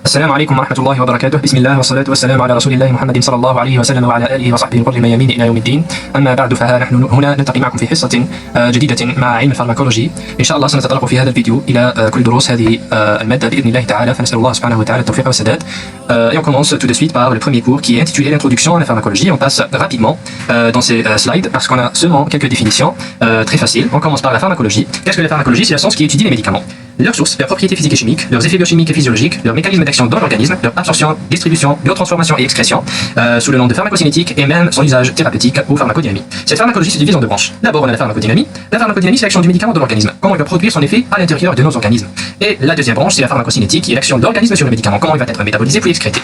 السلام عليكم ورحمة الله وبركاته. بسم الله والصلاة والسلام على رسول الله محمد صلى الله عليه وسلم وعلى آله وصحبه الغر الميامين إلى يوم الدين. أما بعد فها نحن هنا نلتقي معكم في حصة جديدة مع علم الفارماكولوجي. إن شاء الله سنتطرق في هذا الفيديو إلى كل دروس هذه المادة بإذن الله تعالى، فنسأل الله سبحانه وتعالى التوفيق والسداد. Et on commence tout de suite par le premier cours qui est intitulé l'introduction à la pharmacologie. On passe rapidement dans ces slides parce qu'on a seulement quelques définitions très faciles. On commence par la pharmacologie. Qu'est-ce que la pharmacologie? C'est la science qui étudie les médicaments. Leurs sources, leurs propriétés physiques et chimiques, leurs effets biochimiques et physiologiques, leurs mécanismes d'action dans l'organisme, leur absorption, distribution, biotransformation et excrétion, sous le nom de pharmacocinétique et même son usage thérapeutique ou pharmacodynamie. Cette pharmacologie se divise en deux branches. D'abord, on a la pharmacodynamie. La pharmacodynamie, c'est l'action du médicament dans l'organisme, comment il va produire son effet à l'intérieur de nos organismes. Et la deuxième branche, c'est la pharmacocinétique, qui est l'action de l'organisme sur le médicament, comment il va être métabolisé puis excrété.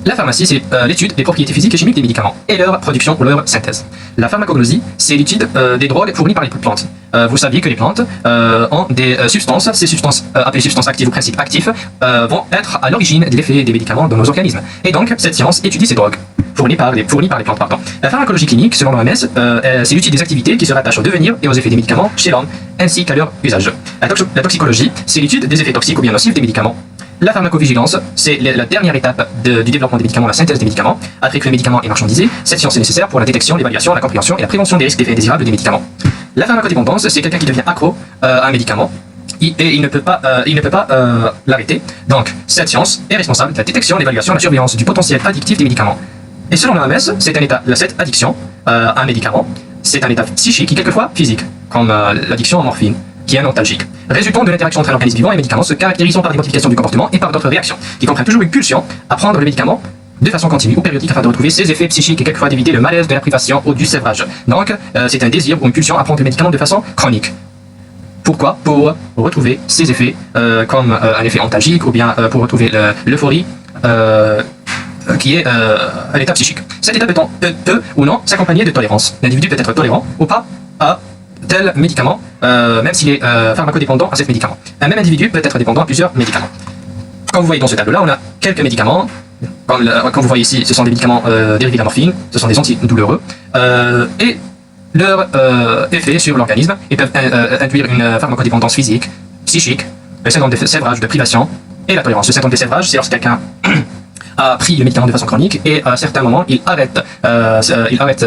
La pharmacie, c'est l'étude des propriétés physiques et chimiques des médicaments et leur production ou leur synthèse. La pharmacognosie, c'est l'étude des drogues fournies par les plantes. Vous saviez que les plantes ont des substances, ces substances appelées substances actives ou principes actifs, vont être à l'origine de l'effet des médicaments dans nos organismes. Et donc, cette science étudie ces drogues fournies par les plantes. La pharmacologie clinique, selon l'OMS, c'est l'étude des activités qui se rattachent au devenir et aux effets des médicaments chez l'homme, ainsi qu'à leur usage. La toxicologie, c'est l'étude des effets toxiques ou bien nocifs des médicaments. La pharmacovigilance, c'est la dernière étape du développement des médicaments, la synthèse des médicaments. Après que le médicament est marchandisé, cette science est nécessaire pour la détection, l'évaluation, la compréhension et la prévention des risques d'effets indésirables des médicaments. La pharmacodépendance, c'est quelqu'un qui devient accro à un médicament et il ne peut pas l'arrêter. Donc, cette science est responsable de la détection, l'évaluation, la surveillance du potentiel addictif des médicaments. Et selon l'OMS, cette addiction à un médicament, c'est un état psychique et quelquefois physique, comme l'addiction à morphine, qui est antalgique, résultant de l'interaction entre l'organisme vivant et les médicaments, se caractérisant par des modifications du comportement et par d'autres réactions, qui comprennent toujours une pulsion à prendre le médicament de façon continue ou périodique afin de retrouver ses effets psychiques et quelquefois d'éviter le malaise de la privation ou du sévrage. Donc, c'est un désir ou une pulsion à prendre le médicament de façon chronique. Pourquoi? Pour retrouver ses effets comme un effet antalgique ou bien pour retrouver l'euphorie qui est à l'état psychique. Cette étape peut ou non s'accompagner de tolérance. L'individu peut être tolérant ou pas à tel médicament, même s'il est pharmacodépendant à cet médicament. Un même individu peut être dépendant à plusieurs médicaments. Comme vous voyez dans ce tableau-là, on a quelques médicaments. Comme vous voyez ici, ce sont des médicaments dérivés de la morphine, ce sont des antidouleureux, et leur effet sur l'organisme, ils peuvent induire une pharmacodépendance physique, psychique, le syndrome de sévrage, de privation, et la tolérance. Le syndrome de sévrage, c'est lorsque quelqu'un a pris le médicament de façon chronique et à un certain moment il arrête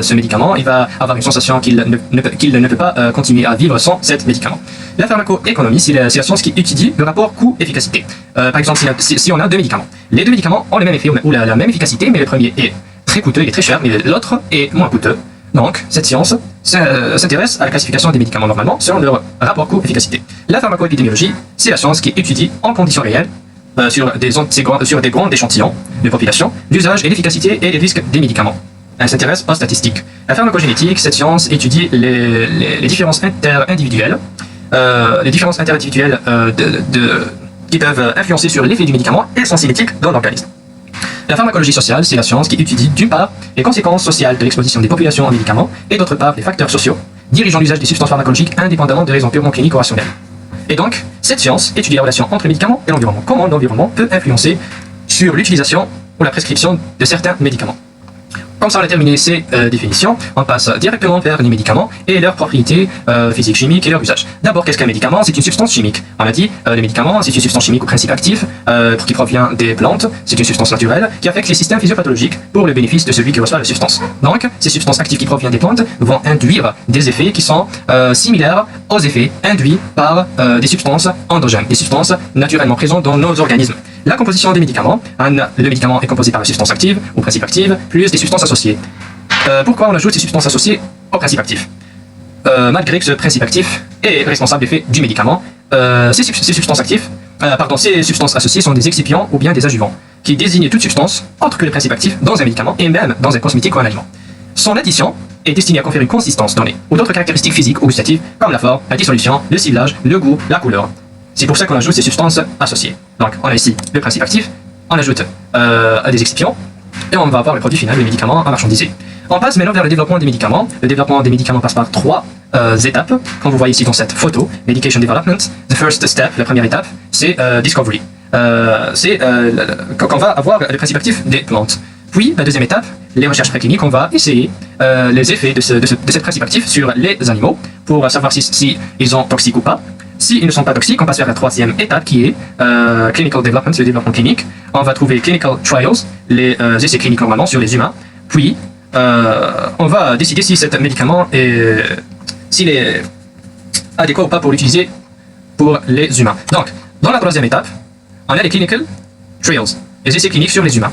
ce médicament, il va avoir une sensation qu'il ne peut pas continuer à vivre sans cet médicament. La pharmacoéconomie, c'est la science qui étudie le rapport coût-efficacité. Par exemple, si on a deux médicaments, les deux médicaments ont le même effet ou la même efficacité, mais le premier est très coûteux, il est très cher, mais l'autre est moins coûteux. Donc, cette science s'intéresse à la classification des médicaments normalement selon leur rapport coût-efficacité. La pharmacoépidémiologie, c'est la science qui étudie en conditions réelles sur des grands échantillons de population, l'usage et l'efficacité et les risques des médicaments. Elle s'intéresse aux statistiques. La pharmacogénétique, cette science étudie les différences interindividuelles, qui peuvent influencer sur l'effet du médicament et son cinétique dans l'organisme. La pharmacologie sociale, c'est la science qui étudie d'une part les conséquences sociales de l'exposition des populations aux médicaments et d'autre part les facteurs sociaux dirigeant l'usage des substances pharmacologiques indépendamment de raisons purement cliniques ou rationnelles. Et donc, cette science étudie la relation entre les médicaments et l'environnement. Comment l'environnement peut influencer sur l'utilisation ou la prescription de certains médicaments. Comme ça, on a terminé ces définitions, on passe directement vers les médicaments et leurs propriétés physiques, chimiques et leur usage. D'abord, qu'est-ce qu'un médicament? C'est une substance chimique. On a dit, le médicament, c'est une substance chimique ou principe actif qui provient des plantes. C'est une substance naturelle qui affecte les systèmes physiopathologiques pour le bénéfice de celui qui reçoit la substance. Donc, ces substances actives qui proviennent des plantes vont induire des effets qui sont similaires aux effets induits par des substances endogènes, des substances naturellement présentes dans nos organismes. La composition des médicaments. Le médicament est composé par la substance active ou principe actif, plus des substances associées. Pourquoi on ajoute ces substances associées au principe actif? Malgré que ce principe actif est responsable de l'effet du médicament, ces substances associées sont des excipients ou bien des adjuvants, qui désignent toute substance autre que le principe actif dans un médicament et même dans un cosmétique ou un aliment. Son addition est destinée à conférer une consistance donnée ou d'autres caractéristiques physiques ou gustatives comme la forme, la dissolution, le ciblage, le goût, la couleur. C'est pour ça qu'on ajoute ces substances associées. Donc, on a ici le principe actif, on ajoute des excipients, et on va avoir le produit final, le médicament à marchandiser. On passe maintenant vers le développement des médicaments. Le développement des médicaments passe par trois étapes. Comme vous voyez ici dans cette photo, Medication Development, the first step, la première étape, c'est Discovery. C'est quand on va avoir le principe actif des plantes. Puis, la deuxième étape, les recherches précliniques, on va essayer les effets de ce principe actif sur les animaux pour savoir si ils sont toxiques ou pas. S'ils ne sont pas toxiques, on passe vers la troisième étape qui est clinical development, le développement clinique. On va trouver clinical trials, les essais cliniques normalement sur les humains. Puis, on va décider si cet médicament s'il est adéquat ou pas pour l'utiliser pour les humains. Donc, dans la troisième étape, on a les clinical trials, les essais cliniques sur les humains.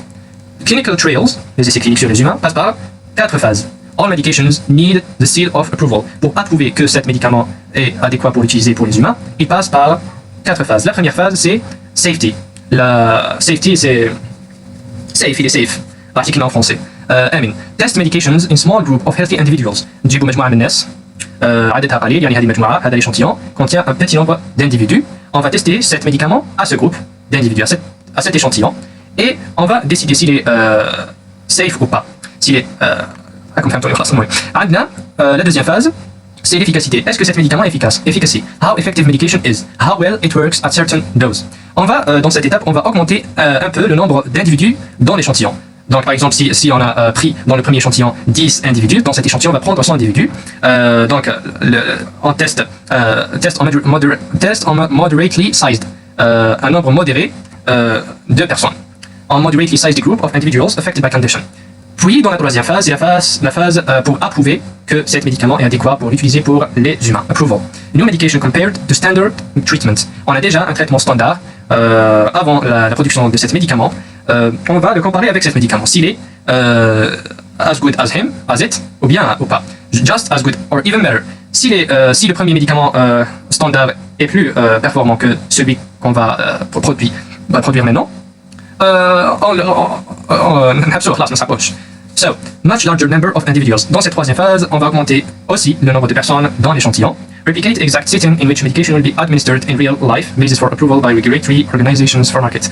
Clinical trials, les essais cliniques sur les humains, passent par 4 phases. All medications need the seal of approval. Pour approuver que cet médicament est adéquat pour l'utiliser pour les humains, il passe par 4 phases. La première phase, c'est safety. La safety, c'est safe, il est safe. Article en français. Amin. Test medications in small group of healthy individuals. نجيبوا مجموعة من الناس. عددها قليل يعني هذه المجموعة هذا l'échantillon contient un petit nombre d'individus. On va tester cet médicament à ce groupe d'individus, à cet échantillon, et on va décider s'il est safe ou pas. S'il est la deuxième phase, c'est l'efficacité. Est-ce que cet médicament est efficace? Efficacy. How effective medication is. How well it works at certain dose. On va, dans cette étape, on va augmenter un peu le nombre d'individus dans l'échantillon. Donc, par exemple, si on a pris dans le premier échantillon 10 individus, dans cet échantillon, on va prendre 100 individus. On teste en moderately sized, un nombre modéré de personnes. En moderately sized group of individuals affected by condition. Puis, dans la troisième phase, c'est la phase pour approuver que cet médicament est adéquat pour l'utiliser pour les humains. Approval. New medication compared to standard treatment. On a déjà un traitement standard avant la production de cet médicament. On va le comparer avec cet médicament. S'il est as good as him, as it, ou bien ou pas. Just as good or even better. Si le premier médicament standard est plus performant que celui qu'on va produire maintenant, So, much larger number of individuals. Dans cette troisième phase, on va augmenter aussi le nombre de personnes dans l'échantillon. Replicate exact setting in which medication will be administered in real life, basis for approval by regulatory organizations for market.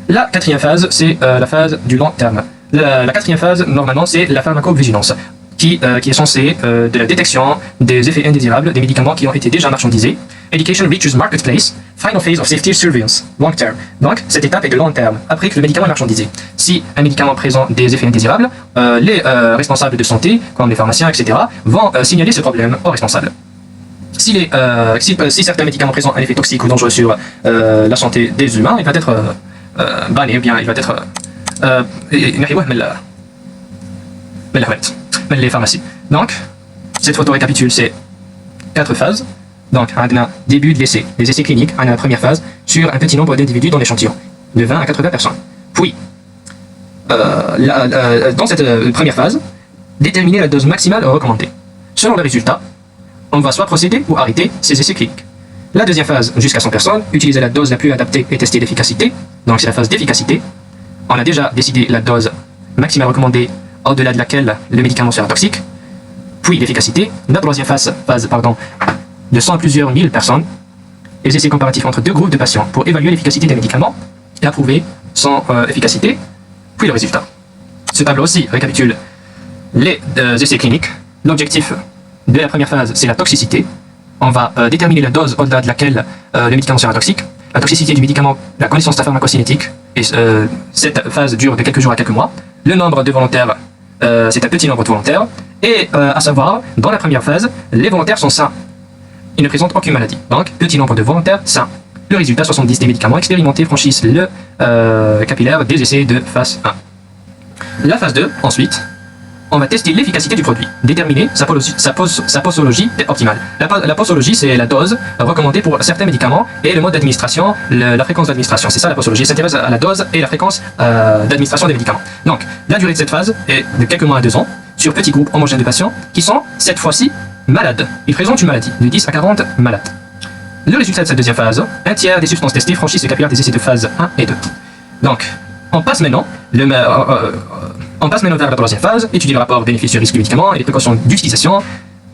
La quatrième phase, c'est la phase du long terme. La quatrième phase, normalement, c'est la pharmacovigilance, qui est censée de la détection des effets indésirables des médicaments qui ont été déjà marchandisés. Education reaches marketplace, final phase of safety surveillance, long term. Donc, cette étape est de long terme, après que le médicament est marchandisé. Si un médicament présente des effets indésirables, les responsables de santé, comme les pharmaciens, etc., vont signaler ce problème aux responsables. Si certains médicaments présentent un effet toxique ou dangereux sur la santé des humains, il va être banni, ou bien il va être les pharmacies. Donc, cette photo récapitule ces 4 phases. Donc, on a début de l'essai, les essais cliniques, on a la première phase sur un petit nombre d'individus dans l'échantillon, de 20 à 80 personnes. Puis, dans cette première phase, déterminer la dose maximale recommandée. Selon le résultat, on va soit procéder ou arrêter ces essais cliniques. La deuxième phase, jusqu'à 100 personnes, utiliser la dose la plus adaptée et tester l'efficacité. Donc, c'est la phase d'efficacité. On a déjà décidé la dose maximale recommandée au-delà de laquelle le médicament sera toxique. Puis, l'efficacité. La troisième phase de 100 à plusieurs mille personnes, les essais comparatifs entre deux groupes de patients pour évaluer l'efficacité des médicaments et approuver son efficacité, puis le résultat. Ce tableau aussi récapitule les essais cliniques. L'objectif de la première phase, c'est la toxicité. On va déterminer la dose au-delà de laquelle le médicament sera toxique, la toxicité du médicament, la connaissance de la pharmacocinétique, et cette phase dure de quelques jours à quelques mois. Le nombre de volontaires, c'est un petit nombre de volontaires, et à savoir, dans la première phase, les volontaires sont sains. Ils ne présentent aucune maladie. Donc, petit nombre de volontaires sains. Le résultat, 70 des médicaments expérimentés franchissent le capillaire des essais de phase 1. La phase 2, ensuite, on va tester l'efficacité du produit, déterminer sa posologie optimale. La posologie, c'est la dose recommandée pour certains médicaments et le mode d'administration, la fréquence d'administration. C'est ça la posologie, s'intéresse à la dose et la fréquence d'administration des médicaments. Donc, la durée de cette phase est de quelques mois à 2 ans, sur petits groupes homogènes de patients qui sont, cette fois-ci, malades. Ils présentent une maladie, de 10 à 40 malades. Le résultat de cette deuxième phase, un tiers des substances testées franchissent le capillaire des essais de phase 1 et 2. Donc, on passe maintenant vers la troisième phase, étudier le rapport bénéfice-risque du médicament et les précautions d'utilisation,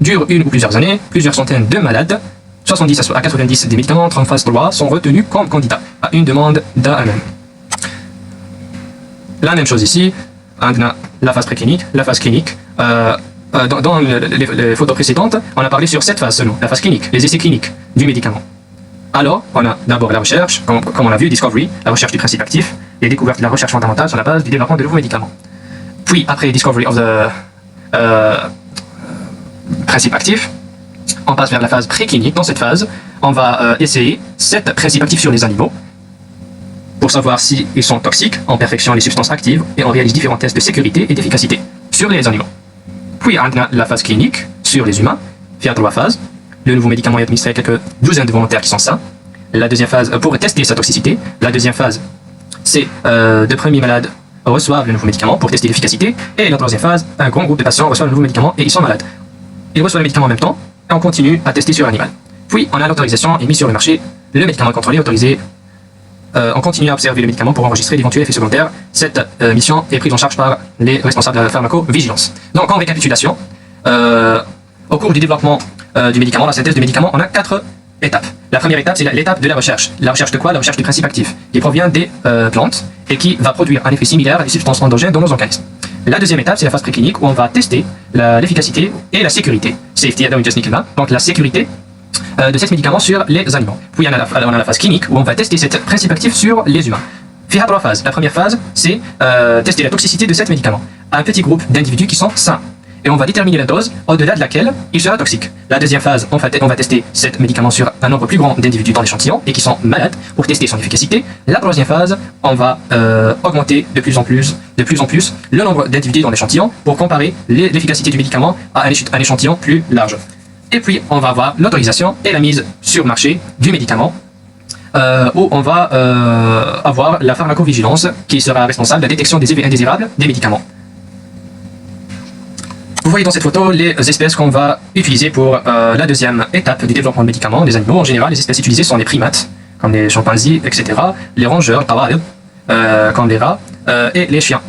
dure une ou plusieurs années, plusieurs centaines de malades, 70 à 90 des médicaments en phase 3 sont retenus comme candidats à une demande d'AMM. La même chose ici, on a la phase préclinique, la phase clinique. Dans les photos précédentes, on a parlé sur cette phase seulement, la phase clinique, les essais cliniques du médicament. Alors, on a d'abord la recherche, comme on l'a vu, discovery, la recherche du principe actif, les découvertes de la recherche fondamentale sur la base du développement de nouveaux médicaments. Puis, après discovery of the principe actif, on passe vers la phase préclinique. Dans cette phase, on va essayer 7 principes actifs sur les animaux pour savoir s'ils sont toxiques, on perfectionne les substances actives et on réalise différents tests de sécurité et d'efficacité sur les animaux. Puis, on a la phase clinique sur les humains, il y a 3 phases. Le nouveau médicament est administré à quelques douzaines de volontaires qui sont sains. La deuxième phase, pour tester sa toxicité, la deuxième phase, c'est de premiers malades reçoivent le nouveau médicament pour tester l'efficacité. Et la troisième phase, un grand groupe de patients reçoivent le nouveau médicament et ils sont malades. Ils reçoivent le médicament en même temps et on continue à tester sur l'animal. Puis, on a l'autorisation et mise sur le marché. Le médicament est contrôlé, autorisé. On continue à observer le médicament pour enregistrer d'éventuels effets secondaires. Cette mission est prise en charge par les responsables de la pharmacovigilance. Donc, en récapitulation, au cours du développement du médicament, la synthèse du médicament, on a 4 étapes. La première étape, c'est l'étape de la recherche. La recherche de quoi? La recherche du principe actif, qui provient des plantes et qui va produire un effet similaire à des substances endogènes dans nos organismes. La deuxième étape, c'est la phase préclinique où on va tester l'efficacité et la sécurité. Safety and technical, donc la sécurité de ces médicaments sur les animaux. Puis on a la phase clinique où on va tester ce principe actif sur les humains. Il y a 3 phases. La première phase, c'est tester la toxicité de cet médicament à un petit groupe d'individus qui sont sains. Et on va déterminer la dose au-delà de laquelle il sera toxique. La deuxième phase, on va tester ce médicament sur un nombre plus grand d'individus dans l'échantillon et qui sont malades pour tester son efficacité. La troisième phase, on va augmenter de plus en plus le nombre d'individus dans l'échantillon pour comparer l'efficacité du médicament à un échantillon plus large. Et puis, on va avoir l'autorisation et la mise sur marché du médicament où on va avoir la pharmacovigilance qui sera responsable de la détection des effets indésirables des médicaments. Vous voyez dans cette photo les espèces qu'on va utiliser pour la deuxième étape du développement de médicaments, des animaux. En général, les espèces utilisées sont les primates, comme les chimpanzés, etc., les rongeurs, comme les rats, et les chiens.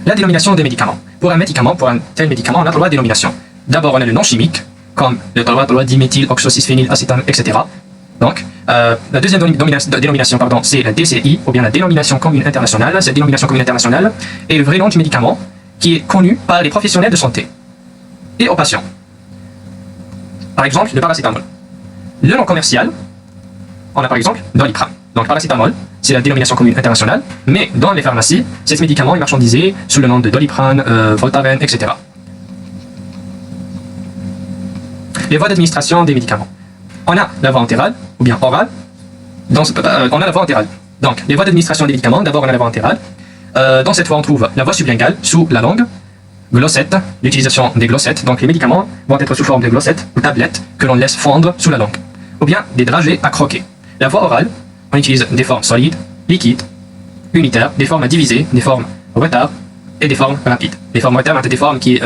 La dénomination des médicaments. Pour un tel médicament, on a 3 dénominations. D'abord, on a le nom chimique, comme le 3 diméthyl-oxocisphénylacétone, etc. Donc, la deuxième dénomination, c'est la DCI, ou bien la dénomination commune internationale. Cette dénomination commune internationale est le vrai nom du médicament, qui est connu par les professionnels de santé et aux patients. Par exemple, le paracétamol. Le nom commercial, on a par exemple Doliprane. Donc paracétamol, c'est la dénomination commune internationale, mais dans les pharmacies, ce médicament est marchandisé sous le nom de Doliprane, Voltaren, etc. Les voies d'administration des médicaments. On a la voie entérale, ou bien orale. On a la voie entérale. Donc, les voies d'administration des médicaments, d'abord on a la voie entérale. Dans cette voie, on trouve la voie sublinguale sous la langue, glossette, l'utilisation des glossettes. Donc les médicaments vont être sous forme de glossettes ou tablettes que l'on laisse fondre sous la langue, ou bien des dragées à croquer. La voie orale, on utilise des formes solides, liquides, unitaires, des formes à diviser, des formes retard et des formes rapides. Les formes retards sont des formes qui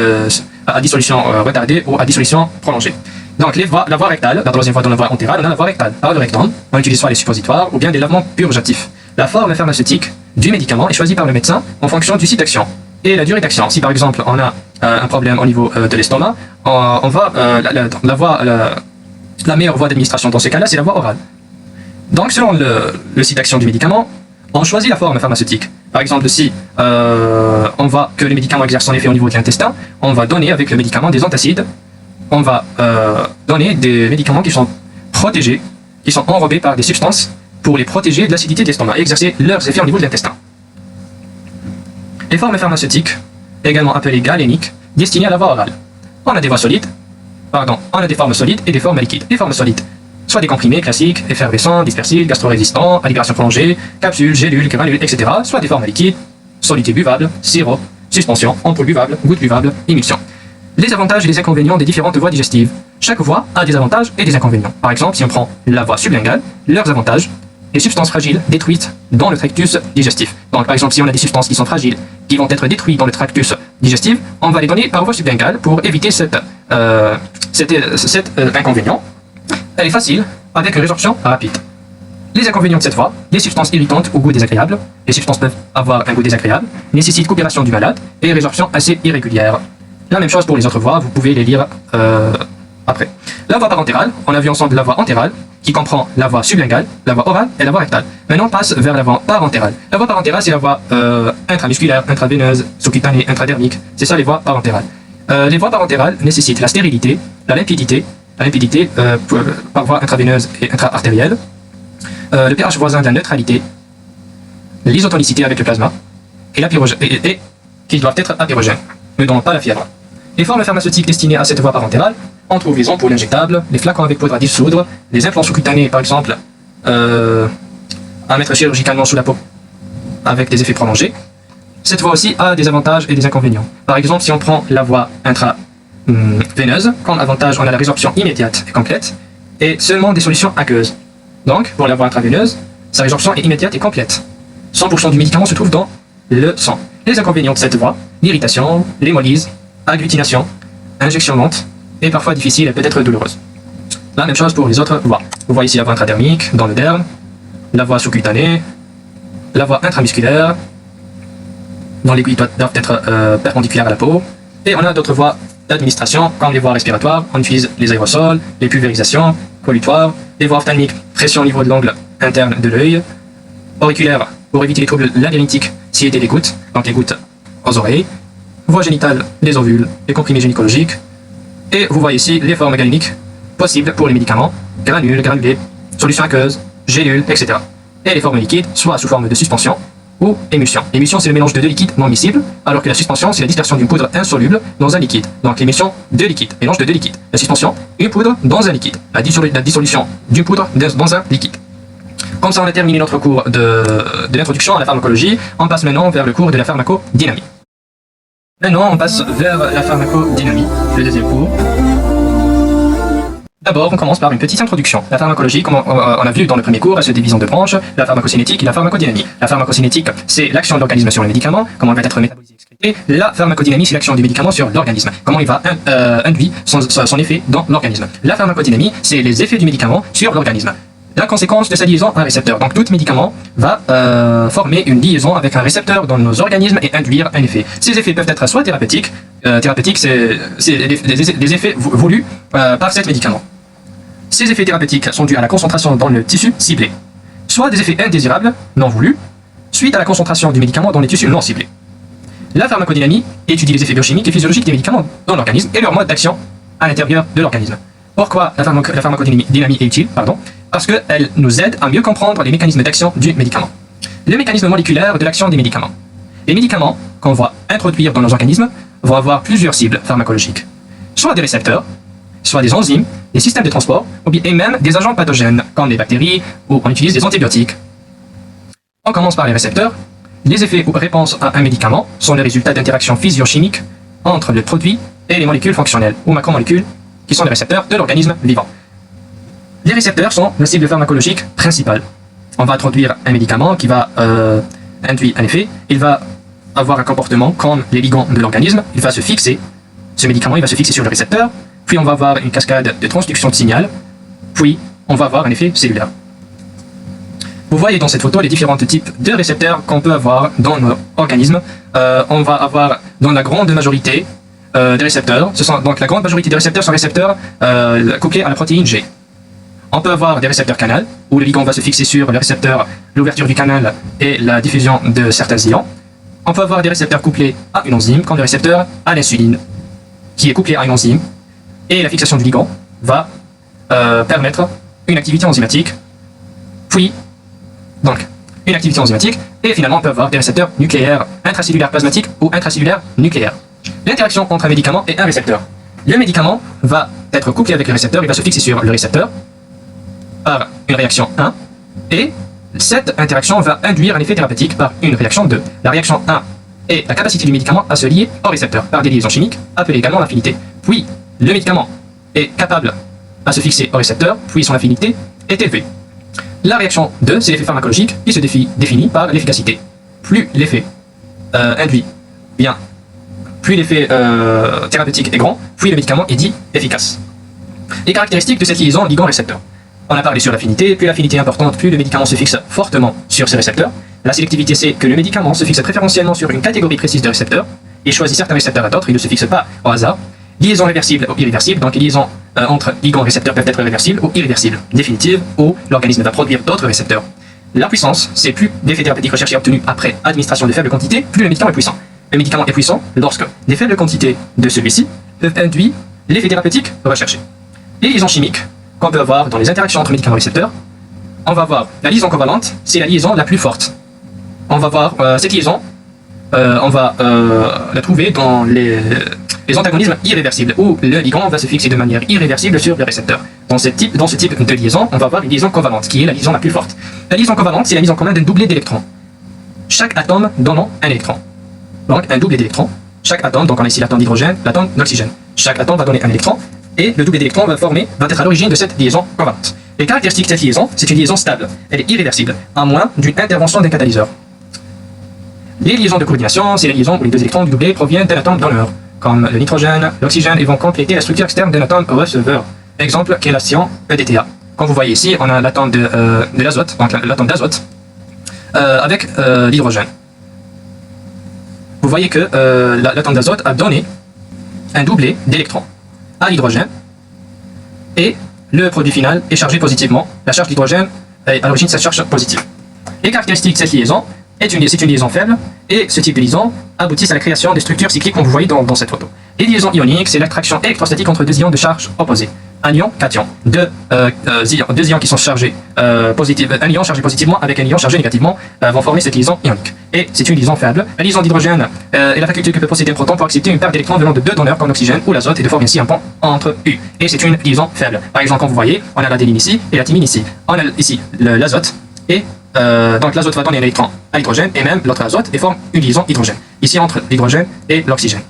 à dissolution retardée ou à dissolution prolongée. Donc la voie rectale, la troisième voie dans la voie entérale, on a la voie rectale. Par le rectum, on utilise soit les suppositoires ou bien des lavements purgatifs. La forme pharmaceutique du médicament est choisi par le médecin en fonction du site d'action et la durée d'action. Si par exemple on a un problème au niveau de l'estomac, on va la meilleure voie d'administration dans ce cas-là, c'est la voie orale. Donc selon le site d'action du médicament, on choisit la forme pharmaceutique. Par exemple, si on va que le médicament exerce son effet au niveau de l'intestin, on va donner avec le médicament des antacides. On va donner des médicaments qui sont protégés, qui sont enrobés par des substances pour les protéger de l'acidité de l'estomac et exercer leurs effets au niveau de l'intestin. Les formes pharmaceutiques, également appelées galéniques, destinées à la voie orale. On a des formes solides et des formes liquides. Les formes solides, soit des comprimés classiques, effervescents, dispersibles, gastro-résistants, à libération prolongée, capsules, gélules, granules, etc. Soit des formes liquides, solutés buvables, sirop, suspension, ampoule buvable, goutte buvable, émulsion. Les avantages et les inconvénients des différentes voies digestives. Chaque voie a des avantages et des inconvénients. Par exemple, si on prend la voie sublinguale, leurs avantages, les substances fragiles détruites dans le tractus digestif. Donc par exemple, si on a des substances qui sont fragiles, qui vont être détruites dans le tractus digestif, on va les donner par voie sublinguale pour éviter cet inconvénient. Elle est facile, avec une résorption rapide. Les inconvénients de cette voie, les substances irritantes au goût désagréable, les substances peuvent avoir un goût désagréable, nécessitent coopération du malade et résorption assez irrégulière. La même chose pour les autres voies, vous pouvez les lire après. La voie parentérale, on a vu ensemble la voie entérale, qui comprend la voie sublinguale, la voie orale et la voie rectale. Maintenant, on passe vers la voie parentérale. La voie parentérale, c'est la voie intramusculaire, intraveineuse, sous-cutanée, intradermique. C'est ça les voies parentérales. Les voies parentérales nécessitent la stérilité, la limpidité par voie intraveineuse et intra-artérielle, le pH voisin de la neutralité, l'isotonicité avec le plasma, et qui doivent être apérogènes, ne donnant pas la fièvre. Les formes pharmaceutiques destinées à cette voie parentérale, on trouve les ampoules injectables, les flacons avec poudre à dissoudre, les implants sous-cutanés par exemple, à mettre chirurgicalement sous la peau avec des effets prolongés. Cette voie aussi a des avantages et des inconvénients. Par exemple, si on prend la voie intraveineuse, comme avantage, on a la résorption immédiate et complète, et seulement des solutions aqueuses. Donc, pour la voie intraveineuse, sa résorption est immédiate et complète. 100% du médicament se trouve dans le sang. Les inconvénients de cette voie, l'irritation, l'hémolyse, agglutination, injection lente, et parfois difficile et peut-être douloureuse. La même chose pour les autres voies. Vous voyez ici la voie intradermique, dans le derme, la voie sous-cutanée, la voie intramusculaire, dont l'aiguille doit être perpendiculaire à la peau, et on a d'autres voies d'administration, comme les voies respiratoires, on utilise les aérosols, les pulvérisations, collutoires, les voies ophtalmiques, pression au niveau de l'angle interne de l'œil, auriculaire, pour éviter les troubles labyrinthiques, s'il y a des gouttes, donc les gouttes aux oreilles, voie génitale, les ovules, les comprimés gynécologiques, et vous voyez ici les formes galéniques possibles pour les médicaments, granules, granulés, solutions aqueuses, gélules, etc. Et les formes liquides, soit sous forme de suspension ou émulsion. L'émulsion, c'est le mélange de deux liquides non miscibles, alors que la suspension, c'est la dispersion d'une poudre insoluble dans un liquide. Donc l'émulsion, deux liquides, mélange de deux liquides. La suspension, une poudre dans un liquide. La dissolution d'une poudre dans un liquide. Comme ça, on a terminé notre cours de l'introduction à la pharmacologie. On passe maintenant vers le cours de la pharmacodynamie. Maintenant, on passe vers la pharmacodynamie, le deuxième cours. D'abord, on commence par une petite introduction. La pharmacologie, comme on a vu dans le premier cours, elle se divise en deux branches, la pharmacocinétique et la pharmacodynamie. La pharmacocinétique, c'est l'action de l'organisme sur le médicament, comment il va être métabolisé et excrété. La pharmacodynamie, c'est l'action du médicament sur l'organisme, comment il va induire son effet dans l'organisme. La pharmacodynamie, c'est les effets du médicament sur l'organisme. La conséquence de sa liaison à un récepteur. Donc, tout médicament va former une liaison avec un récepteur dans nos organismes et induire un effet. Ces effets peuvent être soit thérapeutiques, c'est des effets voulus par cet médicament. Ces effets thérapeutiques sont dus à la concentration dans le tissu ciblé, soit des effets indésirables, non voulus, suite à la concentration du médicament dans les tissus non ciblés. La pharmacodynamie étudie les effets biochimiques et physiologiques des médicaments dans l'organisme et leur mode d'action à l'intérieur de l'organisme. Pourquoi la pharmacodynamie est utile? Parce qu'elle nous aide à mieux comprendre les mécanismes d'action du médicament. Le mécanisme moléculaire de l'action des médicaments. Les médicaments qu'on va introduire dans nos organismes vont avoir plusieurs cibles pharmacologiques, soit des récepteurs, soit des enzymes, des systèmes de transport, et même des agents pathogènes, comme les bactéries, ou on utilise des antibiotiques. On commence par les récepteurs. Les effets ou réponses à un médicament sont le résultat d'interactions physiochimiques entre le produit et les molécules fonctionnelles, ou macromolécules, qui sont les récepteurs de l'organisme vivant. Les récepteurs sont la cible pharmacologique principale. On va introduire un médicament qui va induire un effet. Il va avoir un comportement comme les ligands de l'organisme. Il va se fixer. Ce médicament, il va se fixer sur le récepteur. Puis on va avoir une cascade de transduction de signal, puis on va avoir un effet cellulaire. Vous voyez dans cette photo les différents types de récepteurs qu'on peut avoir dans nos organismes. On va avoir dans la grande majorité des récepteurs, donc la grande majorité des récepteurs sont récepteurs couplés à la protéine G. On peut avoir des récepteurs canal, où le ligand va se fixer sur le récepteur, l'ouverture du canal et la diffusion de certains ions. On peut avoir des récepteurs couplés à une enzyme, comme le récepteur à l'insuline, qui est couplé à une enzyme. Et la fixation du ligand va permettre une activité enzymatique, puis, donc, une activité enzymatique, et finalement on peut avoir des récepteurs nucléaires, intracellulaires plasmatiques ou intracellulaires nucléaires. L'interaction entre un médicament et un récepteur. Le médicament va être couplé avec le récepteur, il va se fixer sur le récepteur par une réaction 1, et cette interaction va induire un effet thérapeutique par une réaction 2. La réaction 1 est la capacité du médicament à se lier au récepteur par des liaisons chimiques, appelées également l'affinité. Puis, le médicament est capable à se fixer au récepteur, puis son affinité est élevée. La réaction 2, c'est l'effet pharmacologique qui se définit par l'efficacité. Plus l'effet induit bien, plus l'effet thérapeutique est grand, plus le médicament est dit efficace. Les caractéristiques de cette liaison ligand-récepteur. On a parlé sur l'affinité, plus l'affinité est importante, plus le médicament se fixe fortement sur ces récepteurs. La sélectivité, c'est que le médicament se fixe préférentiellement sur une catégorie précise de récepteurs et choisit certains récepteurs à d'autres, il ne se fixe pas au hasard. Liaison réversible ou irréversible, donc les liaisons entre ligands et récepteurs peuvent être réversibles ou irréversibles, définitives, ou l'organisme va produire d'autres récepteurs. La puissance, c'est plus l'effet thérapeutique recherché obtenu après administration de faibles quantités, plus le médicament est puissant. Le médicament est puissant lorsque des faibles quantités de celui-ci peuvent induire l'effet thérapeutique recherché. Les liaisons chimiques qu'on peut avoir dans les interactions entre médicaments et récepteurs, on va voir la liaison covalente, c'est la liaison la plus forte. On va voir cette liaison, on va la trouver dans les antagonismes irréversibles, où le ligand va se fixer de manière irréversible sur le récepteur. Dans ce type de liaison, on va avoir une liaison covalente, qui est la liaison la plus forte. La liaison covalente, c'est la mise en commun d'un doublet d'électrons. Chaque atome donnant un électron. Donc, un doublet d'électrons. Chaque atome, donc on a ici l'atome d'hydrogène, l'atome d'oxygène. Chaque atome va donner un électron, et le doublet d'électrons va être à l'origine de cette liaison covalente. Les caractéristiques de cette liaison, c'est une liaison stable. Elle est irréversible, à moins d'une intervention d'un catalyseur. Les liaisons de coordination, c'est les liaisons où les deux électrons du doublet proviennent d'un atome donneur, comme le nitrogène, l'oxygène, et vont compléter la structure externe d'un atome receveur. Exemple, chélation EDTA. Comme vous voyez ici, on a l'atome de l'azote, donc l'atome d'azote, avec l'hydrogène. Vous voyez que l'atome d'azote a donné un doublet d'électrons à l'hydrogène, et le produit final est chargé positivement. La charge d'hydrogène est à l'origine de cette charge positive. Les caractéristiques de cette liaison, c'est une liaison faible, et ce type de liaison aboutit à la création des structures cycliques comme vous voyez dans cette photo. Les liaisons ioniques, c'est l'attraction électrostatique entre deux ions de charge opposée. Un ion, cation. Deux ions qui sont chargés un ion chargé positivement avec un ion chargé négativement vont former cette liaison ionique. Et c'est une liaison faible. La liaison d'hydrogène est la faculté que peut posséder un proton pour accepter une paire d'électrons venant de deux donneurs comme l'oxygène ou l'azote et de former ainsi un pont entre U. Et c'est une liaison faible. Par exemple, comme vous voyez, on a l'adénine ici et la thymine ici. On a ici l'azote et donc l'azote va donner un électron à l'hydrogène et même l'autre azote et forme une liaison hydrogène. Ici entre l'hydrogène et l'oxygène.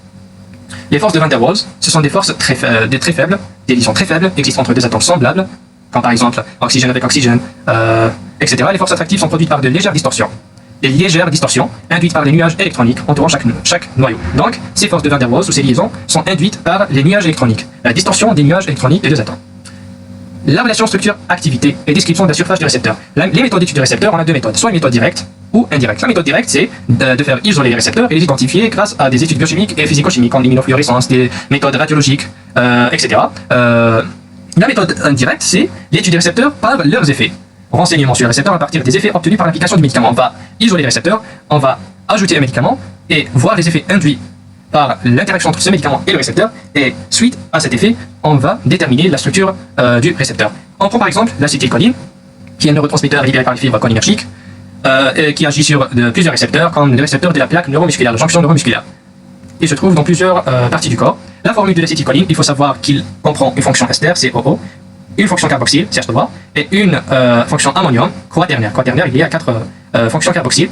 Les forces de Van der Waals, ce sont des forces très faibles, des liaisons très faibles existent entre deux atomes semblables, comme par exemple oxygène avec oxygène, etc. Les forces attractives sont produites par de légères distorsions. Les légères distorsions induites par les nuages électroniques entourant chaque noyau. Donc, ces forces de Van der Waals ou ces liaisons sont induites par les nuages électroniques, la distorsion des nuages électroniques des deux atomes. La relation structure-activité et description de la surface du récepteur. Les méthodes d'étude du récepteur, on a deux méthodes, soit une méthode directe ou indirecte. La méthode directe, c'est de faire isoler les récepteurs et les identifier grâce à des études biochimiques et physico-chimiques, comme l'immunofluorescence, des méthodes radiologiques, etc. La méthode indirecte, c'est l'étude des récepteurs par leurs effets. Renseignement sur les récepteurs à partir des effets obtenus par l'application du médicament. On va isoler les récepteurs, on va ajouter un médicament et voir les effets induits par l'interaction entre ce médicament et le récepteur, et suite à cet effet, on va déterminer la structure du récepteur. On prend par exemple l'acétylcholine, qui est un neurotransmetteur libéré par les fibres cholinergiques, qui agit sur plusieurs récepteurs, comme le récepteur de la plaque neuromusculaire, la jonction neuromusculaire. Il se trouve dans plusieurs parties du corps. La formule de l'acétylcholine, il faut savoir qu'il comprend une fonction ester, COO, une fonction carboxyle, CH3, et une fonction ammonium, quaternaire. Quaternaire, il est à 4 fonctions carboxyle,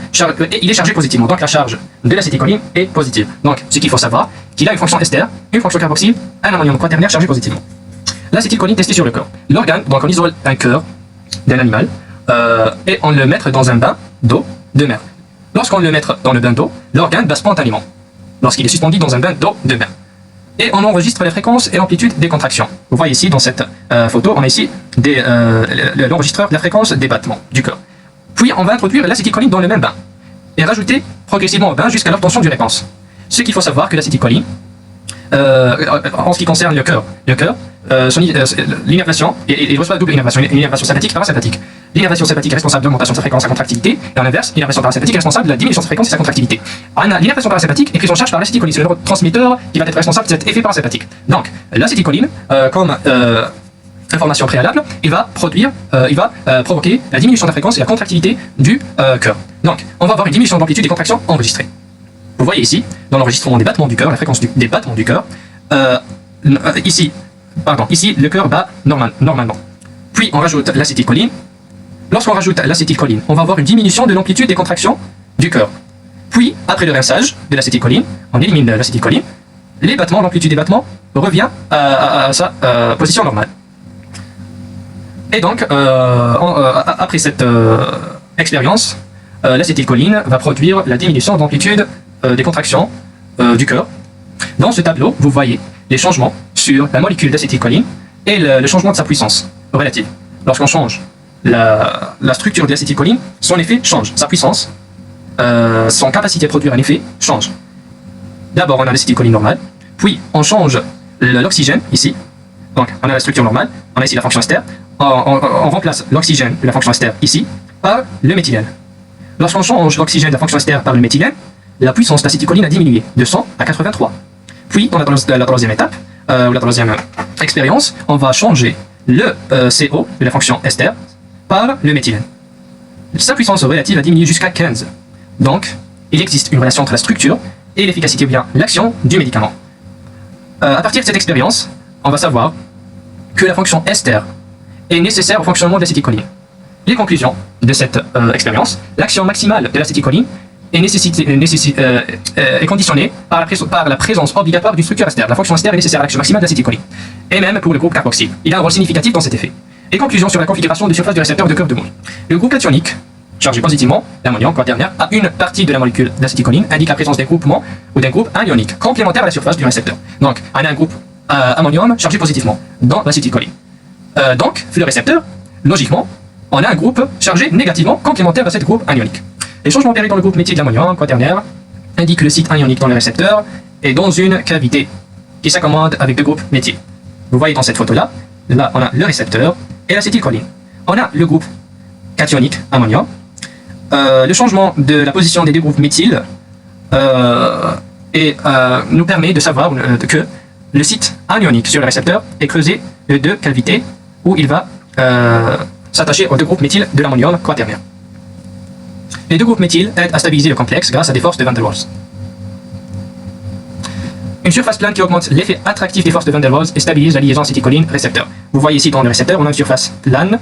et il est chargé positivement. Donc la charge de l'acétylcholine est positive. Donc ce qu'il faut savoir, qu'il a une fonction ester, une fonction carboxyle, un ammonium quaternaire chargé positivement. L'acétylcholine testée sur le corps. L'organe, donc on isole un cœur d'un animal, et on le met dans un bain d'eau de mer. Lorsqu'on le met dans le bain d'eau, l'organe bat spontanément, lorsqu'il est suspendu dans un bain d'eau de mer. Et on enregistre les fréquences et l'amplitude des contractions. Vous voyez ici, dans cette photo, on a ici l'enregistreur de la fréquence des battements du cœur. Puis on va introduire l'acétylcholine dans le même bain et rajouter progressivement au bain jusqu'à l'obtention du réponse. Ce qu'il faut savoir que l'acétylcholine, en ce qui concerne le cœur, l'innervation, il reçoit la double innervation, une innervation sympathique et parasympathique. L'innervation sympathique est responsable de l'augmentation de sa fréquence et sa contractilité, et à l'inverse, l'innervation parasympathique est responsable de la diminution de sa fréquence et sa contractilité. L'innervation parasympathique est prise en charge par l'acétylcholine, c'est le neurotransmetteur qui va être responsable de cet effet parasympathique. Donc, l'acétylcholine, comme information préalable, il va provoquer la diminution de la fréquence et la contractilité du cœur. Donc, on va avoir une diminution d'amplitude des contractions enregistrées. Vous voyez ici, dans l'enregistrement des battements du cœur, la fréquence des battements du cœur, ici, le cœur bat normalement. Puis, on rajoute l'acétylcholine. Lorsqu'on rajoute l'acétylcholine, on va avoir une diminution de l'amplitude des contractions du cœur. Puis, après le rinçage de l'acétylcholine, on élimine l'acétylcholine, l'amplitude des battements revient à sa position normale. Et donc, après cette expérience, l'acétylcholine va produire la diminution d'amplitude des contractions du cœur. Dans ce tableau, vous voyez les changements sur la molécule d'acétylcholine et le changement de sa puissance relative. Lorsqu'on change la structure de l'acétylcholine, son effet change, sa puissance, son capacité à produire un effet change. D'abord, on a l'acétylcholine normale, puis on change l'oxygène ici. Donc, on a la structure normale, on a ici la fonction ester. On remplace l'oxygène de la fonction ester ici par le méthylène. Lorsqu'on change l'oxygène de la fonction ester par le méthylène, la puissance de l'acétylcholine a diminué de 100 à 83. Puis, dans la troisième étape, ou la troisième expérience, on va changer le CO de la fonction ester par le méthylène. Sa puissance relative a diminué jusqu'à 15. Donc, il existe une relation entre la structure et l'efficacité ou bien l'action du médicament. À partir de cette expérience, on va savoir que la fonction ester est nécessaire au fonctionnement de l'acétylcholine. Les conclusions de cette expérience: l'action maximale de l'acétylcholine est conditionnée par la présence obligatoire d'une structure ester. La fonction ester est nécessaire à l'action maximale de l'acétylcholine, et même pour le groupe carboxyle. Il a un rôle significatif dans cet effet. Les conclusions sur la configuration des surfaces du récepteur de curve de Moore. Le groupe cationique, chargé positivement, l'ammonium quaternaire, à une partie de la molécule d'acétylcholine, indique la présence d'un groupement ou d'un groupe anionique complémentaire à la surface du récepteur. Donc, on a un groupe ammonium chargé positivement dans l'acétylcholine. Donc, le récepteur, logiquement, on a un groupe chargé négativement complémentaire à ce groupe anionique. Les changements opérés dans le groupe méthyl de l'ammonium quaternaire indiquent le site anionique dans le récepteur et dans une cavité qui s'accommode avec deux groupes méthyl. Vous voyez dans cette photo-là, là on a le récepteur et l'acétylcholine. On a le groupe cationique ammonium. Le changement de la position des deux groupes méthyl nous permet de savoir que le site anionique sur le récepteur est creusé de deux cavités où il va s'attacher aux deux groupes méthyl de l'ammonium quaternaire. Les deux groupes méthyl aident à stabiliser le complexe grâce à des forces de Van der Waals. Une surface plane qui augmente l'effet attractif des forces de Van der Waals et stabilise la liaison acétylcholine-récepteur. Vous voyez ici dans le récepteur, on a une surface plane.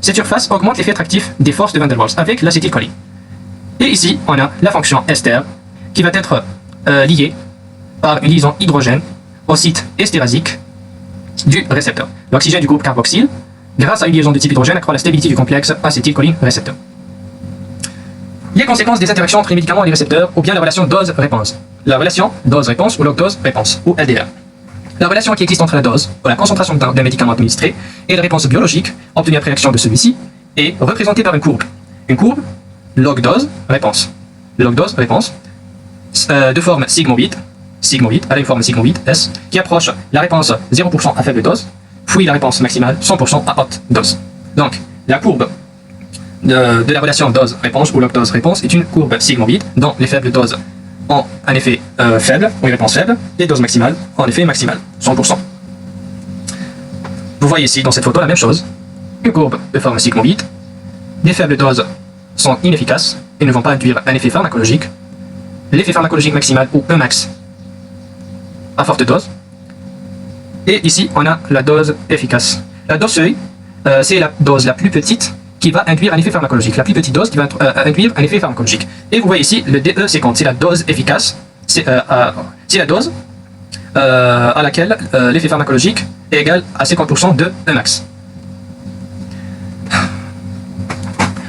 Cette surface augmente l'effet attractif des forces de Van der Waals avec l'acétylcholine. Et ici, on a la fonction ester qui va être liée par une liaison hydrogène au site estérasique du récepteur. L'oxygène du groupe carboxyle, grâce à une liaison de type hydrogène, accroît la stabilité du complexe acétylcholine-récepteur. Les conséquences des interactions entre les médicaments et les récepteurs, ou bien la relation dose-réponse. La relation dose-réponse ou log-dose-réponse, ou LDR. La relation qui existe entre la dose, ou la concentration d'un médicament administré, et la réponse biologique obtenue après l'action de celui-ci, est représentée par une courbe. Une courbe log-dose-réponse. Log-dose-réponse, de forme sigmoïde, à la forme sigmoïde, S, qui approche la réponse 0% à faible dose, puis la réponse maximale 100% à haute dose. Donc, la courbe de la relation dose-réponse ou log-dose-réponse est une courbe sigmoïde dont les faibles doses ont un effet faible, ou une réponse faible, les doses maximales ont un effet maximal, 100%. Vous voyez ici dans cette photo la même chose, une courbe de forme sigmoïde. Les faibles doses sont inefficaces et ne vont pas induire un effet pharmacologique. L'effet pharmacologique maximal ou Emax à forte dose. Et ici on a la dose efficace. La dose seuil, c'est la dose la plus petite qui va induire un effet pharmacologique. La plus petite dose qui va induire un effet pharmacologique. Et vous voyez ici le DE50, c'est la dose efficace, c'est la dose à laquelle l'effet pharmacologique est égal à 50% de Emax.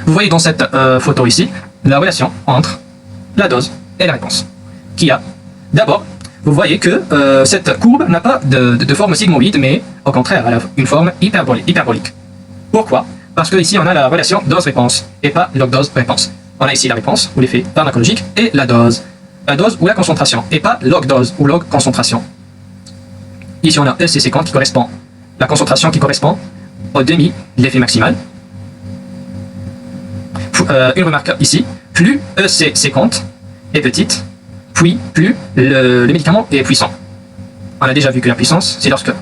Vous voyez dans cette photo ici la relation entre la dose et la réponse. Qui a d'abord, vous voyez que cette courbe n'a pas de forme sigmoïde, mais au contraire, elle a une forme hyperbolique. Pourquoi? Parce que ici on a la relation dose-réponse et pas log-dose-réponse. On a ici la réponse ou l'effet pharmacologique et la dose. La dose ou la concentration et pas log-dose ou log-concentration. Ici on a EC50 qui correspond, la concentration qui correspond au demi de l'effet maximal. Une remarque ici, plus EC50 est petite, puis plus le médicament est puissant. On a déjà vu que la puissance, c'est lorsque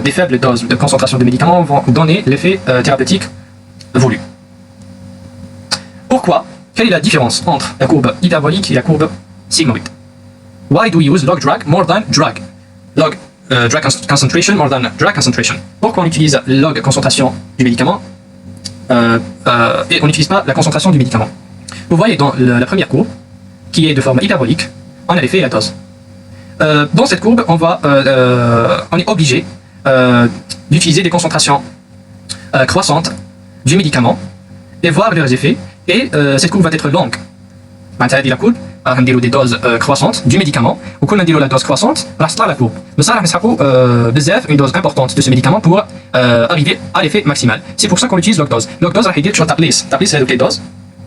des faibles doses de concentration de médicaments vont donner l'effet thérapeutique voulu. Pourquoi? Quelle est la différence entre la courbe hyperbolique et la courbe sigmoïde? Why do we use log drug more than drug? Log drug concentration more than drug concentration. Pourquoi on utilise log concentration du médicament et on n'utilise pas la concentration du médicament? Vous voyez dans la première courbe, qui est de forme hyperbolique, on a l'effet et la dose. Dans cette courbe, on est obligé d'utiliser des concentrations croissantes du médicament et voir leurs effets. Et cette courbe va être longue. La courbe va نديرو des doses croissantes du médicament. وكل ما نديرو la dose croissante راح تطلع la courbe. بصح راح نسحقوا بزاف une dose importante de ce médicament pour arriver à l'effet maximal. C'est pour ça qu'on utilise log dose. Log dose راح يدير شغل تقليص هذوك les doses.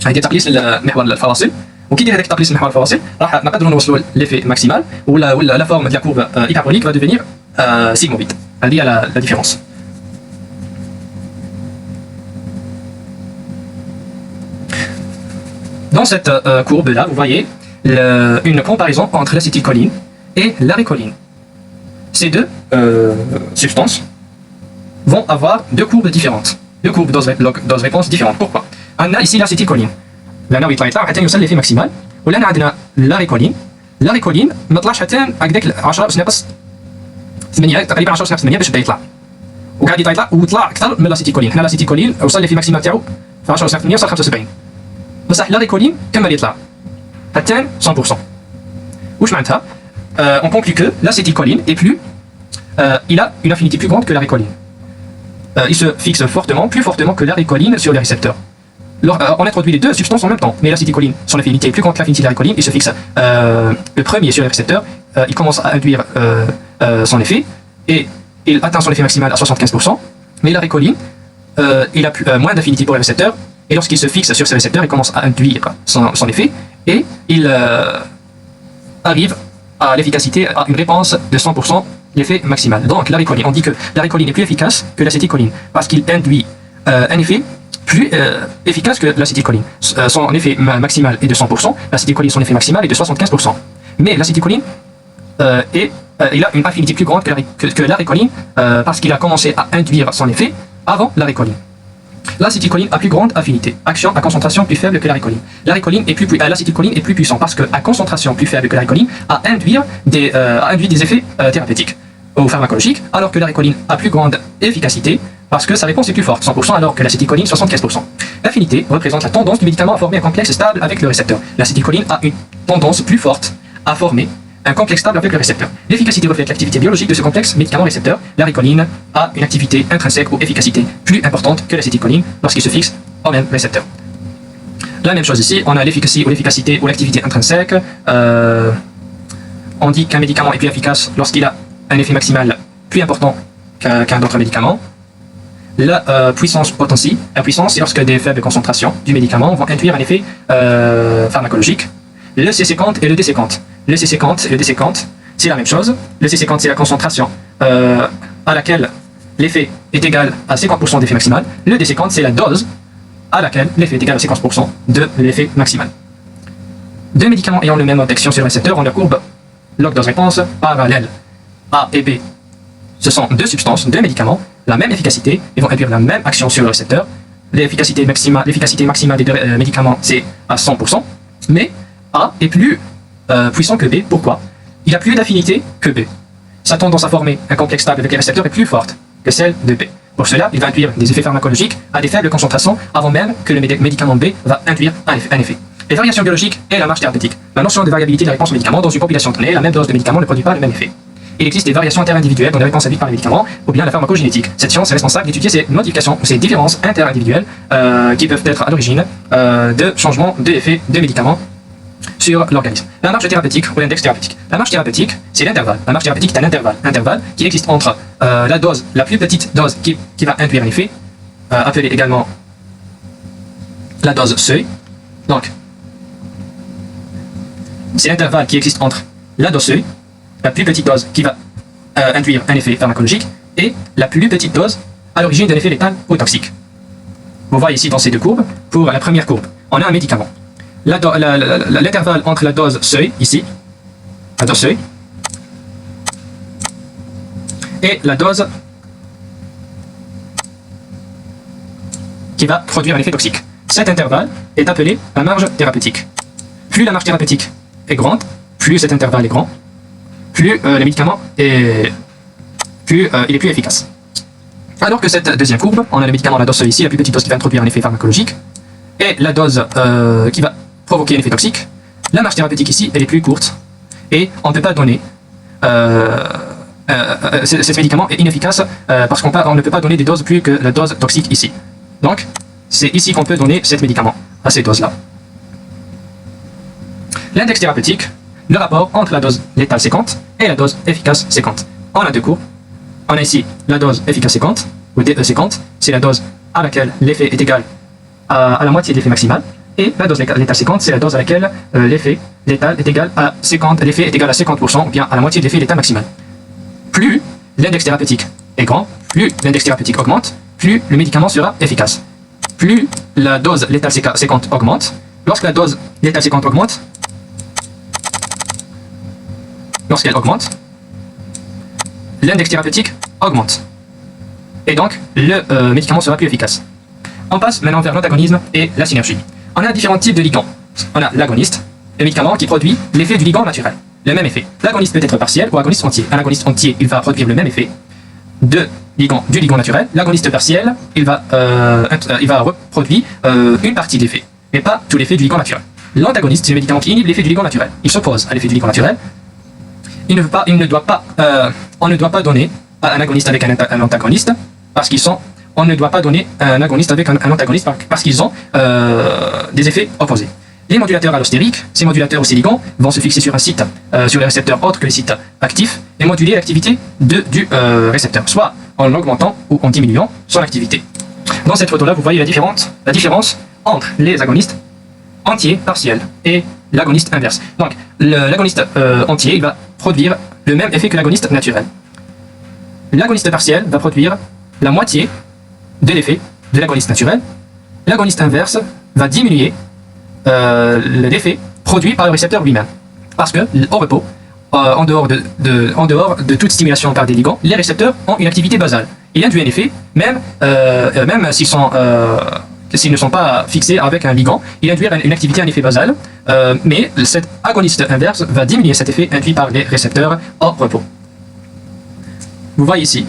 راح يدير تقليص لمحور الفواصل. وكي يدير هذاك التقليص لمحور الفواصل راح نقدروا نوصلوا للeffet maximal ولا la forme de la courbe hyperbolique va devenir sigmoïde. هذه هي la différence. Dans cette courbe-là, vous voyez une comparaison entre l'acétylcholine et l'arécholine. Ces deux substances vont avoir deux courbes différentes, deux courbes dose-réponse différentes. Pourquoi? On a ici l'acétylcholine. لأنه يطلع حتى يوصل للإفي ماكسيمال، ولأن عندنا l'arécholine. L'arécholine ما طلعش حتى هكذاك 10 أس ناقص 8 تقريبا 10 8 باش بدا يطلع وقاعد يطلع وطلع اكثر من لاسيتيكولين. حنا لاسيتيكولين وصل لي في ماكسيمال تاعو في 10 8 وصل 75 بصح لا ريكولين كمل يطلع حتى 100%. واش معناتها؟ on conclut que l'acétylcholine est plus il a une affinité plus grande que la récoline. Il se fixe plus fortement que la récoline sur les récepteurs. On introduit les deux substances en même temps, mais l'acétylcholine, son affinité est plus grande que l'affinité de la récoline. Il se fixe le premier sur les récepteurs, il commence à induire son effet et il atteint son effet maximal à 75%. Mais la récoline, il a moins d'affinité pour les récepteurs et lorsqu'il se fixe sur ces récepteurs, il commence à induire son effet et il arrive à l'efficacité, à une réponse de 100%, l'effet maximal. Donc la récoline, on dit que la récoline est plus efficace que l'acétylcholine parce qu'il induit un effet plus efficace que l'acétylcholine. Son effet maximal est de 100%, l'acétylcholine, son effet maximal est de 75%. Mais l'acétylcholine, il a une affinité plus grande que la récoline parce qu'il a commencé à induire son effet avant la récoline. L'acétylcholine a plus grande affinité, action à concentration plus faible que la récoline. L'acétylcholine est plus puissant parce qu'à concentration plus faible que la récoline a induit des effets thérapeutiques ou pharmacologiques, alors que la récoline a plus grande efficacité parce que sa réponse est plus forte, 100%, alors que l'acétylcholine 75%. L'affinité représente la tendance du médicament à former un complexe stable avec le récepteur. L'acétylcholine a une tendance plus forte à former un complexe stable avec le récepteur. L'efficacité reflète l'activité biologique de ce complexe médicament-récepteur. La récoline a une activité intrinsèque ou efficacité plus importante que l'acétylcholine lorsqu'il se fixe au même récepteur. La même chose ici, on a l'efficacité ou l'activité intrinsèque. On dit qu'un médicament est plus efficace lorsqu'il a un effet maximal plus important qu'un autre médicament. La puissance potentie, la puissance, c'est lorsque des faibles concentrations du médicament vont induire un effet pharmacologique. Le C50 et le D50. Le C50 et le D50, c'est la même chose. Le C50, c'est la concentration à laquelle l'effet est égal à 50% d'effet maximal. Le D50, c'est la dose à laquelle l'effet est égal à 50% de l'effet maximal. Deux médicaments ayant le même mode d'action sur le récepteur ont leur courbe log dose-réponse parallèle. A et B, ce sont deux substances, deux médicaments, la même efficacité et vont induire la même action sur le récepteur. L'efficacité maximale des deux médicaments, c'est à 100%, mais A est plus puissant que B. Pourquoi? Il a plus d'affinité que B. Sa tendance à former un complexe stable avec les récepteurs est plus forte que celle de B. Pour cela, il va induire des effets pharmacologiques à des faibles concentrations avant même que le médicament B va induire un effet. Les variations biologiques et la marge thérapeutique. La notion de variabilité de la réponse au médicament dans une population donnée, la même dose de médicament ne produit pas le même effet. Il existe des variations interindividuelles dans les réponses induites par les médicaments ou bien la pharmacogénétique. Cette science est responsable d'étudier ces modifications ou ces différences interindividuelles qui peuvent être à l'origine de changements de l'effet de médicaments sur l'organisme. La marge thérapeutique ou l'index thérapeutique. La marge thérapeutique, c'est l'intervalle. La marge thérapeutique est un intervalle qui existe entre la plus petite dose qui va induire un effet, appelée également la dose seuil. Donc, c'est l'intervalle qui existe entre la dose seuil, la plus petite dose qui va induire un effet pharmacologique, et la plus petite dose à l'origine d'un effet létal ou toxique. Vous voyez ici dans ces deux courbes, pour la première courbe, on a un médicament. L'intervalle entre la dose seuil, ici, la dose seuil, et la dose qui va produire un effet toxique. Cet intervalle est appelé la marge thérapeutique. Plus la marge thérapeutique est grande, plus cet intervalle est grand, plus le médicament est il est plus efficace. Alors que cette deuxième courbe, on a le médicament, la dose seuil ici, la plus petite dose qui va introduire un effet pharmacologique, et la dose qui va provoquer un effet toxique. La marge thérapeutique ici, elle est plus courte, et on ne peut pas donner ce médicament est inefficace parce qu'on ne peut pas donner des doses plus que la dose toxique ici. Donc, c'est ici qu'on peut donner cet médicament, à ces doses-là. L'index thérapeutique, le rapport entre la dose létale séquente et la dose efficace séquente. On a deux courbes. On a ici la dose efficace séquente, ou DE séquente, c'est la dose à laquelle l'effet est égal à la moitié de l'effet maximal. Et la dose létale séquente, c'est la dose à laquelle l'effet létal est égal à 50%, ou bien à la moitié de l'effet létal maximal. Plus l'index thérapeutique est grand, plus l'index thérapeutique augmente, plus le médicament sera efficace. Plus la dose létale séquente augmente, lorsque la dose létale séquente augmente, lorsqu'elle augmente, l'index thérapeutique augmente. Et donc, le médicament sera plus efficace. On passe maintenant vers l'antagonisme et la synergie. On a différents types de ligands. On a l'agoniste, le médicament qui produit l'effet du ligand naturel. le même effet. L'agoniste peut être partiel ou agoniste entier. Un agoniste entier, il va produire le même effet du ligand naturel. L'agoniste partiel, il va reproduire une partie de l'effet, mais pas tout l'effet du ligand naturel. L'antagoniste, c'est le médicament qui inhibe l'effet du ligand naturel. Il s'oppose à l'effet du ligand naturel. On ne doit pas donner à un agoniste avec un antagoniste parce qu'ils sont. On ne doit pas donner un agoniste avec un antagoniste parce qu'ils ont des effets opposés. Les modulateurs allostériques, ces modulateurs aussi ligands, vont se fixer sur un site, sur les récepteurs autres que les sites actifs, et moduler l'activité du récepteur, soit en augmentant ou en diminuant son activité. Dans cette photo-là, vous voyez la différence entre les agonistes entiers, partiels, et l'agoniste inverse. Donc, l'agoniste entier, il va produire le même effet que l'agoniste naturel. L'agoniste partiel va produire la moitié de l'effet de l'agoniste naturel. L'agoniste inverse va diminuer l'effet produit par le récepteur lui-même. Parce que, au repos, en dehors de toute stimulation par des ligands, les récepteurs ont une activité basale. Il induit un effet, même s'ils ne sont pas fixés avec un ligand, il induit une activité, un effet basal, mais cet agoniste inverse va diminuer cet effet induit par les récepteurs au repos. Vous voyez ici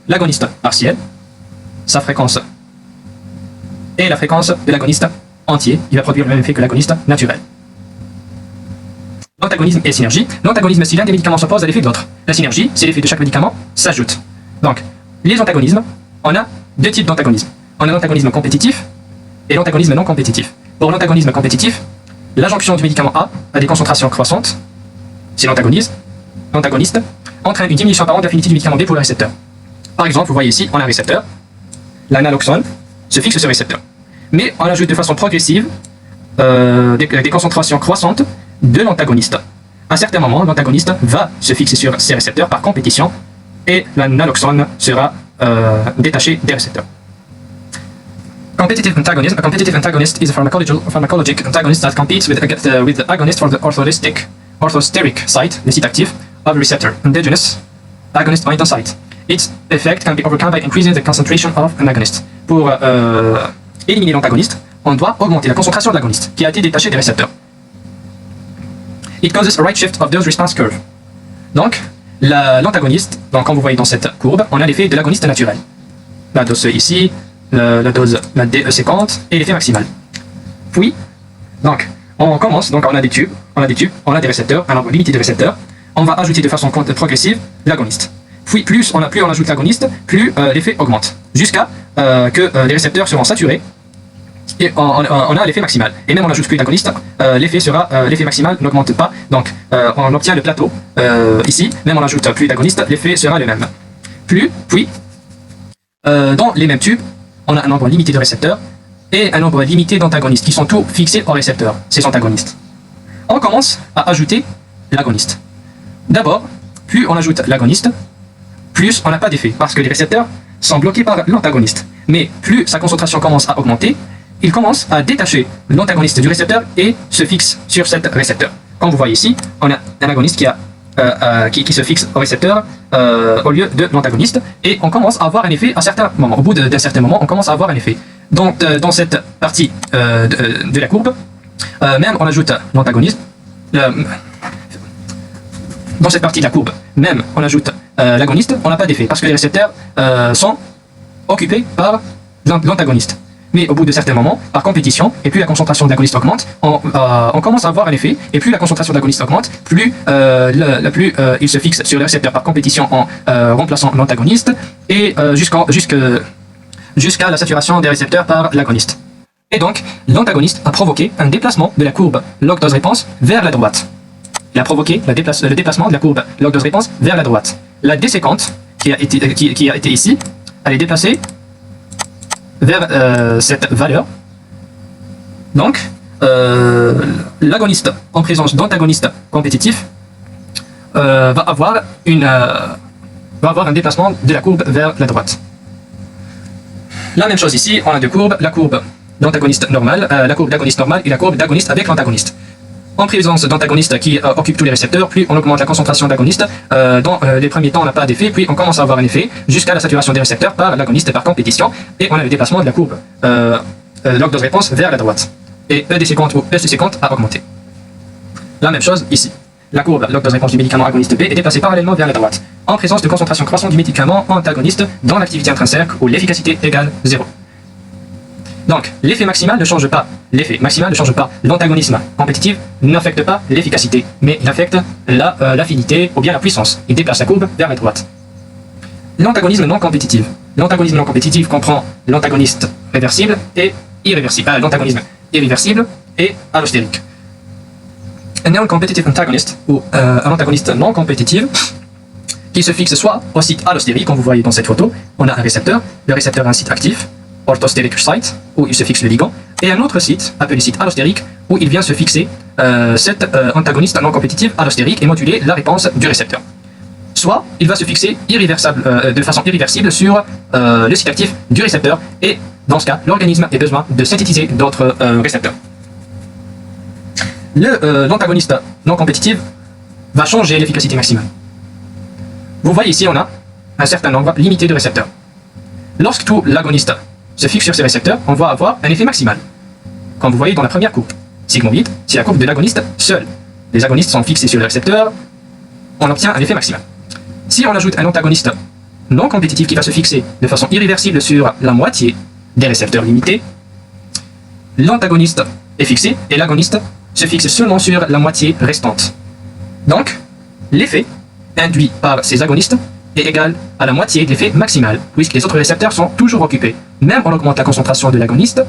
l'agoniste partiel, sa fréquence et la fréquence de l'agoniste entier, il va produire le même effet que l'agoniste naturel. L'antagonisme et synergie. L'antagonisme, si l'un des médicaments s'oppose à l'effet de l'autre. La synergie, c'est l'effet de chaque médicament s'ajoute. Donc, les antagonismes, on a deux types d'antagonisme. On a l'antagonisme compétitif et l'antagonisme non compétitif. Pour l'antagonisme compétitif, la jonction du médicament A à des concentrations croissantes, c'est l'antagoniste, entraîne une diminution apparente d'affinité du médicament B pour le récepteur. Par exemple, vous voyez ici, on a un récepteur, la naloxone se fixe sur ce récepteur. Mais on ajoute de façon progressive des concentrations croissantes de l'antagoniste. À un certain moment, l'antagoniste va se fixer sur ces récepteurs par compétition et la naloxone sera détachée des récepteurs. Competitive antagonism. A competitive antagonist is a pharmacologic antagonist that competes with the agonist for the orthosteric site, the site actif, of the receptor, endogenous agonist binding site. Its effect can be overcome by increasing the concentration of an agonist. Pour éliminer l'antagoniste, on doit augmenter la concentration de l'agoniste, qui a été détachée des récepteurs. It causes a right shift of dose response curve. Donc, l'antagoniste, comme vous voyez dans cette courbe, on a l'effet de l'agoniste naturel. La dose ici, la dose, la DE séquente et l'effet maximal. Puis, donc, on commence, donc on a des tubes, on a des récepteurs, un nombre limité de récepteurs. On va ajouter de façon progressive l'agoniste. Puis, plus on ajoute l'agoniste, plus l'effet augmente, jusqu'à que les récepteurs seront saturés et on a l'effet maximal. Et même on n'ajoute plus d'agoniste, l'effet maximal n'augmente pas, donc on obtient le plateau ici. Même on n'ajoute plus d'agoniste, l'effet sera le même. Puis, dans les mêmes tubes, on a un nombre limité de récepteurs et un nombre limité d'antagonistes qui sont tous fixés au récepteur, ces antagonistes. On commence à ajouter l'agoniste. D'abord, plus on ajoute l'agoniste, plus on n'a pas d'effet, parce que les récepteurs sont bloqués par l'antagoniste. Mais plus sa concentration commence à augmenter, il commence à détacher l'antagoniste du récepteur et se fixe sur cet récepteur. Comme vous voyez ici, on a un agoniste qui se fixe au récepteur au lieu de l'antagoniste, et on commence à avoir un effet à certains moments. Au bout d'un certain moment, on commence à avoir un effet. Donc, dans cette partie de la courbe, même on ajoute l'antagoniste. Dans cette partie de la courbe, même on ajoute l'agoniste, on n'a pas d'effet parce que les récepteurs sont occupés par l'antagoniste. Mais au bout de certains moments, par compétition, et plus la concentration de l'agoniste augmente, on commence à avoir un effet, et plus la concentration de l'agoniste augmente, plus il se fixe sur les récepteurs par compétition en remplaçant l'antagoniste, et jusqu'à la saturation des récepteurs par l'agoniste. Et donc, l'antagoniste a provoqué un déplacement de la courbe log-dose-réponse vers la droite. Il a provoqué le déplacement de la courbe log-dose-réponse vers la droite. La déséquente, qui a été ici, elle est déplacée vers cette valeur. Donc, l'agoniste en présence d'antagonistes compétitifs va avoir un déplacement de la courbe vers la droite. La même chose ici, on a deux courbes, la courbe d'antagoniste normale, la courbe d'agoniste normale et la courbe d'agoniste avec l'antagoniste. En présence d'antagonistes qui occupent tous les récepteurs, plus on augmente la concentration d'agonistes. Dans les premiers temps, on n'a pas d'effet, puis on commence à avoir un effet jusqu'à la saturation des récepteurs par l'agoniste par compétition, et on a le déplacement de la courbe log-dose-réponse vers la droite. Et E déséquente ou S déséquente a augmenté. La même chose ici. la courbe log dose réponse du médicament agoniste B est déplacée parallèlement vers la droite, en présence de concentration croissante du médicament antagoniste dont l'activité intrinsèque ou l'efficacité égale 0. Donc, l'effet maximal ne change pas. L'effet maximal ne change pas. L'antagonisme compétitif n'affecte pas l'efficacité, mais il affecte l'affinité ou bien la puissance. Il déplace la courbe vers la droite. L'antagonisme non compétitif. L'antagonisme non compétitif comprend l'antagoniste réversible et irréversible. L'antagonisme irréversible et allostérique. Un non-competitive antagonist, ou un antagoniste non compétitif, qui se fixe soit au site allostérique, comme vous voyez dans cette photo, on a un récepteur. Le récepteur a un site actif, orthosteric site, où il se fixe le ligand, et un autre site, appelé site allostérique, où il vient se fixer cet antagoniste non compétitif allostérique et moduler la réponse du récepteur. Soit il va se fixer de façon irréversible sur le site actif du récepteur, et dans ce cas, l'organisme a besoin de synthétiser d'autres récepteurs. L'antagoniste non compétitif va changer l'efficacité maximale. Vous voyez ici, on a un certain nombre limité de récepteurs. Lorsque tout l'agoniste se fixe sur ces récepteurs, on va avoir un effet maximal. Comme vous voyez dans la première courbe, sigmoïde, c'est la courbe de l'agoniste seul. Les agonistes sont fixés sur le récepteur, on obtient un effet maximal. Si on ajoute un antagoniste non compétitif qui va se fixer de façon irréversible sur la moitié des récepteurs limités, l'antagoniste est fixé et l'agoniste se fixe seulement sur la moitié restante. Donc, l'effet induit par ces agonistes est égal à la moitié de l'effet maximal, puisque les autres récepteurs sont toujours occupés. Même on augmente la concentration de l'agoniste,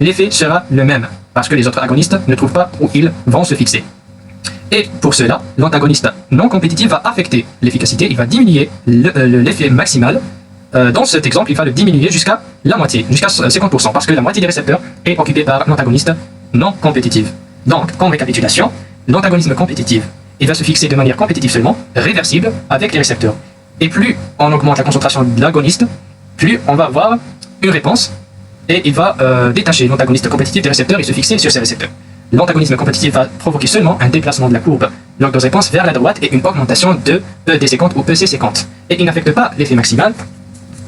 l'effet sera le même, parce que les autres agonistes ne trouvent pas où ils vont se fixer. Et pour cela, l'antagoniste non compétitif va affecter l'efficacité, il va diminuer l'effet maximal. Dans cet exemple, il va le diminuer jusqu'à la moitié, jusqu'à 50%, parce que la moitié des récepteurs est occupée par l'antagoniste non compétitif. Donc, comme récapitulation, l'antagonisme compétitif, il va se fixer de manière compétitive seulement, réversible avec les récepteurs. Et plus on augmente la concentration de l'agoniste, plus on va avoir une réponse, et il va détacher l'antagoniste compétitif des récepteurs et se fixer sur ces récepteurs. L'antagonisme compétitif va provoquer seulement un déplacement de la courbe log dose réponse vers la droite et une augmentation de ED50 ou EC50. Et il n'affecte pas l'effet maximal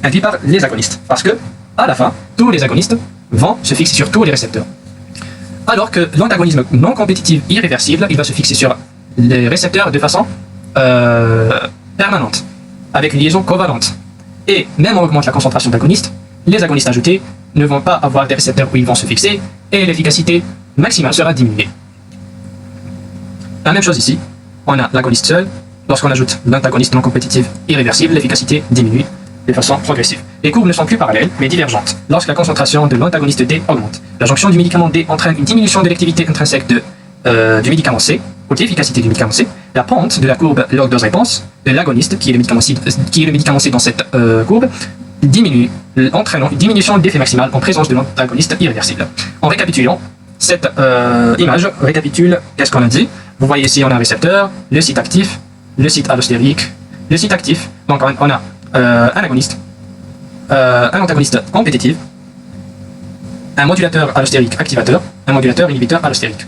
induit par les agonistes, parce que, à la fin, tous les agonistes vont se fixer sur tous les récepteurs. Alors que l'antagonisme non compétitif irréversible, il va se fixer sur les récepteurs de façon permanente, avec une liaison covalente. Et même on augmente la concentration d'agonistes, les agonistes ajoutés ne vont pas avoir des récepteurs où ils vont se fixer, et l'efficacité maximale sera diminuée. La même chose ici, on a l'agoniste seul. Lorsqu'on ajoute l'antagoniste non compétitif irréversible, l'efficacité diminue de façon progressive. Les courbes ne sont plus parallèles, mais divergentes. Lorsque la concentration de l'antagoniste D augmente, la jonction du médicament D entraîne une diminution de l'activité intrinsèque du médicament C, ou de l'efficacité du médicament C. La pente de la courbe log dose réponse de l'agoniste, qui est le médicament C dans cette courbe, diminue, entraînant une diminution d'effet maximal en présence de l'antagoniste irréversible. En récapitulant, cette image récapitule qu'est-ce qu'on a dit. Vous voyez ici, on a un récepteur, le site actif, le site allostérique, le site actif. Donc on a un agoniste, un antagoniste compétitif, un modulateur allostérique activateur, un modulateur inhibiteur allostérique.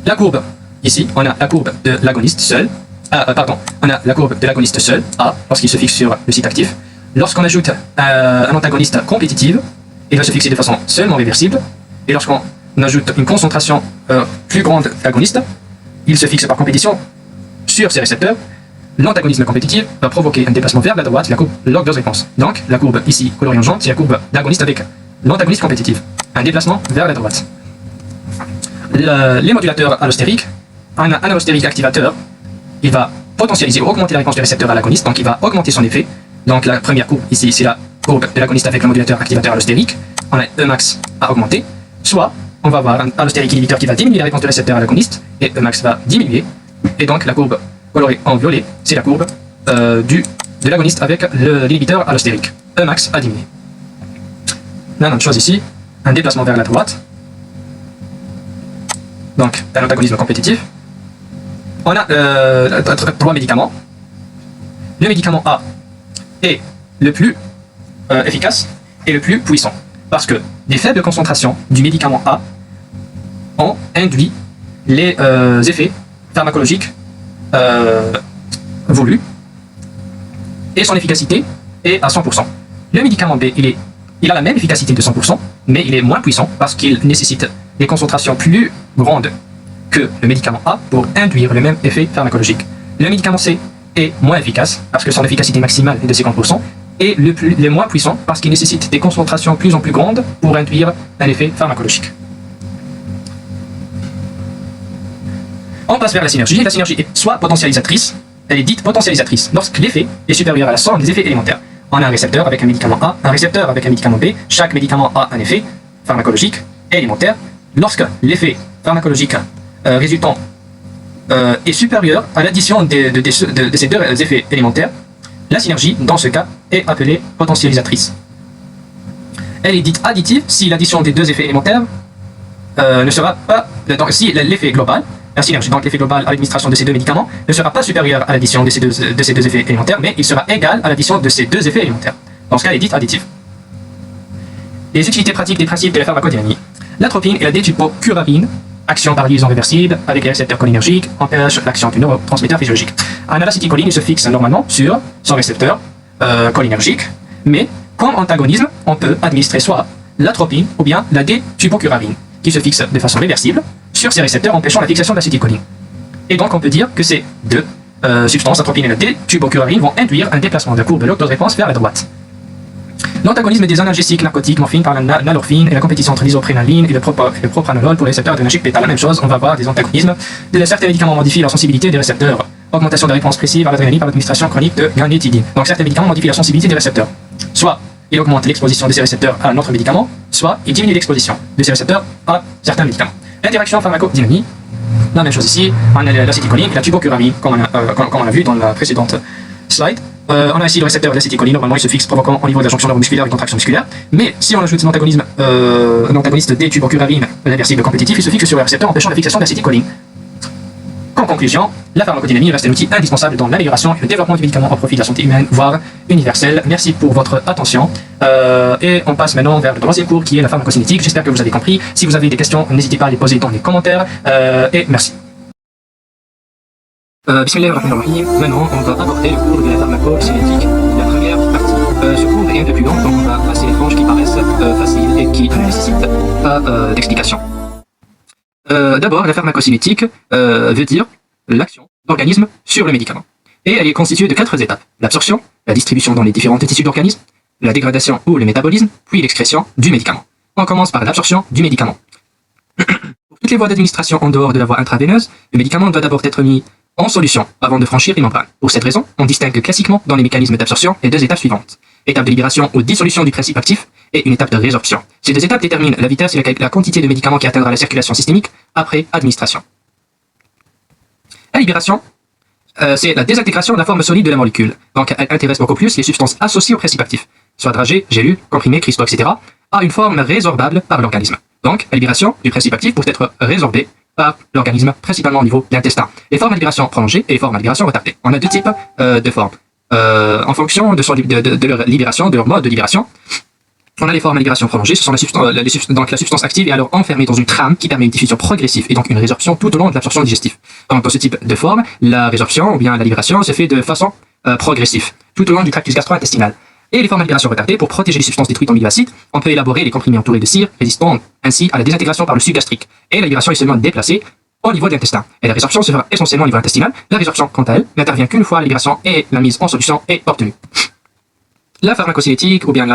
La courbe, ici, on a la courbe de l'agoniste seul, on a la courbe de l'agoniste seul, A, lorsqu'il se fixe sur le site actif. Lorsqu'on ajoute un antagoniste compétitif, il va se fixer de façon seulement réversible. Et lorsqu'on ajoute une concentration plus grande d'agoniste, il se fixe par compétition sur ces récepteurs. L'antagonisme compétitif va provoquer un déplacement vers la droite, la courbe log dose réponse. Donc, la courbe ici colorée en jaune, c'est la courbe d'agoniste avec l'antagoniste compétitif. Un déplacement vers la droite. Les modulateurs allostériques, un allostérique activateur, il va potentialiser ou augmenter la réponse du récepteur à l'agoniste, donc il va augmenter son effet. Donc, la première courbe ici, c'est la courbe de l'agoniste avec le modulateur activateur allostérique. On a E max à augmenter. Soit, on va avoir un allostérique inhibiteur qui va diminuer la réponse du récepteur à l'agoniste, et E max va diminuer. Et donc, la courbe colorée en violet, c'est la courbe de l'agoniste avec l'inhibiteur allostérique. E max a diminué. La même chose ici, un déplacement vers la droite. Donc, un antagonisme compétitif. On a trois médicaments. Le médicament A est le plus efficace et le plus puissant. Parce que des faibles concentrations du médicament A ont induit les effets pharmacologiques voulus et son efficacité est à 100%. Le médicament B, il a la même efficacité de 100%, mais il est moins puissant parce qu'il nécessite des concentrations plus grandes que le médicament A pour induire le même effet pharmacologique. Le médicament C est moins efficace parce que son efficacité maximale est de 50% et le moins puissant parce qu'il nécessite des concentrations plus en plus grandes pour induire un effet pharmacologique. On passe vers la synergie. La synergie est soit potentialisatrice, elle est dite potentialisatrice lorsque l'effet est supérieur à la somme des effets élémentaires. On a un récepteur avec un médicament A, un récepteur avec un médicament B. Chaque médicament a un effet pharmacologique élémentaire. Lorsque l'effet pharmacologique résultant est supérieur à l'addition de ces deux effets élémentaires, la synergie, dans ce cas, est appelée potentialisatrice. Elle est dite additive si l'addition des deux effets élémentaires ne sera pas... Donc, si l'effet global, la synergie, donc l'effet global à l'administration de ces deux médicaments, ne sera pas supérieur à l'addition de ces deux effets élémentaires, mais il sera égal à l'addition de ces deux effets élémentaires. Dans ce cas, elle est dite additive. Les utilités pratiques des principes de la pharmacodynamie. L'atropine et la D-typocurarine, action par liaison réversible avec les récepteurs cholinergiques, empêche l'action du neurotransmetteur physiologique. Un acétylcholine se fixe normalement sur son récepteur cholinergique, mais comme antagonisme, on peut administrer soit l'atropine ou bien la D-typocurarine, qui se fixe de façon réversible sur ces récepteurs empêchant la fixation de l'acétylcholine. Et donc on peut dire que ces deux substances, l'atropine et la D-typocurarine, vont induire un déplacement de la courbe de l'octose-réponse vers la droite. L'antagonisme des analgésiques narcotiques morphine par la nalorphine et la compétition entre l'isoprénaline et le propranolol pour les récepteurs adrénergiques bêta. La même chose, on va voir des antagonismes. Certains médicaments modifient la sensibilité des récepteurs. Augmentation de la réponse expressive à l'adrénaline par l'administration chronique de ganglitidine. Donc certains médicaments modifient la sensibilité des récepteurs. Soit ils augmentent l'exposition de ces récepteurs à un autre médicament, soit ils diminuent l'exposition de ces récepteurs à certains médicaments. Interaction pharmacodynamique. La même chose ici, on a l'acétylcholine et la tubocuramine, comme on a vu dans la précédente slide. On a ici le récepteur de l'acétylcholine, normalement il se fixe provoquant au niveau de la jonction neuromusculaire une contraction musculaire, mais si on ajoute un antagoniste des tubocuramine réversible compétitif, il se fixe sur le récepteur empêchant la fixation de l'acétylcholine. En conclusion, la pharmacodynamie reste un outil indispensable dans l'amélioration et le développement du médicament au profit de la santé humaine, voire universelle. Merci pour votre attention. Et on passe maintenant vers le troisième cours qui est la pharmacocinétique. J'espère que vous avez compris. Si vous avez des questions, n'hésitez pas à les poser dans les commentaires. Et merci. Bismillahirrahmanirrahim. Maintenant, on va aborder le cours de la pharmacocinétique, la première partie. Ce cours est rien de plus long, donc on va passer les tranches qui paraissent faciles et qui ne nécessitent pas d'explication. D'abord, la pharmacocinétique veut dire l'action de l'organisme sur le médicament. Et elle est constituée de 4 étapes. L'absorption, la distribution dans les différents tissus de l'organisme, la dégradation ou le métabolisme, puis l'excrétion du médicament. On commence par l'absorption du médicament. Pour toutes les voies d'administration en dehors de la voie intraveineuse, le médicament doit d'abord être mis en solution avant de franchir les membranes. Pour cette raison, on distingue classiquement dans les mécanismes d'absorption les 2 étapes suivantes. Étape de libération ou dissolution du principe actif et une étape de résorption. Ces 2 étapes déterminent la vitesse et la quantité de médicaments qui atteindra la circulation systémique après administration. La libération, c'est la désintégration de la forme solide de la molécule. Donc elle intéresse beaucoup plus les substances associées au principe actif, soit dragées, gélules, comprimés, cristaux, etc., à une forme résorbable par l'organisme. Donc la libération du principe actif peut être résorbée par l'organisme, principalement au niveau de l'intestin. Les formes à libération prolongée et les formes à libération retardée. On a 2 types de formes. En fonction de leur libération, de leur mode de libération, on a les formes à libération prolongée, ce sont donc la substance active est alors enfermée dans une trame qui permet une diffusion progressive et donc une résorption tout au long de l'absorption digestive. Donc dans ce type de forme, la résorption ou bien la libération se fait de façon progressive, tout au long du tractus gastro-intestinal. Et les formes à libération retardée, pour protéger les substances détruites en milieu acide, on peut élaborer les comprimés entourés de cire, résistant ainsi à la désintégration par le suc gastrique. Et la libération est seulement déplacée au niveau de l'intestin. Et la résorption se fera essentiellement au niveau intestinal. La résorption, quant à elle, n'intervient qu'une fois la libération et la mise en solution est obtenue. La pharmacocinétique, ou bien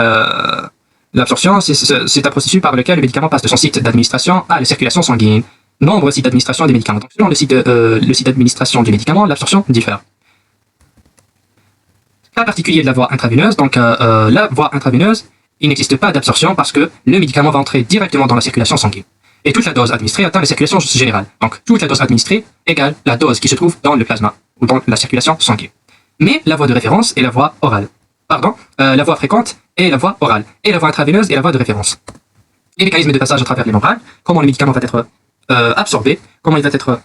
l'absorption, c'est un processus par lequel le médicament passe de son site d'administration à la circulation sanguine. Nombre de sites d'administration des médicaments. Donc, selon le site d'administration du médicament, l'absorption diffère. Cas particulier de la voie intraveineuse, donc la voie intraveineuse, il n'existe pas d'absorption parce que le médicament va entrer directement dans la circulation sanguine. Et toute la dose administrée atteint la circulation générale. Donc toute la dose administrée égale la dose qui se trouve dans le plasma ou dans la circulation sanguine. Mais la voie de référence est la voie orale. La voie fréquente est la voie orale. Et la voie intraveineuse est la voie de référence. Les mécanismes de passage à travers les membranes, comment le médicament va être absorbé, comment il va être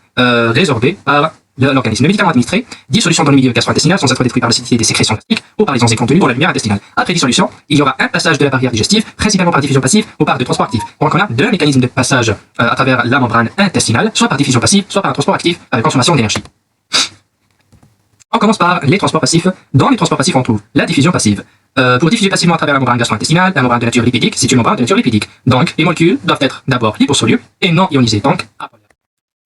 résorbé par l'organisme. Le médicament administré, dissolution dans le milieu gastro-intestinal sans être détruit par l'acidité des sécrétions gastriques ou par les enzymes contenues dans la lumière intestinale. Après dissolution, il y aura un passage de la barrière digestive, principalement par diffusion passive ou par de transport actif. Donc on a 2 mécanismes de passage à travers la membrane intestinale, soit par diffusion passive, soit par un transport actif avec consommation d'énergie. On commence par les transports passifs. Dans les transports passifs, on trouve la diffusion passive. Pour diffuser passivement à travers la membrane gastro-intestinale, la membrane de nature lipidique, c'est une membrane de nature lipidique. Donc les molécules doivent être d'abord liposolubles et non ionisées, donc apolaires.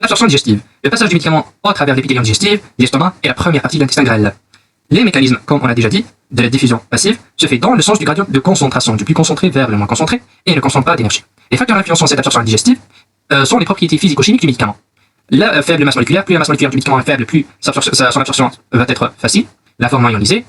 L'absorption digestive. Le passage du médicament à travers l'épithélium digestif, l'estomac et la première partie de l'intestin grêle. Les mécanismes, comme on l'a déjà dit, de la diffusion passive se fait dans le sens du gradient de concentration, du plus concentré vers le moins concentré, et ne consomme pas d'énergie. Les facteurs influençant cette absorption digestive sont les propriétés physico-chimiques du médicament. La faible masse moléculaire, plus la masse moléculaire du médicament est faible, plus son absorption va être facile. La forme ionisée,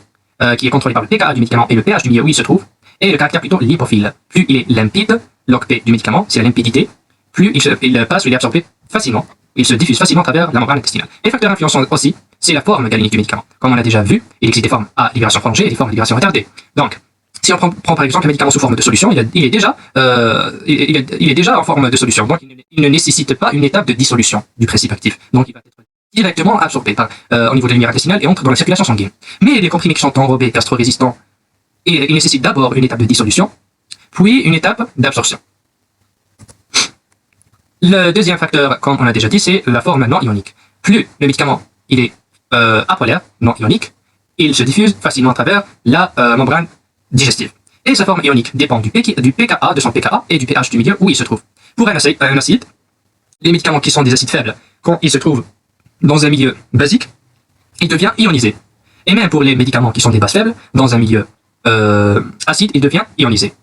qui est contrôlée par le pKa du médicament et le pH du milieu où il se trouve, et le caractère plutôt lipophile. Plus il est limpide, log-P du médicament, c'est la limpidité, plus il passe ou il est absorbé facilement, il se diffuse facilement à travers la membrane intestinale. Les facteurs influençants aussi, c'est la forme galinique du médicament. Comme on l'a déjà vu, il existe des formes à libération prolongée et des formes à libération retardée. Donc, si on prend par exemple un médicament sous forme de solution, il est déjà en forme de solution. Donc, il ne nécessite pas une étape de dissolution du principe actif. Donc, il va être directement absorbé au niveau de la lumière intestinale et entre dans la circulation sanguine. Mais les comprimés qui sont enrobés, gastro-résistants, ils nécessitent d'abord une étape de dissolution, puis une étape d'absorption. Le deuxième facteur, comme on l'a déjà dit, c'est la forme non ionique. Plus le médicament il est apolaire, non ionique, il se diffuse facilement à travers la membrane digestive. Et sa forme ionique dépend du pKa, de son pKa et du pH du milieu où il se trouve. Pour un acide, les médicaments qui sont des acides faibles, quand ils se trouvent dans un milieu basique, il devient ionisé. Et même pour les médicaments qui sont des bases faibles, dans un milieu acide, il devient ionisé.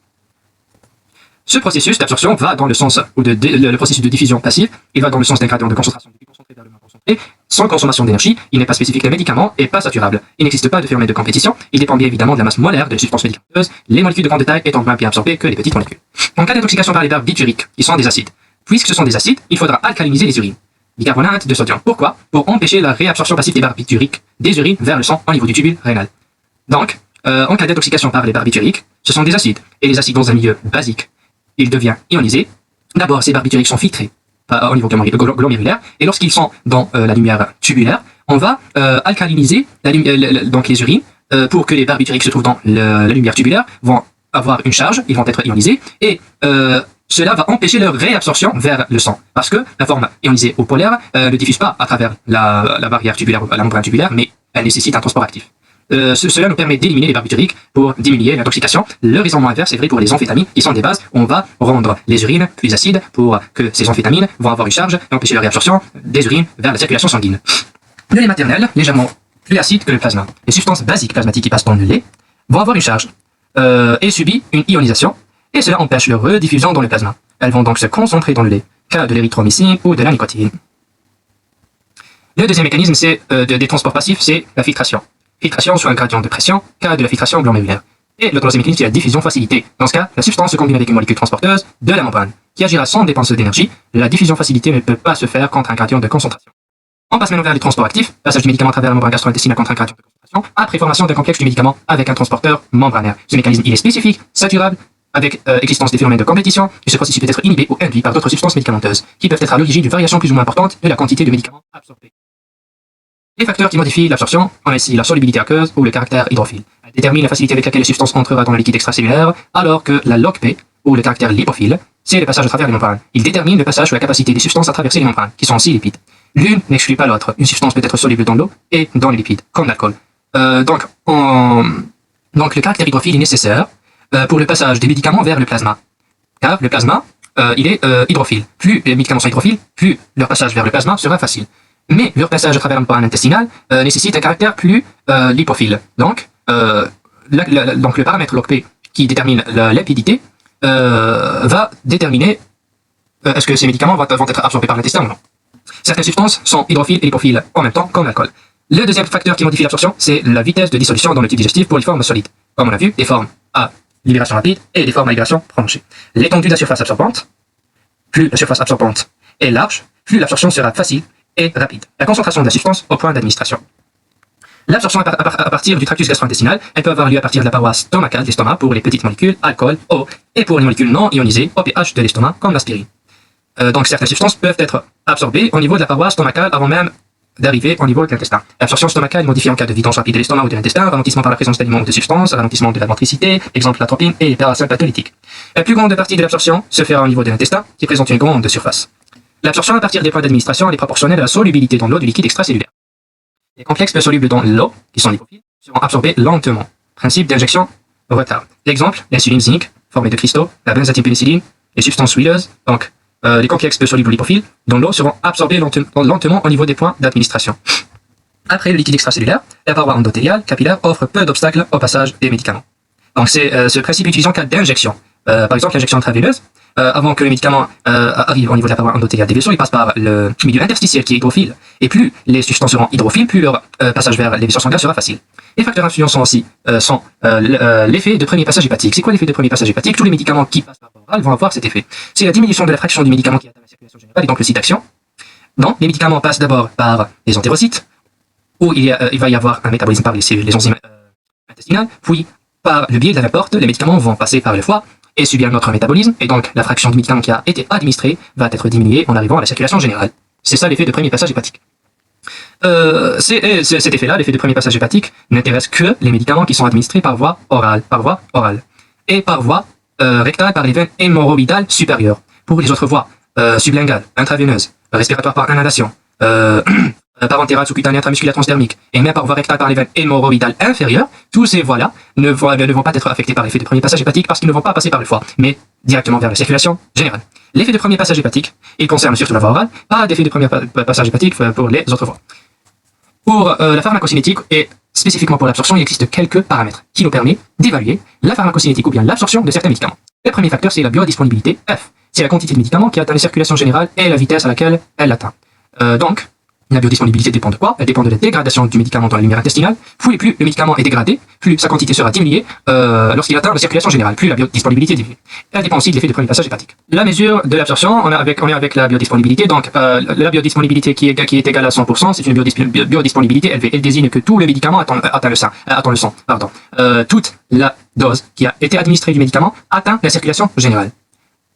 Ce processus d'absorption va dans le sens, ou le processus de diffusion passive, il va dans le sens d'un gradient de concentration du plus concentré vers le moins concentré. Sans consommation d'énergie, il n'est pas spécifique d'un médicament et pas saturable. Il n'existe pas de phénomène de compétition, il dépend bien évidemment de la masse molaire de la substance médicamenteuse, les molécules de grande taille étant moins bien absorbées que les petites molécules. En cas d'intoxication par les barbituriques, qui sont des acides, puisque ce sont des acides, il faudra alcaliniser les urines. Bicarbonate de sodium. Pourquoi? Pour empêcher la réabsorption passive des barbituriques des urines vers le sang au niveau du tubule rénal. Donc, en cas d'intoxication par les barbituriques, ce sont des acides. Et les acides dans un milieu basique, il devient ionisé. D'abord, ces barbituriques sont filtrés au niveau glomérulaire, et lorsqu'ils sont dans la lumière tubulaire, on va alcaliniser donc les urines pour que les barbituriques se trouvent dans la lumière tubulaire vont avoir une charge, ils vont être ionisés, et cela va empêcher leur réabsorption vers le sang, parce que la forme ionisée au polaire ne diffuse pas à travers la barrière tubulaire, la membrane tubulaire, mais elle nécessite un transport actif. Cela nous permet d'éliminer les barbituriques pour diminuer l'intoxication. Le raisonnement inverse est vrai pour les amphétamines qui sont des bases. On va rendre les urines plus acides pour que ces amphétamines vont avoir une charge et empêcher la réabsorption des urines vers la circulation sanguine. Le lait maternel, légèrement plus acide que le plasma. Les substances basiques plasmatiques qui passent dans le lait vont avoir une charge et subissent une ionisation et cela empêche leur rediffusion dans le plasma. Elles vont donc se concentrer dans le lait, cas de l'érythromycine ou de la nicotine. Le deuxième mécanisme des transports passifs, c'est la filtration. Filtration sur un gradient de pression, cas de la filtration glomérulaire. Et le troisième mécanisme, c'est la diffusion facilitée. Dans ce cas, la substance se combine avec une molécule transporteuse de la membrane, qui agira sans dépense d'énergie. La diffusion facilitée ne peut pas se faire contre un gradient de concentration. On passe maintenant vers les transports actifs, passage du médicament à travers la membrane gastro-intestinale contre un gradient de concentration, après formation d'un complexe du médicament avec un transporteur membranaire. Ce mécanisme, il est spécifique, saturable, avec existence des phénomènes de compétition, et ce processus peut être inhibé ou induit par d'autres substances médicamenteuses, qui peuvent être à l'origine d'une variation plus ou moins importante de la quantité de médicaments absorbés. Les facteurs qui modifient l'absorption ont ici la solubilité aqueuse ou le caractère hydrophile. Elle détermine la facilité avec laquelle la substance entrera dans le liquide extracellulaire, alors que la log-P, ou le caractère lipophile, c'est le passage à travers les membranes. Il détermine le passage ou la capacité des substances à traverser les membranes, qui sont aussi lipides. L'une n'exclut pas l'autre. Une substance peut être soluble dans l'eau et dans les lipides, comme l'alcool. Donc, le caractère hydrophile est nécessaire pour le passage des médicaments vers le plasma. Car le plasma, il est hydrophile. Plus les médicaments sont hydrophiles, plus leur passage vers le plasma sera facile. Mais leur passage à travers la membrane intestinale nécessite un caractère plus lipophile. Donc, le paramètre log-P qui détermine la lipidité va déterminer est-ce que ces médicaments vont être absorbés par l'intestin ou non. Certaines substances sont hydrophiles et lipophiles en même temps, comme l'alcool. Le deuxième facteur qui modifie l'absorption, c'est la vitesse de dissolution dans le tube digestif pour les formes solides. Comme on l'a vu, des formes à libération rapide et des formes à libération prolongée. L'étendue de la surface absorbante, plus la surface absorbante est large, plus l'absorption sera facile et rapide. La concentration de la substance au point d'administration. L'absorption à partir du tractus gastro-intestinal, elle peut avoir lieu à partir de la paroi stomacale de l'estomac pour les petites molécules, alcool, eau, et pour les molécules non ionisées, au pH de l'estomac, comme l'aspirine. Donc certaines substances peuvent être absorbées au niveau de la paroi stomacale avant même d'arriver au niveau de l'intestin. L'absorption stomacale est modifiée en cas de vidance rapide de l'estomac ou de l'intestin, ralentissement par la présence d'aliments ou de substances, ralentissement de la ventricité, exemple l'atropine et les parasympatholytiques. La plus grande partie de l'absorption se fera au niveau de l'intestin, qui présente une grande surface. L'absorption à partir des points d'administration est proportionnelle à la solubilité dans l'eau du liquide extracellulaire. Les complexes peu solubles dans l'eau, qui sont lipophiles, seront absorbés lentement. Principe d'injection retard. L'exemple, l'insuline zinc, formée de cristaux, la benzethylpénicilline, les substances huileuses, donc les complexes peu solubles lipophile dans l'eau seront absorbés lentement au niveau des points d'administration. Après, le liquide extracellulaire, la paroi endothéliale capillaire offre peu d'obstacles au passage des médicaments. Donc ce principe est utilisé en cas d'injection. Par exemple, l'injection intraveineuse, avant que le médicament arrive au niveau de la paroi endothéliale des vaisseaux, il passe par le milieu interstitiel qui est hydrophile. Et plus les substances seront hydrophiles, plus leur passage vers les vaisseaux sanguins sera facile. Les facteurs influents sont aussi l'effet de premier passage hépatique. C'est quoi l'effet de premier passage hépatique? Tous les médicaments qui passent par oral vont avoir cet effet. C'est la diminution de la fraction du médicament qui atteint la circulation générale et donc le site d'action. Donc, les médicaments passent d'abord par les entérocytes, où il va y avoir un métabolisme par les cellules, les enzymes intestinales, puis par le biais de la porte, les médicaments vont passer par le foie et subir notre métabolisme, et donc la fraction du médicament qui a été administré va être diminuée en arrivant à la circulation générale. C'est ça l'effet de premier passage hépatique. Cet effet-là, l'effet de premier passage hépatique, n'intéresse que les médicaments qui sont administrés par voie orale, et par voie rectale par les veines hémorroïdales supérieures. Pour les autres voies, sublinguales, intraveineuses, respiratoires par inhalation, parentérale sous-cutanée intramusculaire transdermique, et même par voie rectale par les veines hémorroïdales inférieures, tous ces voies-là ne vont pas être affectés par l'effet de premier passage hépatique parce qu'ils ne vont pas passer par le foie, mais directement vers la circulation générale. L'effet de premier passage hépatique, il concerne surtout la voie orale, pas d'effet de premier passage hépatique pour les autres voies. Pour la pharmacocinétique et spécifiquement pour l'absorption, il existe quelques paramètres qui nous permettent d'évaluer la pharmacocinétique ou bien l'absorption de certains médicaments. Le premier facteur, c'est la biodisponibilité, F. C'est la quantité de médicaments qui atteint la circulation générale et la vitesse à laquelle elle l'atteint. Donc, la biodisponibilité dépend de quoi? Elle dépend de la dégradation du médicament dans la lumière intestinale. Plus le médicament est dégradé, plus sa quantité sera diminuée lorsqu'il atteint la circulation générale, plus la biodisponibilité diminue. Elle dépend aussi de l'effet de premier passage hépatique. La mesure de l'absorption, on est avec la biodisponibilité. Donc, la biodisponibilité qui est égale à 100%, c'est une biodisponibilité élevée. Elle désigne que tout le médicament atteint le sang. Toute la dose qui a été administrée du médicament atteint la circulation générale.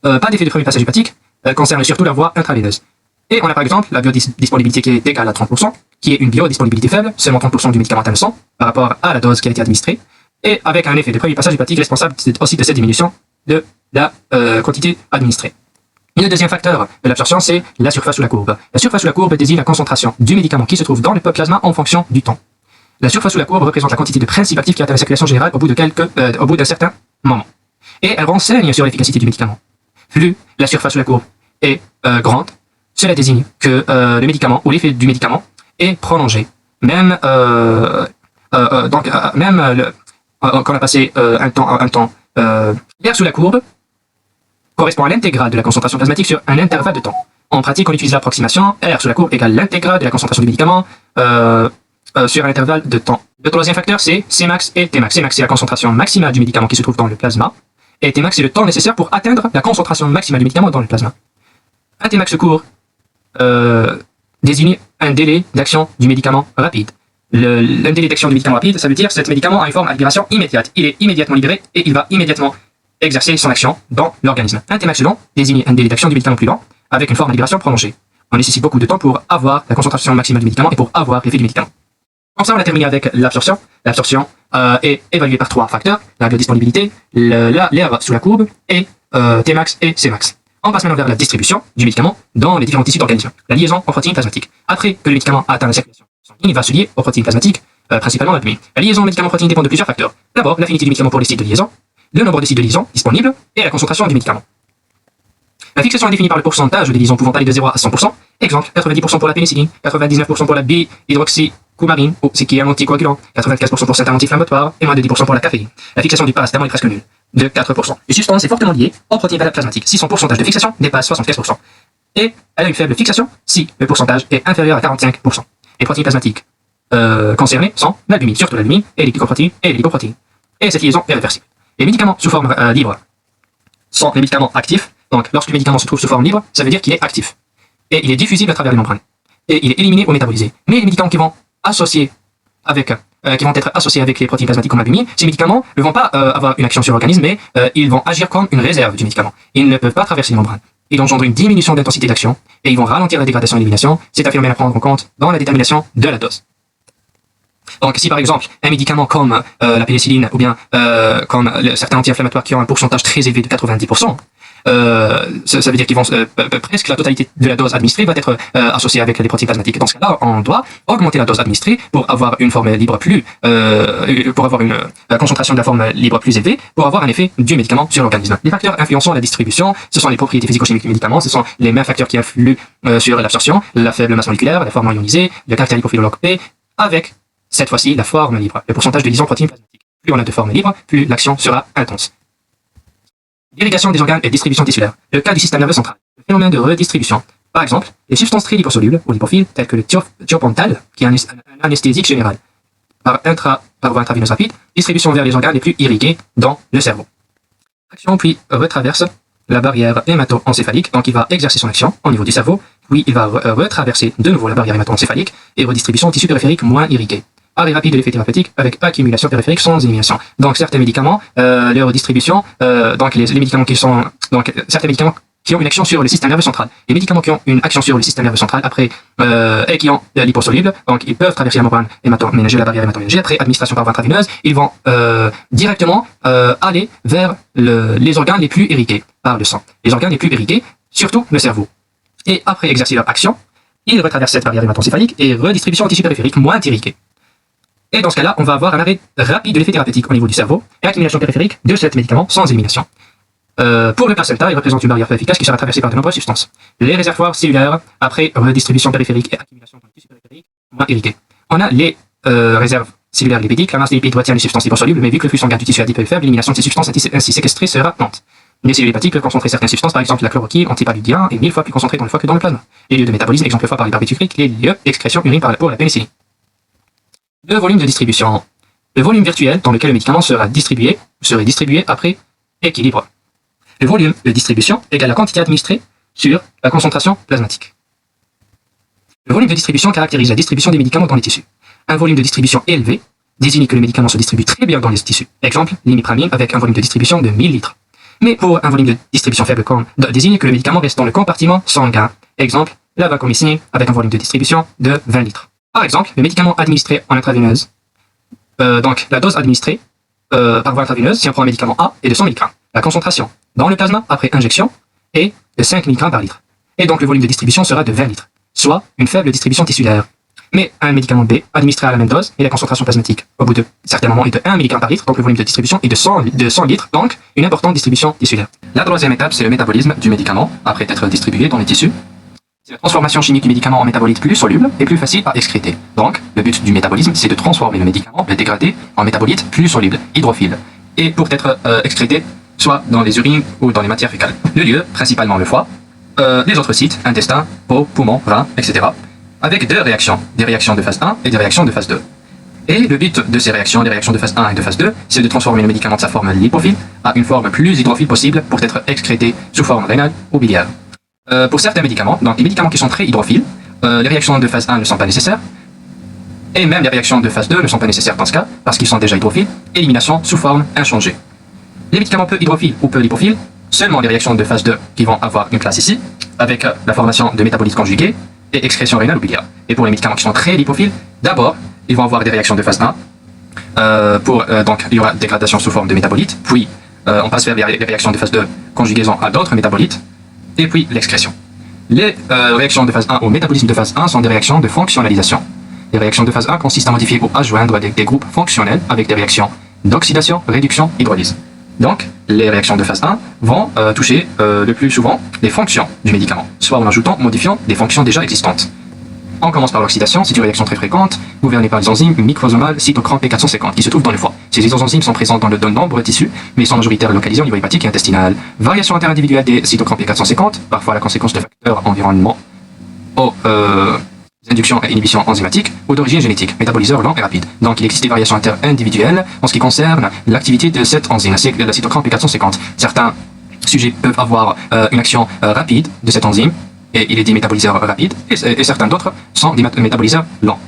Pas d'effet de premier passage hépatique, concerne surtout la voie intraveineuse. Et on a par exemple la biodisponibilité qui est égale à 30%, qui est une biodisponibilité faible, seulement 30% du médicament atteint le sang par rapport à la dose qui a été administrée, et avec un effet de premier passage hépatique responsable aussi de cette diminution de la quantité administrée. Le deuxième facteur de l'absorption, c'est la surface sous la courbe. La surface sous la courbe désigne la concentration du médicament qui se trouve dans le plasma en fonction du temps. La surface sous la courbe représente la quantité de principe actif qui atteint la circulation générale au bout d'un certain moment. Et elle renseigne sur l'efficacité du médicament. Plus la surface sous la courbe est grande, cela désigne que le médicament ou l'effet du médicament est prolongé. Même quand on a passé un temps, l'air sous la courbe correspond à l'intégrale de la concentration plasmatique sur un intervalle de temps. En pratique, on utilise l'approximation R sous la courbe égale l'intégrale de la concentration du médicament sur un intervalle de temps. Le troisième facteur, c'est Cmax et Tmax. Cmax, c'est la concentration maximale du médicament qui se trouve dans le plasma. Et Tmax, c'est le temps nécessaire pour atteindre la concentration maximale du médicament dans le plasma. Un Tmax court désigne un délai d'action du médicament rapide. Un délai d'action du médicament rapide, ça veut dire que cet médicament a une forme à libération immédiate. Il est immédiatement libéré et il va immédiatement exercer son action dans l'organisme. Un Tmax long désigne un délai d'action du médicament plus lent avec une forme à libération prolongée. On nécessite beaucoup de temps pour avoir la concentration maximale du médicament et pour avoir l'effet du médicament. Comme ça, on a terminé avec l'absorption. L'absorption est évaluée par trois facteurs: la biodisponibilité, l'air sous la courbe et Tmax et Cmax. On passe maintenant vers la distribution du médicament dans les différents tissus d'organisme. La liaison aux protéines plasmatiques. Après que le médicament a atteint la circulation sanguine, il va se lier aux protéines plasmatiques, principalement l'albumine. La liaison médicament-protéine dépend de plusieurs facteurs. D'abord, l'affinité du médicament pour les sites de liaison, le nombre de sites de liaison disponibles et la concentration du médicament. La fixation est définie par le pourcentage de liaison pouvant aller de 0 à 100%. Exemple, 90% pour la pénicilline, 99% pour la bihydroxycoumarine, ce qui est un anticoagulant, 95% pour certains anti-inflammatoires et moins de 10% pour la caféine. La fixation du paracétamol est presque nulle, de 4%. Le substance est fortement liée aux protéines plasmatiques si son pourcentage de fixation dépasse 75%. Et elle a une faible fixation si le pourcentage est inférieur à 45%. Les protéines plasmatiques concernées sont l'albumine, surtout l'albumine, et les glycoprotéines et les lipoprotéines. Et cette liaison est réversible. Les médicaments sous forme libre sont les médicaments actifs. Donc, lorsque le médicament se trouve sous forme libre, ça veut dire qu'il est actif. Et il est diffusible à travers les membranes. Et il est éliminé ou métabolisé. Mais les médicaments qui vont être associés avec les protéines plasmatiques comme l'albumine, ces médicaments ne vont pas avoir une action sur l'organisme, mais ils vont agir comme une réserve du médicament. Ils ne peuvent pas traverser les membranes. Ils engendrent une diminution d'intensité d'action et ils vont ralentir la dégradation et l'élimination. C'est un phénomène à prendre en compte dans la détermination de la dose. Donc, si par exemple, un médicament comme la pénicilline ou bien comme certains anti-inflammatoires qui ont un pourcentage très élevé de 90%, ça veut dire qu'ils vont presque la totalité de la dose administrée va être associée avec les protéines plasmatiques. Dans ce cas-là, on doit augmenter la dose administrée pour avoir une forme libre pour avoir une concentration de la forme libre plus élevée, pour avoir un effet du médicament sur l'organisme. Les facteurs influençant la distribution, ce sont les propriétés physico-chimiques du médicament, ce sont les mêmes facteurs qui influent sur l'absorption, la faible masse moléculaire, la forme ionisée, le caractère lipophile log P, avec cette fois-ci la forme libre, le pourcentage de liaison protéines plasmatiques. Plus on a de forme libre, plus l'action sera intense. L'irrigation des organes et distribution tissulaire. Le cas du système nerveux central. Le phénomène de redistribution. Par exemple, les substances très liposolubles ou lipophiles, telles que le thiopental, qui est un anesthésique général, par voie intraveineuse rapide, distribution vers les organes les plus irrigués dans le cerveau. Action puis retraverse la barrière hémato-encéphalique, donc il va exercer son action au niveau du cerveau, puis il va retraverser de nouveau la barrière hémato-encéphalique et redistribution au tissu périphérique moins irrigué. Arrêt rapide de l'effet thérapeutique avec accumulation périphérique sans élimination. Donc certains médicaments, leur distribution, donc les médicaments qui sont, donc certains médicaments qui ont une action sur le système nerveux central. Les médicaments qui ont une action sur le système nerveux central après et qui ont liposoluble, donc ils peuvent traverser la membrane hématoménagée, la barrière hématoménagée. Après administration par voie intraveineuse, ils vont directement aller vers les organes les plus irrigués par le sang. Les organes les plus irrigués, surtout le cerveau. Et après exercer leur action, ils retraversent cette barrière hémato-encéphalique et redistribution au tissu périphérique moins irrigué. Et dans ce cas-là, on va avoir un arrêt rapide de l'effet thérapeutique au niveau du cerveau et accumulation périphérique de cet médicament sans élimination. Pour le placenta, il représente une barrière peu efficace qui sera traversée par de nombreuses substances. Les réservoirs cellulaires, après redistribution périphérique et accumulation dans le tissu périphérique, moins irrigué. On a les réserves cellulaires lipidiques. La masse des lipides retient les substances liposolubles, mais vu que le flux sanguin du tissu adipeux est faible, l'élimination de ces substances ainsi séquestrées sera lente. Les cellules hépatiques peuvent concentrer certaines substances, par exemple la chloroquine, antipaludien, est 1000 fois plus concentrée dans le foie que dans le plasma. Les lieux de métabolisme, exemple le foie par les barbituriques, les lieux d'excrétion urine pour la pénicilline. Le volume de distribution. Le volume virtuel dans lequel le médicament serait distribué après équilibre. Le volume de distribution égale la quantité administrée sur la concentration plasmatique. Le volume de distribution caractérise la distribution des médicaments dans les tissus. Un volume de distribution élevé désigne que le médicament se distribue très bien dans les tissus. Exemple, l'imipramine avec un volume de distribution de 1000 litres. Mais pour un volume de distribution faible, désigne que le médicament reste dans le compartiment sanguin. Exemple, la vancomycine avec un volume de distribution de 20 litres. Par exemple, le médicament administré en intraveineuse, donc la dose administrée par voie intraveineuse, si on prend un médicament A, est de 100 mg. La concentration dans le plasma après injection est de 5 mg par litre. Et donc le volume de distribution sera de 20 litres, soit une faible distribution tissulaire. Mais un médicament B administré à la même dose et la concentration plasmatique au bout de certains moments est de 1 mg par litre, donc le volume de distribution est de 100 litres, donc une importante distribution tissulaire. La troisième étape, c'est le métabolisme du médicament après être distribué dans les tissus. C'est la transformation chimique du médicament en métabolite plus soluble et plus facile à excréter. Donc, le but du métabolisme, c'est de transformer le médicament, le dégrader en métabolite plus soluble, hydrophile, et pour être excrété soit dans les urines ou dans les matières fécales. Le lieu, principalement le foie, les autres sites, intestin, peau, poumon, rein, etc. Avec deux réactions, des réactions de phase 1 et des réactions de phase 2. Et le but de ces réactions, les réactions de phase 1 et de phase 2, c'est de transformer le médicament de sa forme lipophile à une forme plus hydrophile possible pour être excrété sous forme rénale ou biliaire. Pour certains médicaments, donc les médicaments qui sont très hydrophiles, les réactions de phase 1 ne sont pas nécessaires, et même les réactions de phase 2 ne sont pas nécessaires dans ce cas, parce qu'ils sont déjà hydrophiles, élimination sous forme inchangée. Les médicaments peu hydrophiles ou peu lipophiles, seulement les réactions de phase 2 qui vont avoir une classe ici, avec la formation de métabolites conjugués et excrétion rénale ou biliaire. Et pour les médicaments qui sont très lipophiles, d'abord, ils vont avoir des réactions de phase 1, donc il y aura dégradation sous forme de métabolites, puis on passe vers les réactions de phase 2, conjugaison à d'autres métabolites, et puis l'excrétion. Les réactions de phase 1 au métabolisme de phase 1 sont des réactions de fonctionnalisation. Les réactions de phase 1 consistent à modifier ou à joindre des groupes fonctionnels avec des réactions d'oxydation, réduction, hydrolyse. Donc, les réactions de phase 1 vont toucher le plus souvent les fonctions du médicament, soit en ajoutant ou modifiant des fonctions déjà existantes. On commence par l'oxydation, c'est une réaction très fréquente, gouvernée par les enzymes microsomales cytochrome P450 qui se trouvent dans le foie. Ces isoenzymes sont présents dans de nombreux tissus, mais sont majoritairement localisés au niveau hépatique et intestinal. Variation interindividuelle des cytochrome P450, parfois la conséquence de facteurs environnement, induction et inhibition enzymatique, ou d'origine génétique, métaboliseur lent et rapide. Donc il existe des variations interindividuelles en ce qui concerne l'activité de cette enzyme, la cytochrome P450. Certains sujets peuvent avoir une action rapide de cette enzyme, et il est dit métaboliseur rapide, et certains d'autres sont des métaboliseurs lents.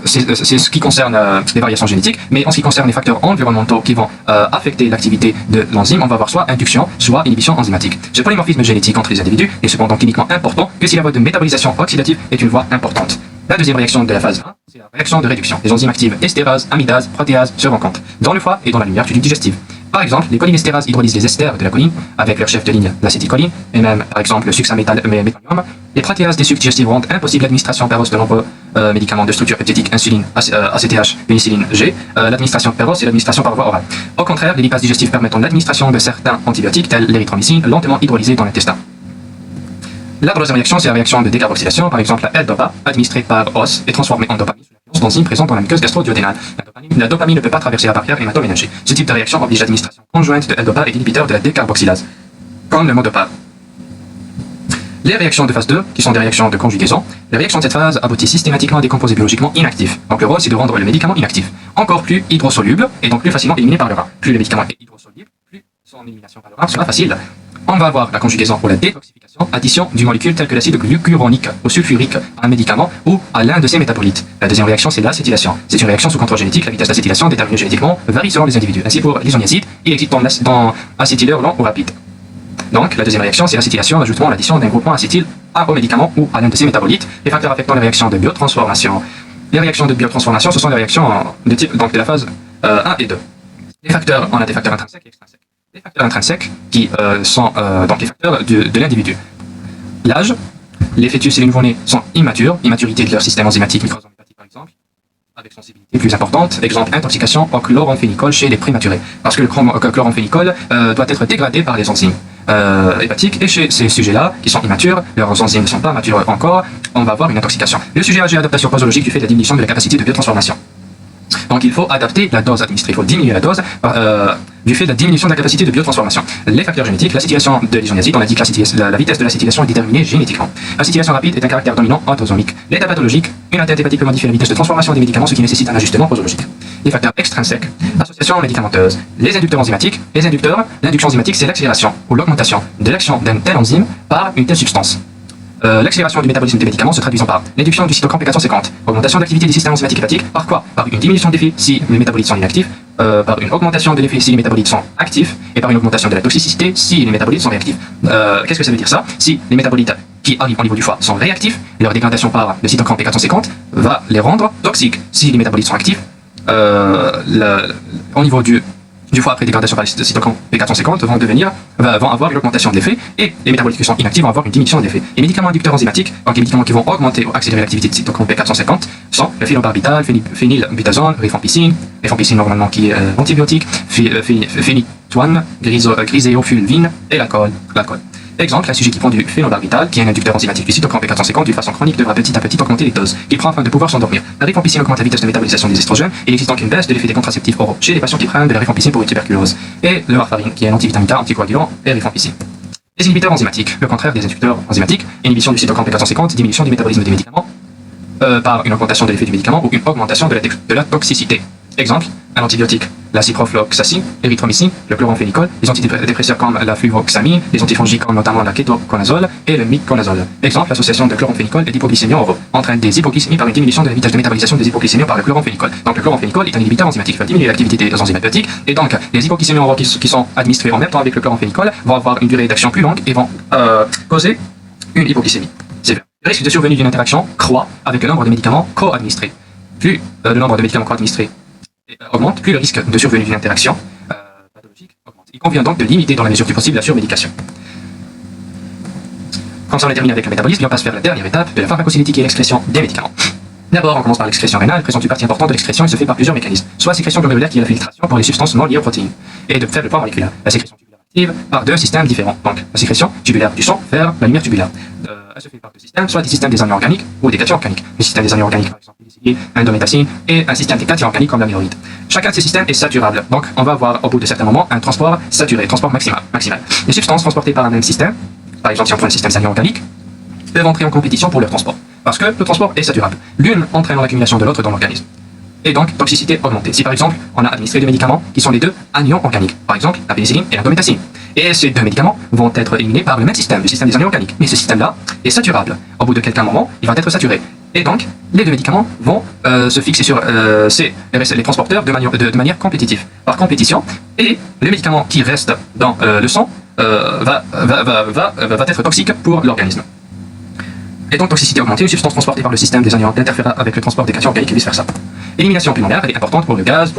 C'est ce qui concerne les variations génétiques, mais en ce qui concerne les facteurs environnementaux qui vont affecter l'activité de l'enzyme, on va avoir soit induction, soit inhibition enzymatique. Ce polymorphisme génétique entre les individus est cependant cliniquement important que si la voie de métabolisation oxydative est une voie importante. La deuxième réaction de la phase 1, c'est la réaction de réduction. Les enzymes actives estérase, amylase, protéase se rencontrent dans le foie et dans la lumière du tube digestif. Par exemple, les cholinéstérases hydrolysent les esters de la choline avec leur chef de ligne, l'acétylcholine, et même par exemple le succinmétanium. Les protéases des sucs digestifs rendent impossible l'administration par os de nombreux médicaments de structure peptidique, insuline, ACTH, pénicilline G, l'administration par os et l'administration par voie orale. Au contraire, les lipases digestives permettent l'administration de certains antibiotiques tels l'érythromycine lentement hydrolysés dans l'intestin. La deuxième réaction, c'est la réaction de décarboxylation. Par exemple, la L-dopa, administrée par os, est transformée en dopamine sous l'influence d'enzymes présentes dans la muqueuse gastro-duodénale. La dopamine ne peut pas traverser la barrière hématoménagée. Ce type de réaction oblige l'administration conjointe de L-dopa et d'inhibiteurs de la décarboxylase, comme le modopa. Les réactions de phase 2, qui sont des réactions de conjugaison, les réactions de cette phase aboutissent systématiquement à des composés biologiquement inactifs. Donc le rôle, c'est de rendre le médicament inactif, encore plus hydrosoluble et donc plus facilement éliminé par le rein. Plus le médicament est hydrosoluble, plus son élimination par le rein sera facile. On va avoir la conjugaison pour la détoxification, addition d'une molécule telle que l'acide glucuronique ou sulfurique à un médicament ou à l'un de ses métabolites. La deuxième réaction, c'est l'acétylation. C'est une réaction sous contrôle génétique. La vitesse d'acétylation déterminée génétiquement varie selon les individus. Ainsi, pour l'isoniazide, il existe dans acétyleur lent ou rapide. Donc, la deuxième réaction, c'est l'acétylation, l'ajoutement, l'addition d'un groupement acétyl au médicament ou à l'un de ses métabolites. Les facteurs affectant les réactions de biotransformation. Les réactions de biotransformation, ce sont les réactions de type donc de la phase 1 et 2. Les facteurs, on a des facteurs intrinsèques et extrinsèques. Les facteurs intrinsèques qui sont donc les facteurs de l'individu. L'âge, les fœtus et les nouveau-nés sont immatures, immaturité de leur système enzymatique microsomatique par exemple, avec sensibilité plus importante, exemple intoxication au chloramphénicol chez les prématurés, parce que le chloramphénicol doit être dégradé par les enzymes hépatiques, et chez ces sujets-là qui sont immatures, leurs enzymes ne sont pas matures encore, on va avoir une intoxication. Le sujet âgé, adaptation posologique du fait de la diminution de la capacité de biotransformation. Donc il faut adapter la dose administrée, il faut diminuer la dose du fait de la diminution de la capacité de biotransformation. Les facteurs génétiques, l'acétylation de l'isoniazide, on a dit que la vitesse de l'acétylation est déterminée génétiquement. L'acétylation rapide est un caractère dominant autosomique. L'état pathologique, une atteinte hépatique peut modifier la vitesse de transformation des médicaments, ce qui nécessite un ajustement posologique. Les facteurs extrinsèques, association médicamenteuse, les inducteurs enzymatiques. Les inducteurs, l'induction enzymatique, c'est l'accélération ou l'augmentation de l'action d'un tel enzyme par une telle substance. L'accélération du métabolisme des médicaments se traduisant par l'induction du cytochrome P450, augmentation de l'activité des systèmes enzymatiques hépatiques, par quoi? Par une diminution de l'effet si les métabolites sont inactifs, par une augmentation de l'effet si les métabolites sont actifs, et par une augmentation de la toxicité si les métabolites sont réactifs. Qu'est-ce que ça veut dire ça? Si les métabolites qui arrivent au niveau du foie sont réactifs, leur dégradation par le cytochrome P450 va les rendre toxiques. Si les métabolites sont actifs, au niveau du foie après dégradation par les cytochrome P450 vont avoir une augmentation de l'effet, et les métabolites qui sont inactifs vont avoir une diminution de l'effet. Les médicaments inducteurs enzymatiques, donc les médicaments qui vont augmenter ou accélérer l'activité de cytochrome P450, sont le phenobarbital, phénylbutazone, rifampicine normalement qui est antibiotique, phénitoine, griséofulvine et l'alcool. Exemple, un sujet qui prend du phenobarbital, qui est un inducteur enzymatique du cytochrome P450 d'une façon chronique, devra petit à petit augmenter les doses qu'il prend afin de pouvoir s'endormir. La rifampicine augmente la vitesse de métabolisation des estrogènes, et il existe donc une baisse de l'effet des contraceptifs oraux chez les patients qui prennent de la rifampicine pour une tuberculose. Et le warfarine, qui est un antivitamine A, anticoagulant, et rifampicine. Les inhibiteurs enzymatiques, le contraire des inducteurs enzymatiques, inhibition du cytochrome P450, diminution du métabolisme des médicaments par une augmentation de l'effet du médicament ou une augmentation de la toxicité. Exemple, un antibiotique, la ciprofloxacine, l'érythromycine, le chloramphénicol, les antidépresseurs comme la fluvoxamine, les antifongiques comme notamment la kétoconazole et le miconazole. Exemple, l'association de chloramphénicol et d'hypoglycémie oraux entraîne des hypoglycémies par une diminution de la vitesse de métabolisation des hypoglycémies par le chloramphénicol. Donc le chloramphénicol est un inhibiteur enzymatique qui va diminuer l'activité des enzymes hépatiques, et donc les hypoglycémies oraux qui sont administrées en même temps avec le chloramphénicol vont avoir une durée d'action plus longue et vont causer une hypoglycémie. Le risque de survenue d'une interaction croît avec le nombre de médicaments co-administrés. Plus le nombre de médicaments co-administrés augmente, plus le risque de survenue d'une interaction pathologique augmente. Il convient donc de limiter dans la mesure du possible la surmédication. Comme ça on a terminé avec le métabolisme, on passe vers la dernière étape de la pharmacocinétique et l'excrétion des médicaments. D'abord, on commence par l'excrétion rénale. Elle présente une partie importante de l'excrétion et se fait par plusieurs mécanismes. Soit la sécrétion glomérulaire qui est la filtration pour les substances non liées aux protéines et de faible poids moléculaire. La sécrétion tubulaire active par deux systèmes différents. Donc la sécrétion tubulaire du sang vers la lumière tubulaire. Elle se fait par deux systèmes, soit des systèmes des anions organiques ou des cations organiques. Le système des anions organiques, par exemple, indométacine, et un système des cations organiques comme l'amyloïde. Chacun de ces systèmes est saturable, donc on va avoir au bout de certains moments un transport saturé, transport maximal. Les substances transportées par un même système, par exemple si on prend le système des anions organiques, peuvent entrer en compétition pour leur transport, parce que le transport est saturable. L'une entraînant l'accumulation de l'autre dans l'organisme. Et donc, toxicité augmentée. Si par exemple, on a administré deux médicaments qui sont les deux anions organiques, par exemple la pénicilline et l'indométacine. Et ces deux médicaments vont être éliminés par le même système, le système des anions organiques. Mais ce système-là est saturable. Au bout de quelques moments, il va être saturé. Et donc, les deux médicaments vont se fixer sur les transporteurs de manière compétitive, par compétition. Et le médicament qui reste dans le sang va être toxique pour l'organisme. Et donc, toxicité augmentée, une substance transportée par le système des anions interférera avec le transport des cations organiques et vice-versa. Élimination pulmonaire, elle est importante pour les gaz,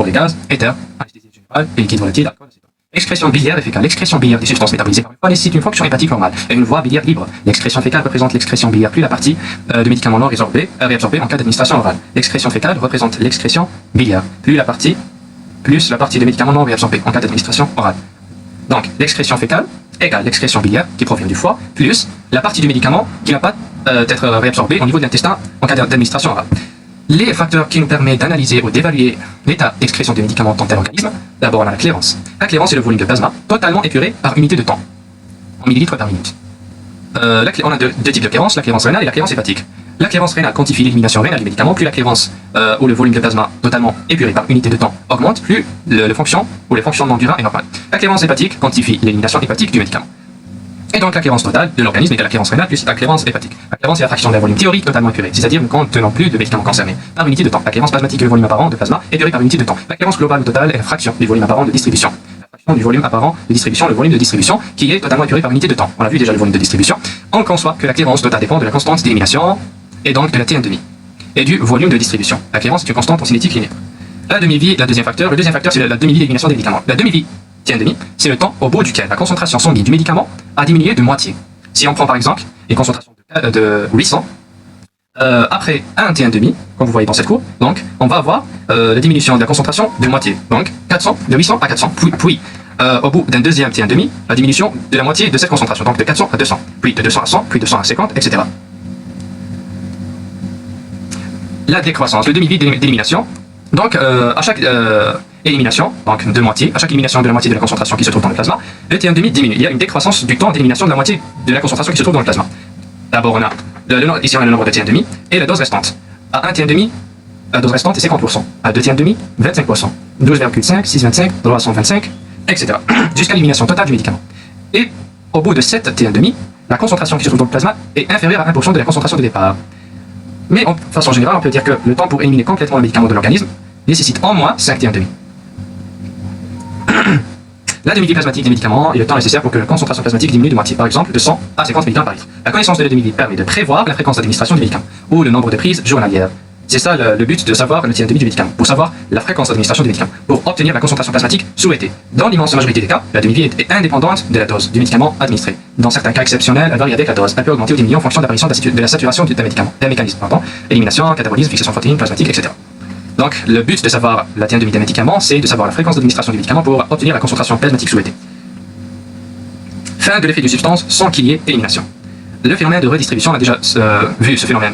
éther, anesthésie générale et liquide volatile, alcool, etc. Excrétion biliaire et fécale. L'excrétion biliaire des substances métabolisées par le foie nécessite une fonction hépatique normale et une voie biliaire libre. L'excrétion fécale représente l'excrétion biliaire plus la partie de médicaments non réabsorbés en cas d'administration orale. L'excrétion fécale représente l'excrétion biliaire plus la partie de médicaments non réabsorbés en cas d'administration orale. Donc, l'excrétion fécale égale l'excrétion biliaire qui provient du foie plus la partie du médicament qui n'a pas d'être réabsorbée au niveau de l'intestin en cas d'administration orale. Les facteurs qui nous permettent d'analyser ou d'évaluer l'état d'excrétion des médicaments dans tel organisme, d'abord on a la clairance. La clairance est le volume de plasma totalement épuré par unité de temps, en millilitres par minute. On a deux types de clairance, la clairance rénale et la clairance hépatique. La clairance rénale quantifie l'élimination rénale du médicament, plus la clairance ou le volume de plasma totalement épuré par unité de temps augmente, plus les fonctionnements du rein est normal. La clairance hépatique quantifie l'élimination hépatique du médicament. Et donc la clairance totale de l'organisme égale la clairance rénale plus la clairance hépatique. La clairance est la fraction d'un volume théorique totalement épuré, c'est-à-dire ne contenant plus de médicaments concernés, par unité de temps. La clairance plasmatique est le volume apparent de plasma épuré par unité de temps. La clairance globale totale est la fraction du volume apparent de distribution. La fraction du volume apparent de distribution, le volume de distribution qui est totalement épuré par unité de temps. On a vu déjà le volume de distribution. On conçoit que la clairance totale dépend de la constante d'élimination et donc de la T1,5 et du volume de distribution. La clairance est une constante en cinétique linéaire. La demi-vie, le deuxième facteur c'est la demi-vie d'élimination des médicaments. La demi-vie T1,5, c'est le temps au bout duquel la concentration sanguine du médicament a diminué de moitié. Si on prend par exemple une concentration de 800, après un T1,5, comme vous voyez dans cette courbe, donc on va avoir la diminution de la concentration de moitié, donc 400, de 800 à 400, puis au bout d'un deuxième T1,5, la diminution de la moitié de cette concentration, donc de 400 à 200, puis de 200 à 100, puis de 100 à 50, etc. La décroissance, le demi-vie d'élimination, donc à chaque élimination, donc de moitié, à chaque élimination de la moitié de la concentration qui se trouve dans le plasma, le T1,5 diminue. Il y a une décroissance du temps d'élimination de la moitié de la concentration qui se trouve dans le plasma. D'abord, on a ici on a le nombre de T1,5 et la dose restante. À 1 T1,5, la dose restante est 50%. À 2 T1,5, 25%. 12,5, 6,25, 325, etc. Jusqu'à l'élimination totale du médicament. Et au bout de 7 T1,5, la concentration qui se trouve dans le plasma est inférieure à 1% de la concentration de départ. Mais de façon générale, on peut dire que le temps pour éliminer complètement le médicament de l'organisme nécessite en moins 5 T1,5. La demi-vie plasmatique des médicaments est le temps nécessaire pour que la concentration plasmatique diminue de moitié, par exemple de 100 à 50 mg par litre. La connaissance de la demi-vie permet de prévoir la fréquence d'administration du médicament ou le nombre de prises journalières. C'est ça le but de savoir le T1,5 du médicament, pour savoir la fréquence d'administration du médicament, pour obtenir la concentration plasmatique souhaitée. Dans l'immense majorité des cas, la demi-vie est indépendante de la dose du médicament administré. Dans certains cas exceptionnels, elle varie avec la dose. Elle peut augmenter ou diminuer en fonction de l'apparition de la saturation d'un mécanisme, élimination, catabolisme, fixation protéine, plasmatique, etc. Donc, le but de savoir la T1,5 d'un médicament, c'est de savoir la fréquence d'administration du médicament pour obtenir la concentration plasmatique souhaitée. Fin de l'effet d'une substance sans qu'il y ait élimination. Le phénomène de redistribution, on a déjà vu ce phénomène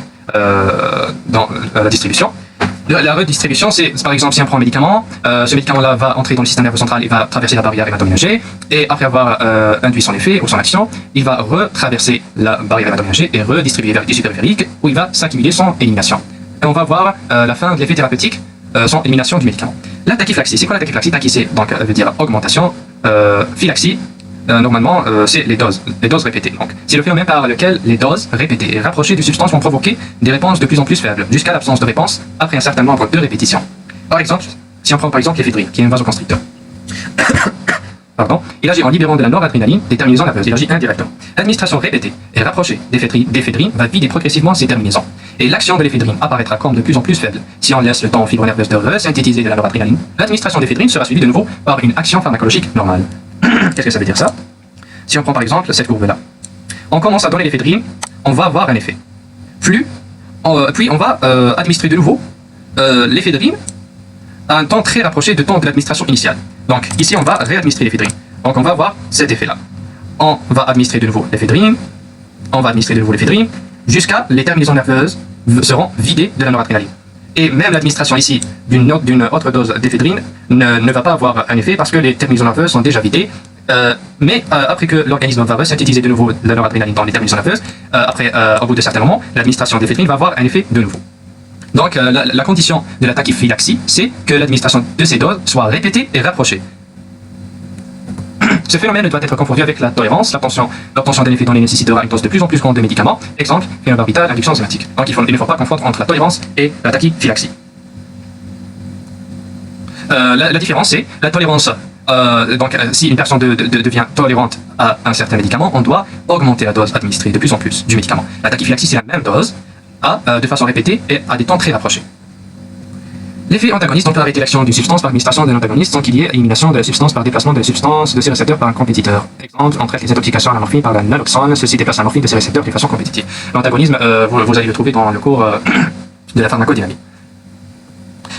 dans la distribution. La redistribution, c'est par exemple si on prend un médicament, ce médicament-là va entrer dans le système nerveux central, il va traverser la barrière hémato-ménagée, et après avoir induit son effet ou son action, il va retraverser la barrière hémato-ménagée et redistribuer vers les tissus périphériques où il va s'accumuler son élimination. Et on va voir la fin de l'effet thérapeutique, son élimination du médicament. La tachyphylaxie, c'est quoi la tachyphylaxie? Tachy, donc veut dire augmentation, phylaxie, normalement, c'est les doses répétées. Donc, c'est le phénomène par lequel les doses répétées et rapprochées de substances vont provoquer des réponses de plus en plus faibles, jusqu'à l'absence de réponse après un certain nombre de répétitions. Par exemple, si on prend par exemple l'éphédrine, qui est un vasoconstricteur. Pardon, il agit en libérant de la noradrénaline des terminaisons nerveuses, il agit indirectement. L'administration répétée et rapprochée d'éphédrine va vider progressivement ces terminaisons. Et l'action de l'éphédrine apparaîtra comme de plus en plus faible. Si on laisse le temps aux fibres nerveuses de resynthétiser de la noradrénaline, l'administration d'éphédrine sera suivie de nouveau par une action pharmacologique normale. Qu'est-ce que ça veut dire ça? Si on prend par exemple cette courbe-là, on commence à donner l'éphédrine, on va avoir un effet. Puis on va administrer de nouveau l'éphédrine à un temps très rapproché du temps de l'administration initiale. Donc ici on va réadministrer l'éphédrine. Donc on va avoir cet effet-là. On va administrer de nouveau l'éphédrine, on va administrer de nouveau l'éphédrine, jusqu'à les terminaisons nerveuses seront vidées de la noradrénaline. Et même l'administration ici d'une autre dose d'éphédrine ne va pas avoir un effet parce que les terminaisons nerveuses sont déjà vidées. Mais après que l'organisme va resynthétiser de nouveau la noradrénaline dans les terminaisons nerveuses, au bout de certains moments, l'administration d'éphédrine va avoir un effet de nouveau. Donc la condition de la tachyphylaxie, c'est que l'administration de ces doses soit répétée et rapprochée. Ce phénomène doit être confondu avec la tolérance. L'obtention d'un effet donné nécessitera une dose de plus en plus grande de médicaments. Exemple, phénobarbital, induction enzymatique. Donc il ne faut pas confondre entre la tolérance et la tachyphylaxie. La différence, c'est la tolérance. Si une personne devient tolérante à un certain médicament, on doit augmenter la dose administrée de plus en plus du médicament. La tachyphylaxie, c'est la même dose, de façon répétée et à des temps très rapprochés. L'effet antagoniste, on peut arrêter l'action d'une substance par administration d'un antagoniste sans qu'il y ait élimination de la substance par déplacement de la substance de ses récepteurs par un compétiteur. Exemple, on traite les intoxications à la morphine par la naloxone, ceci déplace la morphine de ses récepteurs de façon compétitive. L'antagonisme, vous allez le trouver dans le cours de la pharmacodynamique.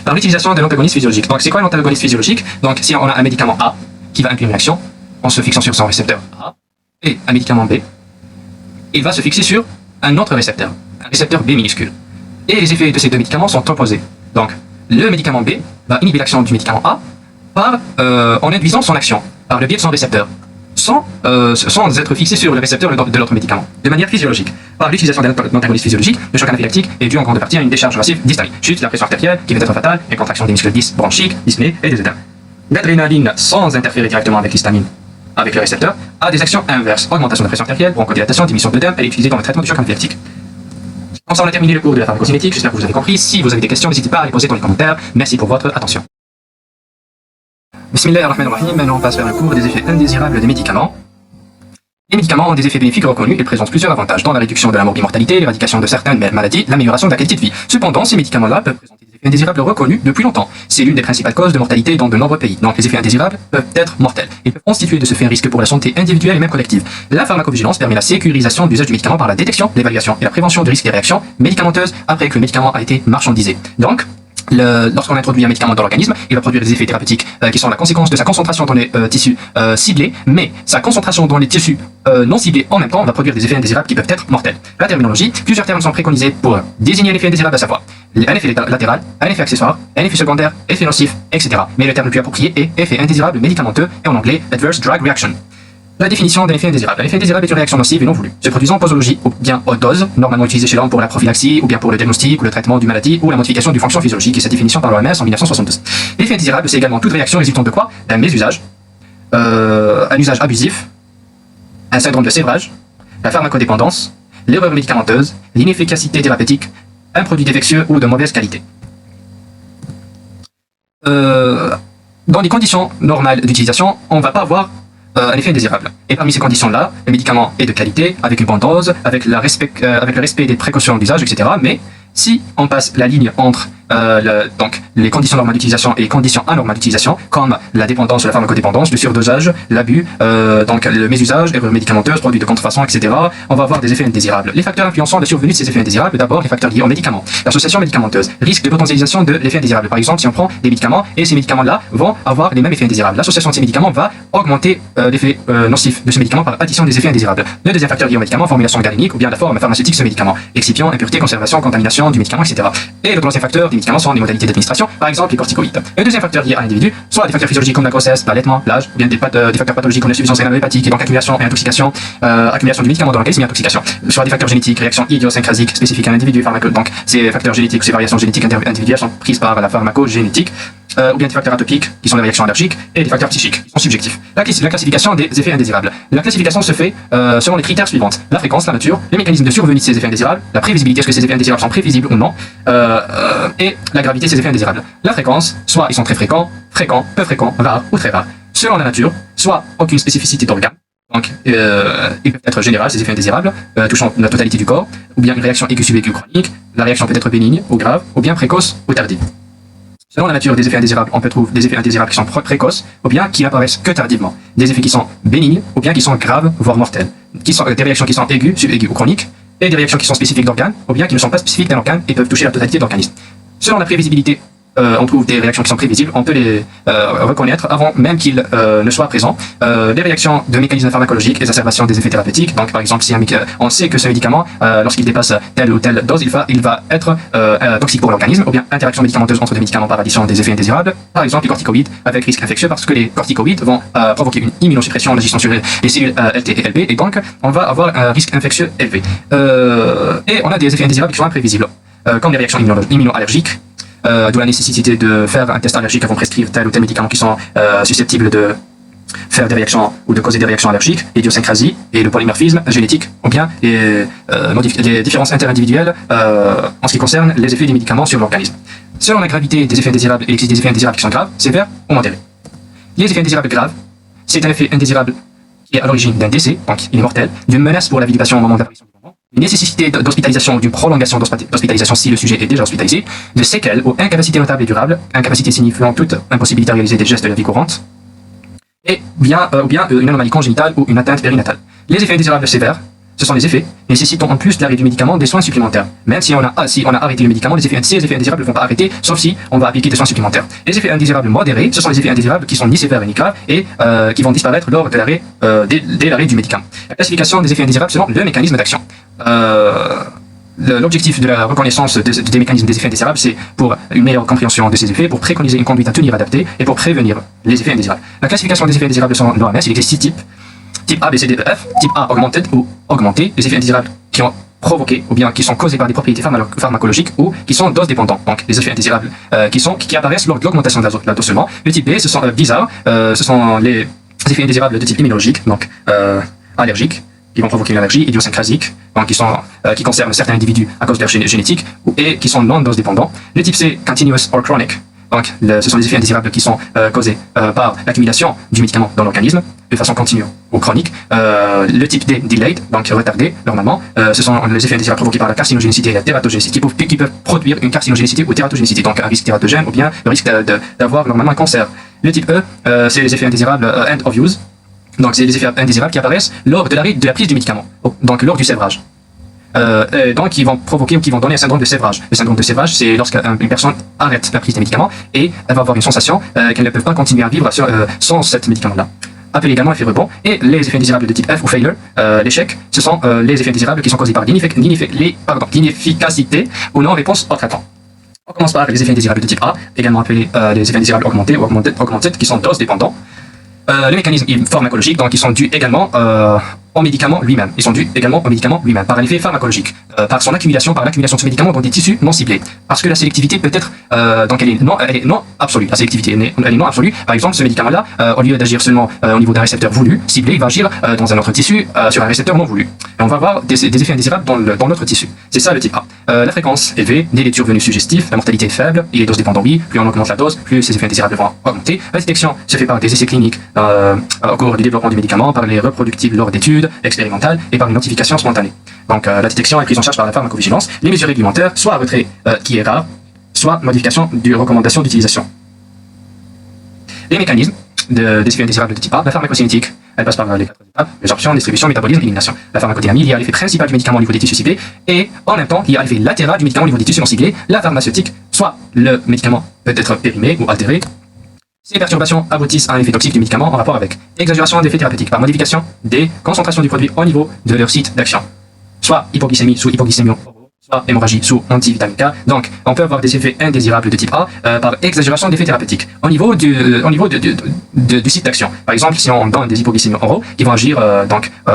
Par l'utilisation de l'antagoniste physiologique. Donc, c'est quoi l'antagoniste physiologique? Donc, si on a un médicament A qui va induire une action en se fixant sur son récepteur A, et un médicament B, il va se fixer sur un autre récepteur, un récepteur B minuscule. Et les effets de ces deux médicaments sont opposés. Donc, le médicament B va inhiber l'action du médicament A en induisant son action par le biais de son récepteur, sans être fixé sur le récepteur de l'autre médicament, de manière physiologique. Par l'utilisation d'un antagoniste physiologique, le choc anaphylactique est dû en grande partie à une décharge massive d'histamine, chute de la pression artérielle qui peut être fatale, et contraction des muscles bronchiques, dyspnée et des états. L'adrénaline, sans interférer directement avec l'histamine, avec le récepteur, a des actions inverses, augmentation de la pression artérielle, bronchodilatation, diminution de l'œdème, elle est utilisée dans le traitement du choc anaphylactique. Comme ça, on a terminé le cours de la pharmacocinétique. J'espère que vous avez compris. Si vous avez des questions, n'hésitez pas à les poser dans les commentaires. Merci pour votre attention. Bismillahirrahmanirrahim. Maintenant, on passe vers le cours des effets indésirables des médicaments. Les médicaments ont des effets bénéfiques reconnus et présentent plusieurs avantages dans la réduction de la mortalité, l'éradication de certaines maladies, l'amélioration de la qualité de vie. Cependant, ces médicaments-là peuvent présenter des effets indésirables reconnus depuis longtemps. C'est l'une des principales causes de mortalité dans de nombreux pays. Donc, les effets indésirables peuvent être mortels et peuvent constituer de ce fait un risque pour la santé individuelle et même collective. La pharmacovigilance permet la sécurisation de l'usage du médicament par la détection, l'évaluation et la prévention de risques et réactions médicamenteuses après que le médicament a été marchandisé. Donc, lorsqu'on introduit un médicament dans l'organisme, il va produire des effets thérapeutiques qui sont la conséquence de sa concentration dans les tissus ciblés, mais sa concentration dans les tissus non ciblés en même temps va produire des effets indésirables qui peuvent être mortels. La terminologie, plusieurs termes sont préconisés pour désigner l'effet indésirable, à savoir un effet latéral, un effet accessoire, un effet secondaire, effet nocif, etc. Mais le terme le plus approprié est effet indésirable médicamenteux et en anglais adverse drug reaction. La définition d'un effet indésirable. Un effet indésirable est une réaction nocive et non voulue, se produisant en posologie ou bien haute dose, normalement utilisée chez l'homme pour la prophylaxie, ou bien pour le diagnostic ou le traitement d'une maladie, ou la modification d'une fonction physiologique, et sa définition par l'OMS en 1972. L'effet indésirable, c'est également toute réaction résultant de quoi? D'un mésusage, un usage abusif, un syndrome de sévrage, la pharmacodépendance, l'erreur médicamenteuse, l'inefficacité thérapeutique, un produit défectueux ou de mauvaise qualité. Dans les conditions normales d'utilisation, on ne va pas avoir un effet indésirable. Et parmi ces conditions-là, le médicament est de qualité, avec une bonne dose, avec le respect des précautions d'usage, etc. Mais si on passe la ligne entre donc les conditions normales d'utilisation et les conditions anormales d'utilisation, comme la dépendance ou la pharmacodépendance, le surdosage, l'abus, donc le mésusage, erreur médicamenteuse, produits de contrefaçon, etc., on va avoir des effets indésirables. Les facteurs influençant la survenue de ces effets indésirables, d'abord les facteurs liés aux médicaments. L'association médicamenteuse, risque de potentialisation de l'effet indésirable. Par exemple, si on prend des médicaments et ces médicaments-là vont avoir les mêmes effets indésirables. L'association de ces médicaments va augmenter l'effet nocif de ce médicament par addition des effets indésirables. Le deuxième facteur lié au médicament, formulation galénique ou bien la forme pharmaceutique de ce médicament, excipient, impureté, conservation, contamination du médicament, etc. Et le troisième facteur des médicaments sont les modalités d'administration, par exemple les corticoïdes. Le deuxième facteur lié à l'individu, soit des facteurs physiologiques comme la grossesse, l'allaitement, l'âge, ou bien des facteurs pathologiques comme l'insuffisance rénale hépatique et donc accumulation et intoxication, accumulation du médicament dans l'organisme et intoxication. Soit des facteurs génétiques, réactions idiosyncrasiques spécifiques à l'individu, donc ces facteurs génétiques, ces variations génétiques individuelles sont prises par la pharmacogénétique, ou bien des facteurs atopiques qui sont des réactions allergiques et des facteurs psychiques qui sont subjectifs. La classification des effets indésirables. La classification se fait selon les critères suivants: la fréquence, la nature, les mécanismes de survenue de ces effets indésirables, la prévisibilité, est-ce que ces effets indésirables sont prévisibles ou non, et la gravité de ces effets indésirables. La fréquence, soit ils sont très fréquents, peu fréquents, rares ou très rares. Selon la nature, soit aucune spécificité d'organe, donc ils peuvent être généraux, ces effets indésirables, touchant la totalité du corps, ou bien une réaction aiguë, subaiguë, chronique, la réaction peut être bénigne ou grave, ou bien précoce ou tardive. Selon la nature des effets indésirables, on peut trouver des effets indésirables qui sont précoces, ou bien qui apparaissent que tardivement. Des effets qui sont bénignes, ou bien qui sont graves, voire mortels. Qui sont des réactions qui sont aiguës, subaiguës ou chroniques, et des réactions qui sont spécifiques d'organes, ou bien qui ne sont pas spécifiques d'un organe et peuvent toucher la totalité de l'organisme. Selon la prévisibilité, on trouve des réactions qui sont prévisibles, on peut les reconnaître avant même qu'ils ne soient présents. Les réactions de mécanismes pharmacologiques, exacerbation des effets thérapeutiques. Donc par exemple, si on sait que ce médicament, lorsqu'il dépasse telle ou telle dose, il va être toxique pour l'organisme, ou bien interaction médicamenteuse entre des médicaments par addition des effets indésirables. Par exemple, les corticoïdes avec risque infectieux, parce que les corticoïdes vont provoquer une immunosuppression en agissant sur les cellules LT et LB, et donc on va avoir un risque infectieux élevé. Et on a des effets indésirables qui sont imprévisibles, comme les réactions immunoallergiques. D'où la nécessité de faire un test allergique avant de prescrire tel ou tel médicament qui sont susceptibles de faire des réactions ou de causer des réactions allergiques, l'idiosyncrasie et le polymorphisme génétique, ou bien les différences interindividuelles en ce qui concerne les effets des médicaments sur l'organisme. Selon la gravité des effets indésirables, il existe des effets indésirables qui sont graves, sévères ou modérés. Les effets indésirables graves, c'est un effet indésirable qui est à l'origine d'un décès, donc il est mortel, d'une menace pour la vie du patient au moment de l'apparition du bonbon, une nécessité d'hospitalisation ou d'une prolongation d'hospitalisation si le sujet est déjà hospitalisé, de séquelles ou incapacité notable et durable, incapacité signifiant toute impossibilité à réaliser des gestes de la vie courante, et ou bien une anomalie congénitale ou une atteinte périnatale. Les effets indésirables sévères, ce sont les effets nécessitant en plus de l'arrêt du médicament des soins supplémentaires. Même si on a arrêté le médicament, ces effets indésirables ne vont pas arrêter, sauf si on va appliquer des soins supplémentaires. Les effets indésirables modérés, ce sont les effets indésirables qui sont ni sévères ni graves et qui vont disparaître lors de l'arrêt, dès l'arrêt du médicament. La classification des effets indésirables selon le mécanisme d'action. L'objectif de la reconnaissance des mécanismes des effets indésirables, c'est pour une meilleure compréhension de ces effets, pour préconiser une conduite à tenir adaptée et pour prévenir les effets indésirables. La classification des effets indésirables selon l'OMS, il existe 6 types. Type A, B, C, D, E, F. Type A, augmented ou augmenté, les effets indésirables qui ont provoqué ou bien qui sont causés par des propriétés pharmacologiques ou qui sont dose dépendants. Donc les effets indésirables qui apparaissent lors de l'augmentation de la dose seulement. Le type B, ce sont bizarres, ce sont les effets indésirables de type immunologique, donc allergiques, qui vont provoquer une allergie, idiosyncrasique, donc qui concernent certains individus à cause de leur génétique et qui sont non dose dépendants. Le type C, continuous or chronic. Donc, ce sont les effets indésirables qui sont causés par l'accumulation du médicament dans l'organisme de façon continue ou chronique. Le type D, delayed, donc retardé, normalement. Ce sont les effets indésirables provoqués par la carcinogénicité et la tératogénicité qui peuvent produire une carcinogénicité ou tératogénicité, donc un risque tératogène ou bien le risque d'avoir normalement un cancer. Le type E, c'est les effets indésirables end of use. Donc, c'est les effets indésirables qui apparaissent lors de l'arrêt de la prise du médicament, donc lors du sévrage. Donc, ils vont provoquer ou qui vont donner un syndrome de sévrage. Le syndrome de sévrage, c'est lorsqu'une personne arrête la prise des médicaments et elle va avoir une sensation qu'elle ne peut pas continuer à vivre sans ce médicament-là. Appelé également effet rebond. Et les effets indésirables de type F ou failure, l'échec, ce sont les effets indésirables qui sont causés par l'inefficacité ou non-réponse au traitement. On commence par les effets indésirables de type A, également appelés les effets indésirables augmentés ou augmented, qui sont dose dépendants. Le mécanisme pharmacologique, donc ils sont dus également au médicament lui-même. Ils sont dus également au médicament lui-même, par un effet pharmacologique, par l'accumulation de ce médicament dans des tissus non ciblés. Parce que la sélectivité peut être, donc elle est non absolue. La sélectivité, elle est non absolue. Par exemple, ce médicament-là, au lieu d'agir seulement au niveau d'un récepteur voulu, ciblé, il va agir dans un autre tissu, sur un récepteur non voulu. Et on va avoir des effets indésirables dans notre tissu. C'est ça le type A. La fréquence élevée, dès les survenus suggestifs, la mortalité est faible, et les doses dépendant, oui. Plus on augmente la dose, plus ces effets indésirables vont augmenter. La détection se fait par des essais cliniques au cours du développement du médicament, par les reproductibles lors d'études expérimentales et par une notification spontanée. Donc la détection est prise en charge par la pharmacovigilance. Les mesures réglementaires, soit retrait qui est rare, soit modification de recommandation d'utilisation. Les mécanismes des effets indésirables de type A, la pharmacocinétique, elle passe par les 4 étapes: résorption, distribution, métabolisme, élimination. La pharmacodynamie liée à l'effet principal du médicament au niveau des tissus ciblés et en même temps liée à l'effet latéral du médicament au niveau des tissus non ciblés. La pharmaceutique, soit le médicament peut être périmé ou altéré. Ces perturbations aboutissent à un effet toxique du médicament en rapport avec exagération d'effets thérapeutiques par modification des concentrations du produit au niveau de leur site d'action, soit hypoglycémie sous hypoglycémie, soit hémorragie sous antivitamine K. Donc, on peut avoir des effets indésirables de type A par exagération d'effets thérapeutiques au niveau du site d'action. Par exemple, si on donne des hypoglycémies oraux qui vont agir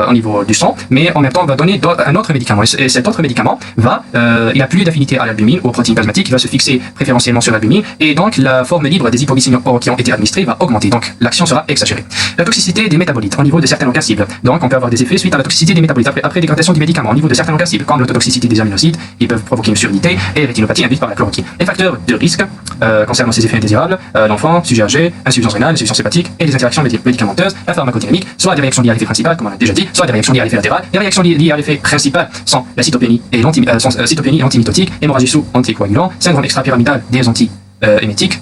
au niveau du sang, mais en même temps on va donner un autre médicament. Et cet autre médicament il a plus d'affinité à l'albumine ou aux protéines plasmatiques, il va se fixer préférentiellement sur l'albumine et donc la forme libre des hypoglycémies oraux qui ont été administrées va augmenter. Donc, l'action sera exagérée. La toxicité des métabolites au niveau de certains organes cibles. Donc, on peut avoir des effets suite à la toxicité des métabolites après dégradation du médicament au niveau de certains organes cibles, comme l'autotoxicité des aminoacides. Ils peuvent provoquer une surdité et rétinopathie induite par la chloroquine. Les facteurs de risque concernant ces effets indésirables, l'enfant, sujet âgé, insuffisance rénale, insuffisance hépatique et les interactions médicamenteuses, la pharmacodynamique, soit des réactions liées à l'effet principal, comme on a déjà dit, soit des réactions liées à l'effet latéral. Les réactions liées à l'effet principal sont la cytopénie et antimitotique, hémorragie sous anticoagulant, syndrome extrapyramidal des anti-émétiques,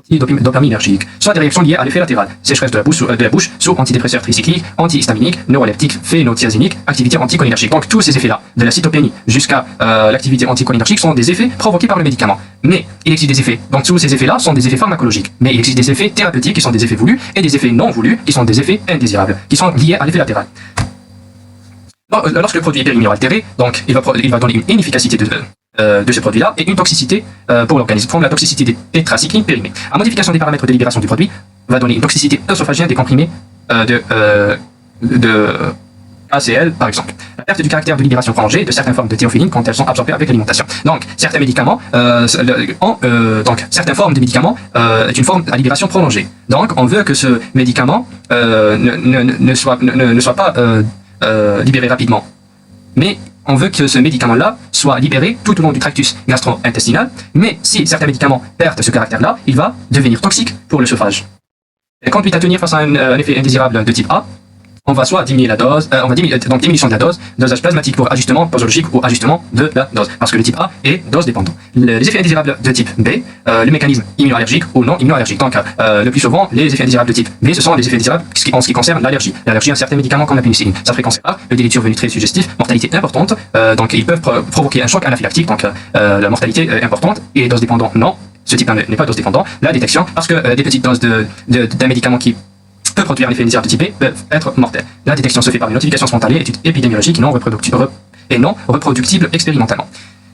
dopaminergique, soit des réactions liées à l'effet latéral, sécheresse de la bouche sous antidépresseurs tricycliques, antihistaminiques, neuroleptiques, phénothiaziniques, activité anticholinergique. Donc tous ces effets-là, de la cytopénie jusqu'à l'activité anticholinergique, sont des effets provoqués par le médicament. Mais il existe des effets, donc tous ces effets-là sont des effets pharmacologiques. Mais il existe des effets thérapeutiques qui sont des effets voulus et des effets non voulus qui sont des effets indésirables, qui sont liés à l'effet latéral. Lorsque le produit est périmé ou altéré, donc il va donner une inefficacité de ce produit-là et une toxicité pour l'organisme, comme la toxicité des tétracyclines périmées. La modification des paramètres de libération du produit va donner une toxicité œsophagienne des comprimés de ACL, par exemple. La perte du caractère de libération prolongée de certaines formes de théophylline quand elles sont absorbées avec l'alimentation. Donc, certains médicaments, certaines formes de médicaments est une forme à libération prolongée. Donc, on veut que ce médicament ne soit pas libéré rapidement. Mais on veut que ce médicament-là soit libéré tout au long du tractus gastro-intestinal, mais si certains médicaments perdent ce caractère-là, il va devenir toxique pour l'œsophage. Conduite à tenir face à un effet indésirable de type A, on va soit diminuer la dose, donc diminution de la dosage plasmatique pour ajustement posologique ou ajustement de la dose, parce que le type A est dose dépendant. Les effets indésirables de type B, le mécanisme immunoallergique ou non immunoallergique. Donc, le plus souvent, les effets indésirables de type B, ce sont les effets indésirables en ce qui concerne l'allergie. L'allergie à certains médicaments comme la pénicilline. Sa fréquence est rare, le délai de survenue très suggestif, mortalité importante, donc ils peuvent provoquer un choc anaphylactique, donc la mortalité est importante, et dose dépendant, non. Ce type n'est pas dose dépendant. La détection, parce que des petites doses d'un médicament qui peut produire un effet indésirable de type B peuvent être mortels. La détection se fait par une notification spontanée, étude épidémiologique et non reproductible expérimentalement.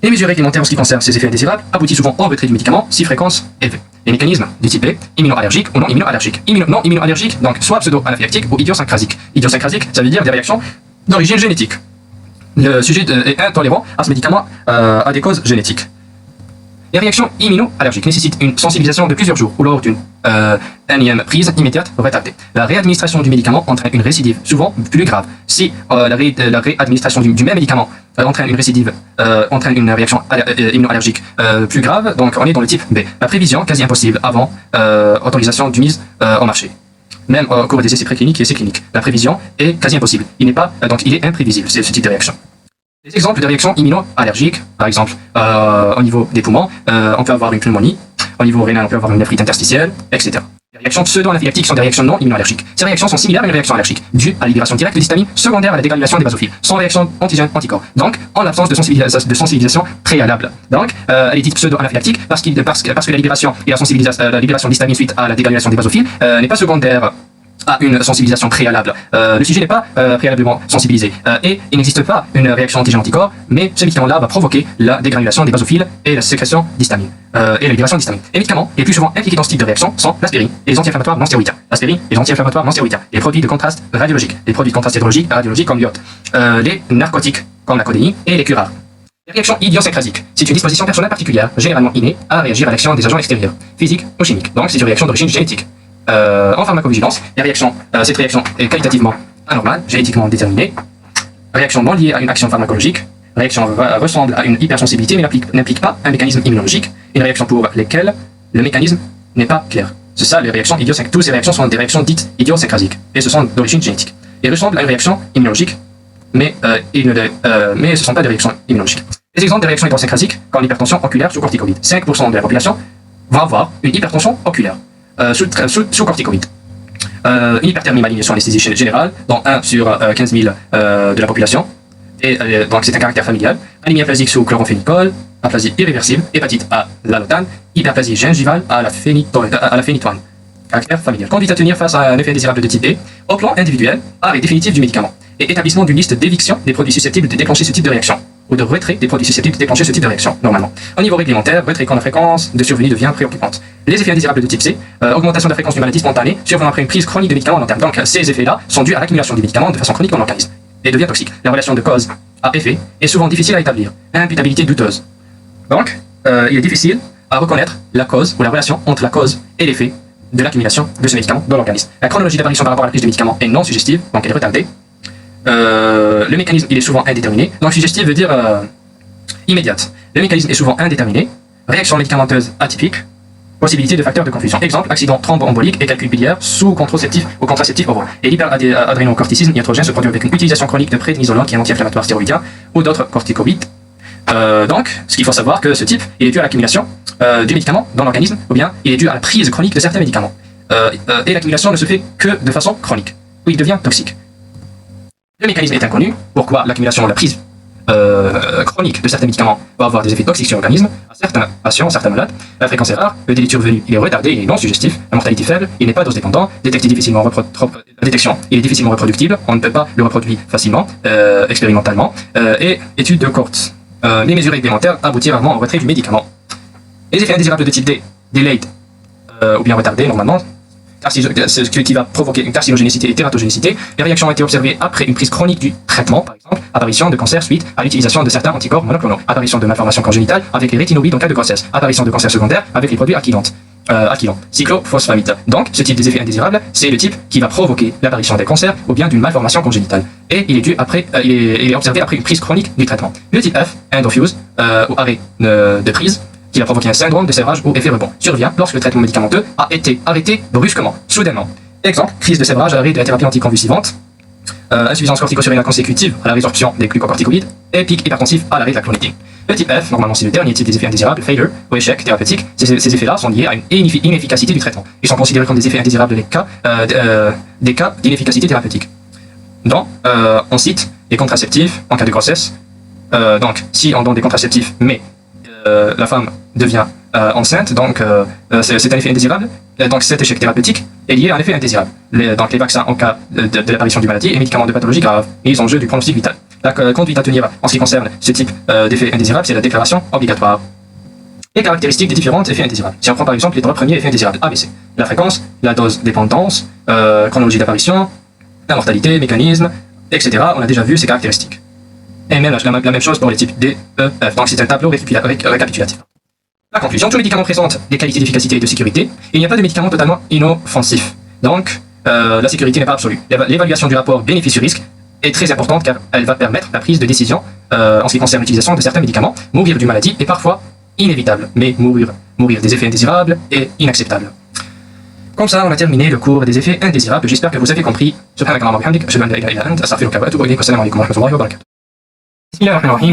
Les mesures réglementaires en ce qui concerne ces effets indésirables aboutissent souvent au retrait du médicament si fréquence élevée. Les mécanismes du type B, immunoallergique ou non immunoallergique. Non immunoallergique, donc soit pseudo-anaphylactique ou idiosyncrasique. Idiosyncrasique, ça veut dire des réactions d'origine génétique. Le sujet est intolérant à ce médicament à des causes génétiques. Les réactions immunoallergiques nécessitent une sensibilisation de plusieurs jours ou lors d'une énième prise immédiate retardée. La réadministration du médicament entraîne une récidive souvent plus grave. Si la réadministration du même médicament entraîne une récidive, entraîne une réaction immunoallergique plus grave, donc on est dans le type B. La prévision quasi impossible avant autorisation du mise au marché. Même au cours des essais précliniques et essais cliniques, la prévision est quasi impossible. Il est imprévisible, c'est ce type de réaction. Des exemples de réactions immunoallergiques, par exemple, au niveau des poumons, on peut avoir une pneumonie, au niveau rénal, on peut avoir une néphrite interstitielle, etc. Les réactions pseudo-anaphylactiques sont des réactions non immunoallergiques. Ces réactions sont similaires à une réaction allergique, due à la libération directe d'histamine, secondaire à la dégranulation des basophiles, sans réaction antigène-anticorps, donc en l'absence de sensibilisation préalable. Donc, elle est dite pseudo-anaphylactique parce que la libération et la libération d'histamine suite à la dégranulation des basophiles n'est pas secondaire à une sensibilisation préalable. Le sujet n'est pas préalablement sensibilisé et il n'existe pas une réaction antigène-anticorps, mais ce médicament-là va provoquer la dégranulation des basophiles et la sécrétion d'histamine et la libération d'histamine. Les médicaments les plus souvent impliqués dans ce type de réaction sont l'aspirine et les anti-inflammatoires non stéroïdiens. L'aspirine et les anti-inflammatoires non stéroïdiens. Les produits de contraste radiologique, les produits de contraste radiologique comme l'iode, les narcotiques comme la codéine et les curares. Les réactions idiosyncrasiques, c'est une disposition personnelle particulière, généralement innée, à réagir à l'action des agents extérieurs, physiques ou chimiques. Donc c'est une réaction d'origine génétique. En pharmacovigilance, cette réaction est qualitativement anormale, génétiquement déterminée. Réaction non liée à une action pharmacologique. Réaction ressemble à une hypersensibilité mais n'implique pas un mécanisme immunologique. Une réaction pour lesquelles le mécanisme n'est pas clair. C'est ça les réactions idiosyncrasiques. Toutes ces réactions sont des réactions dites idiosyncrasiques et ce sont d'origine génétique. Elles ressemblent à une réaction immunologique, mais ce ne sont pas des réactions immunologiques. Les exemples des réactions idiosyncrasiques, comme l'hypertension oculaire sous corticoïdes. 5% de la population va avoir une hypertension oculaire. Sous corticoïdes. Une hyperthermie maligne sous anesthésie générale, dont 1 sur 15 000 de la population, et donc c'est un caractère familial. Anémie aplasique sous chloramphénicol, aplasie irréversible, hépatite à l'allotane, hyperplasie gingivale à la phénitoine. Caractère familial. Conduite à tenir face à un effet indésirable de type B, au plan individuel, arrêt définitif du médicament, et établissement d'une liste d'éviction des produits susceptibles de déclencher ce type de réaction, ou de retrait des produits susceptibles de déclencher ce type de réaction, normalement. Au niveau réglementaire, retrait quand la fréquence de survenue devient préoccupante. Les effets indésirables de type C, augmentation de la fréquence d'une maladie spontanée survenant après une prise chronique de médicaments à long terme. Donc ces effets-là sont dus à l'accumulation des médicaments de façon chronique dans l'organisme et devient toxique. La relation de cause à effet est souvent difficile à établir. Imputabilité douteuse. Donc, il est difficile à reconnaître la cause ou la relation entre la cause et l'effet de l'accumulation de ce médicament dans l'organisme. La chronologie d'apparition par rapport à la prise de médicaments est non suggestive, donc elle est retardée. Le mécanisme il est souvent indéterminé. Donc suggestive veut dire immédiate. Le mécanisme est souvent indéterminé. Réaction médicamenteuse atypique. Possibilité de facteurs de confusion. Exemple, accident thromboembolique et calcul biliaire sous contraceptif ou contraceptif oraux. Et l'hyperadrénocorticisme iatrogène se produit avec une utilisation chronique de prédnisolone qui est un anti-inflammatoire stéroïdien ou d'autres corticoïdes. Donc, ce qu'il faut savoir que ce type il est dû à l'accumulation du médicament dans l'organisme ou bien il est dû à la prise chronique de certains médicaments. Et l'accumulation ne se fait que de façon chronique, où il devient toxique. Le mécanisme est inconnu. Pourquoi l'accumulation, la prise chronique de certains médicaments va avoir des effets toxiques sur l'organisme à certains patients, certains malades. La fréquence est rare, le délai de survenue il est retardé, il est non suggestif, la mortalité faible, il n'est pas dose dépendant, la détection il est difficilement reproductible, on ne peut pas le reproduire facilement, expérimentalement, et études de courte. Les mesures réglementaires aboutissent rarement au retrait du médicament. Les effets indésirables de type D, delayed ou bien retardés normalement, ce qui va provoquer une carcinogénicité et tératogénicité. Les réactions ont été observées après une prise chronique du traitement, par exemple, apparition de cancer suite à l'utilisation de certains anticorps monoclonaux, apparition de malformations congénitales avec les rétinoïdes en cas de grossesse, apparition de cancer secondaire avec les produits alkylants, cyclophosphamide. Donc, ce type des effets indésirables, c'est le type qui va provoquer l'apparition des cancers ou bien d'une malformation congénitale. Et il est observé après une prise chronique du traitement. Le type F, endofuse, ou arrêt de prise, qui va provoquer un syndrome de sévrage ou effet rebond, survient lorsque le traitement médicamenteux a été arrêté brusquement, soudainement. Exemple, crise de sévrage à l'arrêt de la thérapie anticonvulsivante, insuffisance corticosurrénale consécutive à la résorption des glucocorticoïdes, et pic hypertensif à l'arrêt de la clonidine. Le type F, normalement c'est le dernier type des effets indésirables, failure ou échec thérapeutique. Ces effets-là sont liés à une inefficacité du traitement. Ils sont considérés comme des effets indésirables des cas d'inefficacité thérapeutique. Donc, on cite les contraceptifs en cas de grossesse. Donc, si on donne des contraceptifs, mais la femme devient enceinte, donc c'est un effet indésirable. Donc, cet échec thérapeutique est lié à un effet indésirable. Donc, les vaccins en cas de l'apparition du maladie et les médicaments de pathologie grave, mise en jeu du pronostic vital. La conduite à tenir en ce qui concerne ce type d'effet indésirable, c'est la déclaration obligatoire. Les caractéristiques des différents effets indésirables. Si on prend par exemple les trois premiers effets indésirables ABC, la fréquence, la dose dépendance, chronologie d'apparition, la mortalité, mécanisme, etc. On a déjà vu ces caractéristiques. Et même la même chose pour les types D, E, F. Donc c'est un tableau récapitulatif. La conclusion, tous les médicaments présentent des qualités d'efficacité et de sécurité. Il n'y a pas de médicaments totalement inoffensifs. Donc la sécurité n'est pas absolue. L'évaluation du rapport bénéfice-risque est très importante car elle va permettre la prise de décision en ce qui concerne l'utilisation de certains médicaments. Mourir d'une maladie est parfois inévitable, mais mourir des effets indésirables est inacceptable. Comme ça, on a terminé le cours des effets indésirables. J'espère que vous avez compris. On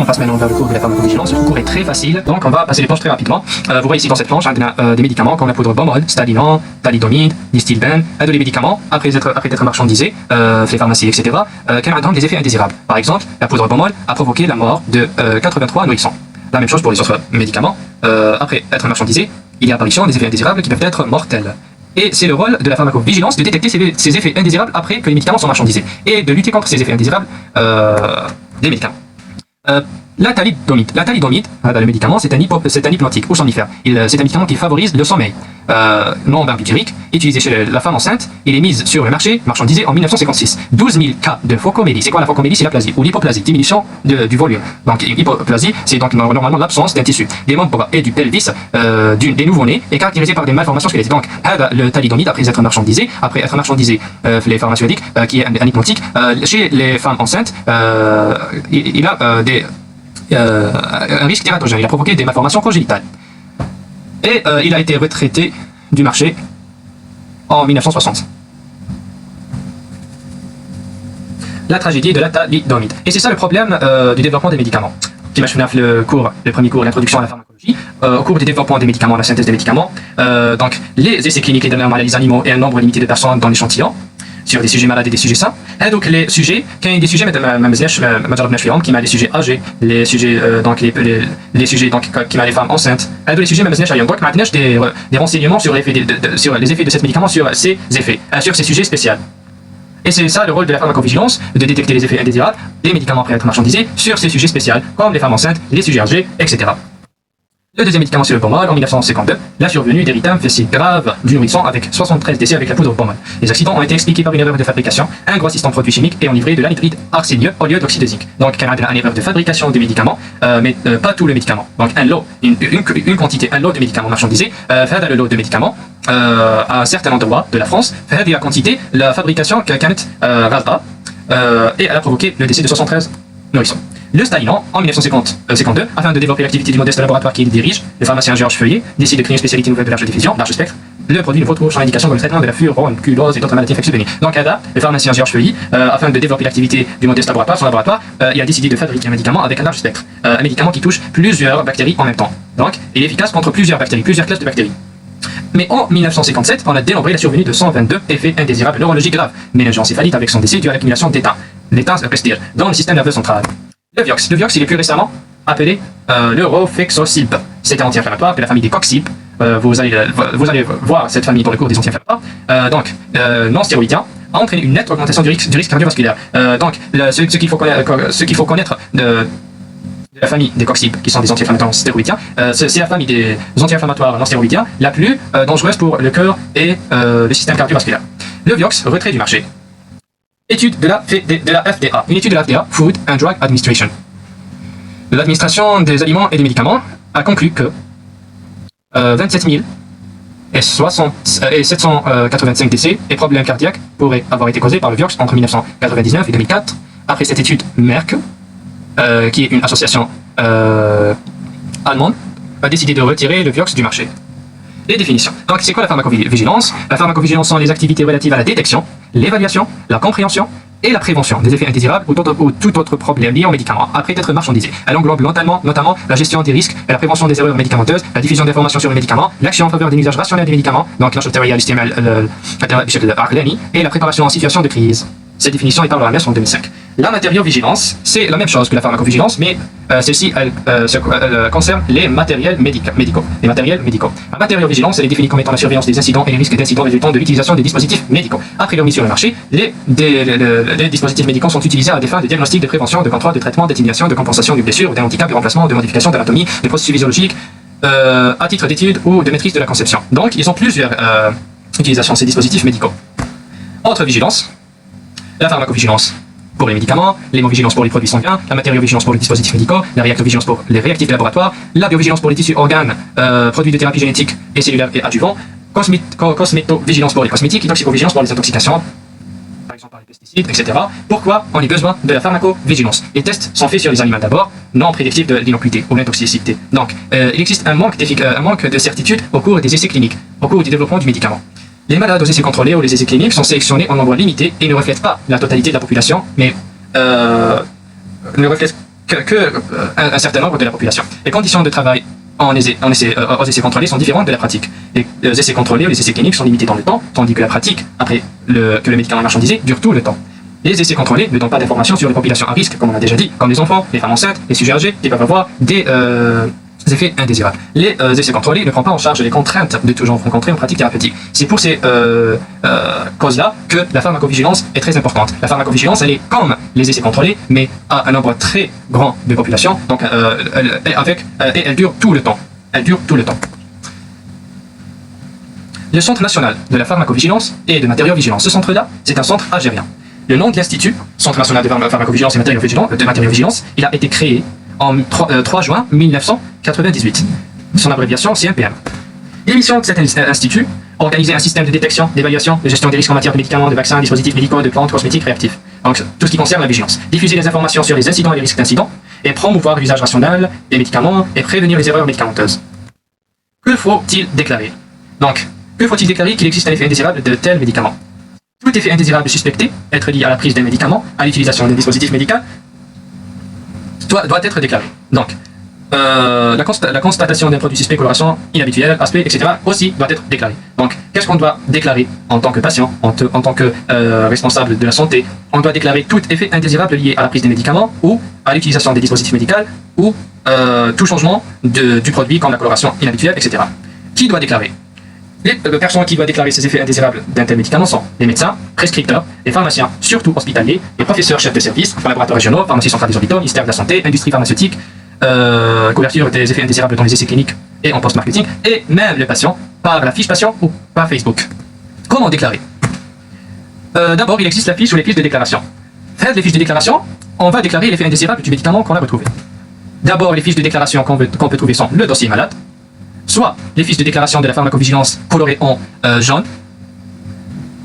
passe maintenant vers le cours de la pharmacovigilance. Le cours est très facile, donc on va passer les planches très rapidement. Vous voyez ici dans cette planche, on a des médicaments comme la poudre Bomol, Stalinon, Thalidomide, Distilben, de les médicaments après être marchandisés, les pharmacies, etc. Qui ont des effets indésirables. Par exemple, la poudre Bomol a provoqué la mort de 83 nourrissons. La même chose pour les autres médicaments. Après être marchandisés, il y a apparition des effets indésirables qui peuvent être mortels. Et c'est le rôle de la pharmacovigilance de détecter ces effets indésirables après que les médicaments sont marchandisés et de lutter contre ces effets indésirables des médicaments. La thalidomide. La thalidomide, le médicament, c'est un hypnotique ou somnifère. C'est un médicament qui favorise le sommeil non barbiturique, utilisé chez la femme enceinte. Il est mis sur le marché, marchandisé en 1956. 12 000 cas de phocomélie. C'est quoi la phocomélie? C'est l'aplasie ou l'hypoplasie, diminution du volume. Donc hypoplasie, c'est donc normalement l'absence d'un tissu. Des membres et du pelvis des nouveau-nés est caractérisé par des malformations squelettiques. Donc le thalidomide, après être marchandisé, les pharmaceutiques, qui est un hypnotique, chez les femmes enceintes, il a un risque tératogène. Il a provoqué des malformations congénitales. Et il a été retraité du marché en 1960. La tragédie de la thalidomide. Et c'est ça le problème du développement des médicaments. Qui m'a le premier cours, l'introduction à la pharmacologie, au cours du développement des médicaments, la synthèse des médicaments, donc les essais cliniques et données les animaux et un nombre limité de personnes dans l'échantillon, sur des sujets malades et des sujets sains. Et donc les sujets, quand il y a des sujets qui m'a des sujets âgés, les sujets les sujets donc qui m'a les femmes enceintes. Et donc les sujets donc maintenant des renseignements sur les effets de ces médicaments sur ces effets, sur ces sujets spéciaux. Et c'est ça le rôle de la pharmacovigilance, de détecter les effets indésirables des médicaments après être marchandisés sur ces sujets spéciaux, comme les femmes enceintes, les sujets âgés, etc. Le deuxième médicament, c'est le Bomol. En 1952, la survenue d'érythème fessier grave du nourrisson avec 73 décès avec la poudre Bomol. Les accidents ont été expliqués par une erreur de fabrication, un grossissant produit chimique et livré de l'anhydride arsénieux au lieu d'oxyde de zinc. Donc, il y a une erreur de fabrication des médicaments, mais pas tous les médicaments. Donc, un lot de médicaments marchandisés, fait le lot de médicaments à un certain endroit de la France, fait la quantité, la fabrication Kenneth Razba, et elle a provoqué le décès de 73 nourrissons. Le Stalinon, en 1952, afin de développer l'activité du modeste laboratoire qu'il dirige, le pharmacien Georges Feuillet décide de créer une spécialité nouvelle de large diffusion, large spectre. Le produit ne retrouve son indication dans le traitement de la furonculose et d'autres maladies infectieuses bénines. Donc, le pharmacien Georges Feuillet, afin de développer l'activité du modeste laboratoire, son laboratoire, il a décidé de fabriquer un médicament avec un large spectre. Un médicament qui touche plusieurs bactéries en même temps. Donc, il est efficace contre plusieurs bactéries, plusieurs classes de bactéries. Mais en 1957, on a dénombré la survenue de 122 effets indésirables neurologiques graves, méningoencéphalite avec son décès dû à l'accumulation d'étain dans le système nerveux central. Le Vioxx, il est plus récemment appelé le Rofecoxib. C'est un anti-inflammatoire de la famille des coxib. Vous allez voir cette famille dans le cours des anti-inflammatoires. Non stéroïdien a entraîné une nette augmentation du risque cardiovasculaire. Ce qu'il faut connaître de la famille des coxib, qui sont des anti-inflammatoires stéroïdiens, c'est la famille des anti-inflammatoires non stéroïdiens la plus dangereuse pour le cœur et le système cardiovasculaire. Le Vioxx, retrait du marché. Étude de la FDA. Une étude de la FDA, Food and Drug Administration. L'administration des aliments et des médicaments a conclu que 27 000 et 785 décès et problèmes cardiaques pourraient avoir été causés par le Vioxx entre 1999 et 2004. Après cette étude, Merck, qui est une association allemande, a décidé de retirer le Vioxx du marché. Les définitions. Donc, c'est quoi la pharmacovigilance? La pharmacovigilance sont les activités relatives à la détection, l'évaluation, la compréhension et la prévention des effets indésirables ou tout autre problème lié aux médicaments après être marchandisé. Elle englobe notamment la gestion des risques et la prévention des erreurs médicamenteuses, la diffusion d'informations sur les médicaments, l'action en faveur d'un usage rationnel des médicaments, donc et la préparation en situation de crise. Cette définition est par l'OMS en 2005. La matériovigilance, c'est la même chose que la pharmacovigilance, mais celle-ci concerne les matériels médicaux. La matériovigilance, elle est définie comme étant la surveillance des incidents et les risques d'incidents résultant de l'utilisation des dispositifs médicaux. Après leur mise sur le marché, les dispositifs médicaux sont utilisés à des fins de diagnostic, de prévention, de contrôle, de traitement, d'atténuation, de compensation d'une blessure ou d'un handicap, de remplacement, de modification d'anatomie, de processus physiologiques, à titre d'étude ou de maîtrise de la conception. Donc, ils ont plusieurs utilisations de ces dispositifs médicaux. Autre vigilance, la pharmacovigilance pour les médicaments, l'hémovigilance pour les produits sanguins, la matériovigilance pour les dispositifs médicaux, la réactovigilance pour les réactifs de laboratoire, la biovigilance pour les tissus, organes, produits de thérapie génétique et cellulaire et adjuvants, cosmétovigilance pour les cosmétiques et toxicovigilance pour les intoxications, par exemple par les pesticides, etc. Pourquoi on a besoin de la pharmacovigilance? Les tests sont faits sur les animaux d'abord, non prédictifs de l'innocuité ou l'intoxicité. Donc, il existe un manque de certitude au cours des essais cliniques, au cours du développement du médicament. Les malades aux essais contrôlés ou les essais cliniques sont sélectionnés en nombre limité et ne reflètent pas la totalité de la population, mais ne reflètent un certain nombre de la population. Les conditions de travail aux essais contrôlés sont différentes de la pratique. Les essais contrôlés ou les essais cliniques sont limités dans le temps, tandis que la pratique, après que le médicament est marchandisé, dure tout le temps. Les essais contrôlés ne donnent pas d'informations sur les populations à risque, comme on a déjà dit, comme les enfants, les femmes enceintes, les sujets âgés, qui peuvent avoir des effets indésirables. Les essais contrôlés ne prennent pas en charge les contraintes de toujours rencontrées en pratique thérapeutique. C'est pour ces causes-là que la pharmacovigilance est très importante. La pharmacovigilance, elle est comme les essais contrôlés, mais à un nombre très grand de population, donc elle dure tout le temps. Le Centre national de la pharmacovigilance et de matériovigilance. Ce centre-là, c'est un centre algérien. Le nom de l'Institut, Centre national de pharmacovigilance et de matériovigilance, il a été créé en 3 juin 1998. Son abréviation CNPM. Les missions de cet institut: organiser un système de détection, d'évaluation, de gestion des risques en matière de médicaments, de vaccins, dispositifs médicaux, de plantes, cosmétiques, réactifs. Donc tout ce qui concerne la vigilance. Diffuser des informations sur les incidents et les risques d'incidents, et promouvoir l'usage rationnel des médicaments et prévenir les erreurs médicamenteuses. Que faut-il déclarer? Donc, que faut-il déclarer qu'il existe un effet indésirable de tel médicament? Tout effet indésirable suspecté, être lié à la prise d'un médicament, à l'utilisation d'un dispositif médical, doit être déclaré. Donc, la constatation d'un produit suspect, coloration inhabituelle, aspect, etc. aussi doit être déclarée. Donc, qu'est-ce qu'on doit déclarer en tant que patient, en tant que responsable de la santé? On doit déclarer tout effet indésirable lié à la prise des médicaments ou à l'utilisation des dispositifs médicaux ou tout changement du produit comme la coloration inhabituelle, etc. Qui doit déclarer? Les personnes qui doivent déclarer ces effets indésirables d'un tel médicament sont les médecins, prescripteurs, les pharmaciens, surtout hospitaliers, les professeurs chefs de service, laboratoires régionaux, pharmacies centrales des hôpitaux, ministère de la Santé, industrie pharmaceutique, couverture des effets indésirables dans les essais cliniques et en post-marketing, et même le patient par la fiche patient ou par Facebook. Comment déclarer? D'abord, il existe la fiche ou les fiches de déclaration. Faites les fiches de déclaration, on va déclarer l'effet indésirable du médicament qu'on a retrouvé. D'abord, les fiches de déclaration qu'on peut trouver sont le dossier malade, soit les fiches de déclaration de la pharmacovigilance colorées en jaune,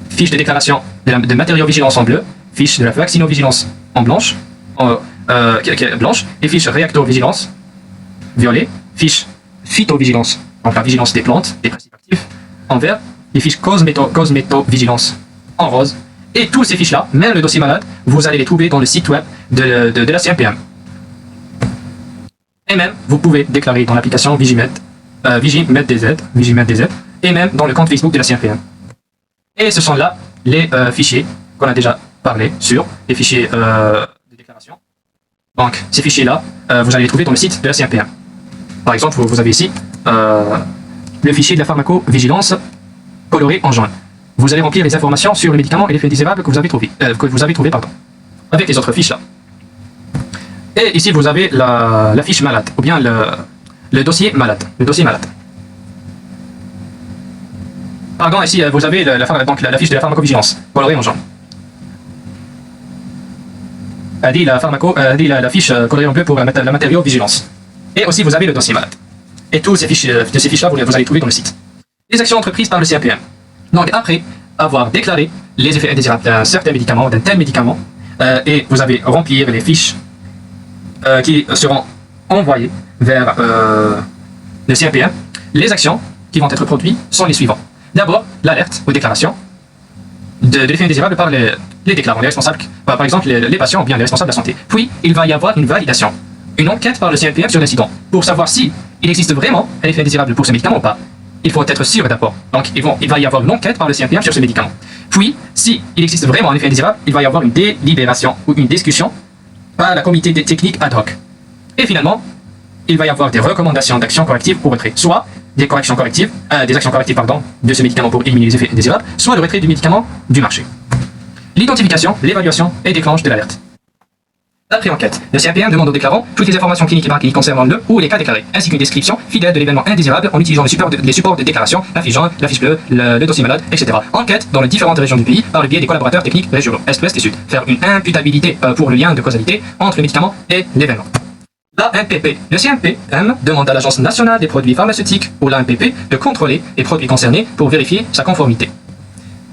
fiche de déclaration de matériovigilance en bleu, fiche de la vaccinovigilance en blanche, et fiche réactovigilance violet, fiche phytovigilance, donc la vigilance des plantes, des principes actifs, en vert, les fiches cosmétovigilance en rose. Et tous ces fiches-là, même le dossier malade, vous allez les trouver dans le site web de la CNPM. Et même, vous pouvez déclarer dans l'application VigiMedDZ, et même dans le compte Facebook de la CNPM. Et ce sont là les fichiers qu'on a déjà parlé sur, les fichiers de déclaration. Donc, ces fichiers-là, vous allez les trouver dans le site de la CNPM. Par exemple, vous avez ici le fichier de la pharmacovigilance coloré en jaune. Vous allez remplir les informations sur le médicament et l'effet indésirable que vous avez trouvé, avec les autres fiches là. Et ici, vous avez la fiche malade, ou bien le dossier malade. Pardon, ici, vous avez la fiche de la pharmacovigilance, colorée en jaune. Elle dit la fiche colorée en bleu pour la matériovigilance. Et aussi, vous avez le dossier malade. Et tous ces fiches-là, vous allez trouver dans le site. Les actions entreprises par le CNPM. Donc, après avoir déclaré les effets indésirables d'un certain médicament, d'un tel médicament, et vous avez remplir les fiches qui seront envoyées vers le CNPM, les actions qui vont être produites sont les suivantes. D'abord, l'alerte aux déclarations de l'effet indésirable par les déclarants, les responsables, par exemple les patients ou bien les responsables de la santé. Puis, il va y avoir une validation, une enquête par le CNPM sur l'incident, pour savoir si il existe vraiment un effet indésirable pour ce médicament ou pas. Il faut être sûr d'abord. Donc, il va y avoir une enquête par le CNPM sur ce médicament. Puis, si il existe vraiment un effet indésirable, il va y avoir une délibération ou une discussion par la comité des techniques ad hoc. Et finalement, il va y avoir des recommandations d'actions correctives pour retrait, soit des actions correctives de ce médicament pour éliminer les effets indésirables, soit le retrait du médicament du marché. L'identification, l'évaluation et déclenche de l'alerte. Après enquête, le CNPM demande aux déclarants toutes les informations cliniques et paracliniques concernant le ou les cas déclarés, ainsi qu'une description fidèle de l'événement indésirable en utilisant les supports de déclaration, la fiche jaune, la fiche bleue, le dossier malade, etc. Enquête dans les différentes régions du pays par le biais des collaborateurs techniques régionaux, Est, Ouest et Sud. Faire une imputabilité pour le lien de causalité entre le médicament et l'événement. L'ANPP. Le CNPM demande à l'Agence nationale des produits pharmaceutiques, ou l'ANPP, de contrôler les produits concernés pour vérifier sa conformité.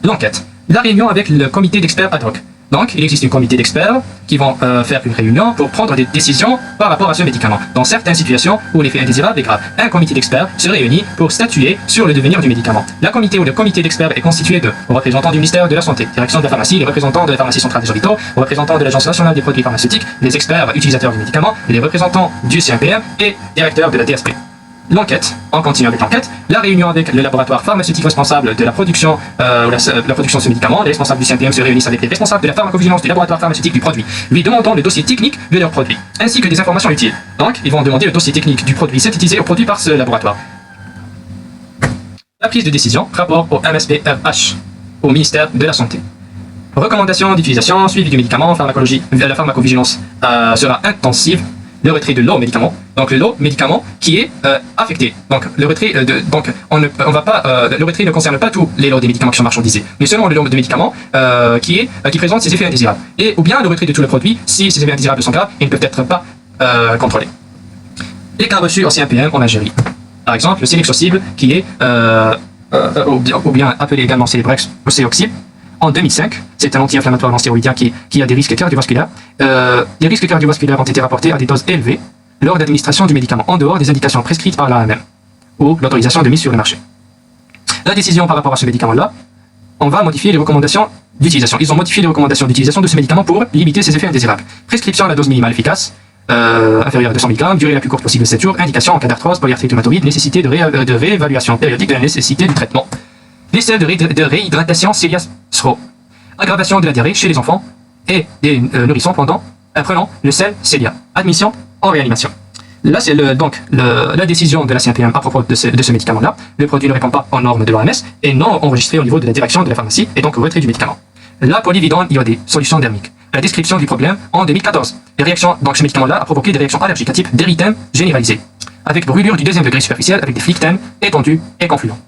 L'enquête. La réunion avec le comité d'experts ad hoc. Donc, il existe un comité d'experts qui vont faire une réunion pour prendre des décisions par rapport à ce médicament. Dans certaines situations où l'effet indésirable est grave, un comité d'experts se réunit pour statuer sur le devenir du médicament. La comité ou le comité d'experts est constitué de représentants du ministère de la Santé, direction de la pharmacie, les représentants de la pharmacie centrale des hôpitaux, représentants de l'Agence nationale des produits pharmaceutiques, les experts utilisateurs du médicament, les représentants du CNPM et directeur de la DSP. L'enquête, on continue avec l'enquête, la réunion avec le laboratoire pharmaceutique responsable de la production, la production de ce médicament. Les responsables du CNPM se réunissent avec les responsables de la pharmacovigilance du laboratoire pharmaceutique du produit, lui demandant le dossier technique de leur produit, ainsi que des informations utiles. Donc, ils vont demander le dossier technique du produit synthétisé au produit par ce laboratoire. La prise de décision, rapport au MSPRH, au ministère de la Santé. Recommandations d'utilisation, suivi du médicament, la pharmacovigilance sera intensive. Le retrait de l'eau médicament, donc le lot médicament qui est affecté. Donc le retrait le retrait ne concerne pas tous les lots des médicaments qui sont marchandisés, mais seulement le lot de médicaments qui présente ces effets indésirables. Et ou bien le retrait de tout le produit si ces effets indésirables sont graves et ne peuvent être pas contrôlés. Les cas reçus au CNPM en Algérie. Par exemple, le Célexocible qui est ou bien appelé également Célébrex ou Céoxib. En 2005, c'est un anti-inflammatoire non stéroïdien qui a des risques cardiovasculaires. Les risques cardiovasculaires ont été rapportés à des doses élevées lors d'administration du médicament, en dehors des indications prescrites par l'AMM ou l'autorisation de mise sur le marché. La décision par rapport à ce médicament-là, on va modifier les recommandations d'utilisation. Ils ont modifié les recommandations d'utilisation de ce médicament pour limiter ses effets indésirables. Prescription à la dose minimale efficace, inférieure à 200 mg, durée la plus courte possible de 7 jours, indication en cas d'arthrose, polyarthrite rhumatoïde, nécessité de réévaluation périodique de la nécessité du traitement. L'essai de réhydratation Célia-SRO. Aggravation de la diarrhée chez les enfants et des nourrissons prenant le sel Célia. Admission en réanimation. Là, c'est la décision de la CNPM à propos de ce médicament-là. Le produit ne répond pas aux normes de l'OMS et non enregistré au niveau de la direction de la pharmacie et donc au retrait du médicament. La polyvidone iodée, solution dermique. La description du problème en 2014. Les réactions, donc ce médicament-là a provoqué des réactions allergiques à type d'érythème généralisé, avec brûlure du deuxième degré superficiel avec des flictèmes étendus et confluents.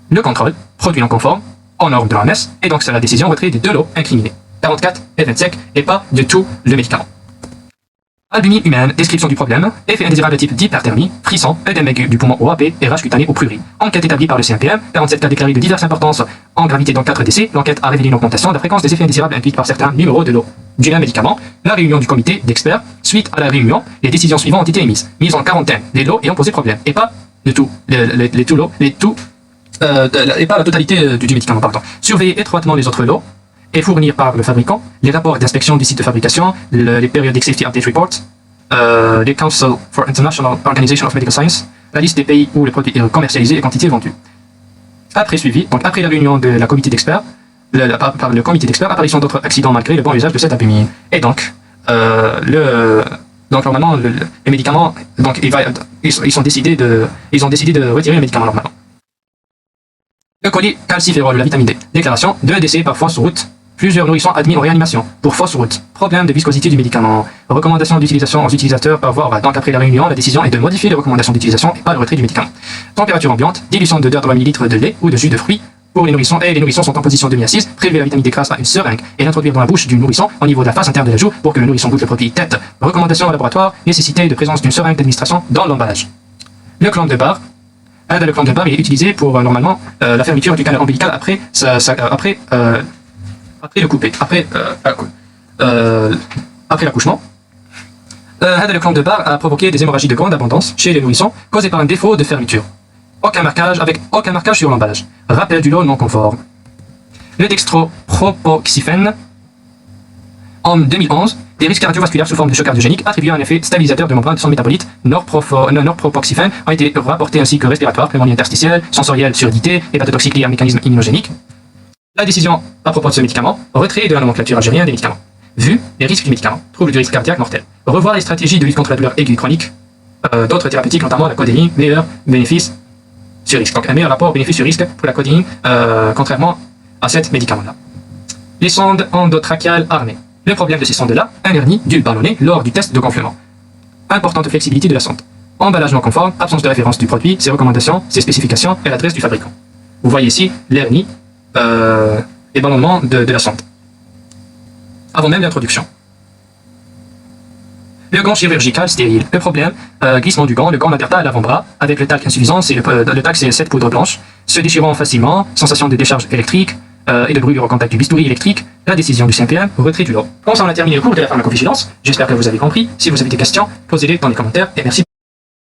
Le contrôle, produit non conforme, en norme de l'OMS, et donc c'est la décision retrait des 2 lots incriminés, 44 et 25, et pas de tout le médicament. Albumine humaine, description du problème, effet indésirable de type d'hyperthermie, frisson, œdème aigu du poumon OAP et rage cutanée au prurit. Enquête établie par le CNPM, 47 cas déclarés de diverses importances en gravité dans 4 décès. L'enquête a révélé une augmentation de la fréquence des effets indésirables induits par certains numéros de lot du même médicament. La réunion du comité d'experts, suite à la réunion, les décisions suivantes ont été émises. Mise en quarantaine les lots ayant posé problème, et pas de tout, les tout lots, et pas la totalité du médicament, pardon. Surveiller étroitement les autres lots et fournir par le fabricant les rapports d'inspection du site de fabrication, les Periodic Safety Update Reports, les Council for International Organization of Medical Science, la liste des pays où les produits sont commercialisés et quantités vendues. Après suivi, donc après la réunion de la comité d'experts, par le comité d'experts, apparition d'autres accidents malgré le bon usage de cette albumine. Et donc, normalement, les médicaments, donc ils ont décidé de retirer le médicament normalement. Le colis calciférol, la vitamine D. Déclaration, 2 décès par fausse route. Plusieurs nourrissons admis en réanimation pour fausse route. Problème de viscosité du médicament. Recommandation d'utilisation aux utilisateurs par voie orale. Donc après la réunion, la décision est de modifier les recommandations d'utilisation et pas le retrait du médicament. Température ambiante, dilution de 2 à 3 ml de lait ou de jus de fruits pour les nourrissons, et les nourrissons sont en position demi-assise. Prélever la vitamine D grâce à une seringue et l'introduire dans la bouche du nourrisson au niveau de la face interne de la joue pour que le nourrisson goûte le produit tête. Recommandation au laboratoire, nécessité de présence d'une seringue d'administration dans l'emballage. Le clone de barre. Le clone de barre est utilisé pour normalement la fermeture du canal ombilical après le coupé, après l'accouchement. Le clone de barre a provoqué des hémorragies de grande abondance chez les nourrissons causées par un défaut de fermeture. Aucun marquage sur l'emballage. Rappel du lot non conforme. Le dextropropoxyphène En 2011, des risques cardiovasculaires sous forme de choc cardiogénique attribuant un effet stabilisateur de membrane de son métabolite norpropoxyphène ont été rapportés ainsi que respiratoires, pneumonie interstitielle, sensorielle, surdité, hépatotoxique liée à un mécanisme immunogénique. La décision à propos de ce médicament, retrait de la nomenclature algérienne des médicaments. Vue les risques du médicament, troubles du risque cardiaque mortel. Revoir les stratégies de lutte contre la douleur aiguë chronique, d'autres thérapeutiques, notamment la codéine, meilleur bénéfice sur risque. Donc un meilleur rapport bénéfice sur risque pour la codéine, contrairement à cet médicament-là. Les sondes endotrachiales armées. Le problème de ces sondes-là, un hernie dû ballonner lors du test de gonflement. Importante flexibilité de la sonde. Emballage non conforme, absence de référence du produit, ses recommandations, ses spécifications et l'adresse du fabricant. Vous voyez ici l'hernie et ballonnement de la sonde. Avant même l'introduction. Le gant chirurgical stérile. Le problème, glissement du gant, le gant n'adhère pas à l'avant-bras, avec le talc insuffisant, le talc c'est cette poudre blanche, se déchirant facilement, sensation de décharge électrique et de brûlure au contact du bistouri électrique, la décision du CMPM, retrait du lot. Comme ça on a terminé le cours de la pharmacovigilance, j'espère que vous avez compris. Si vous avez des questions, posez-les dans les commentaires et merci.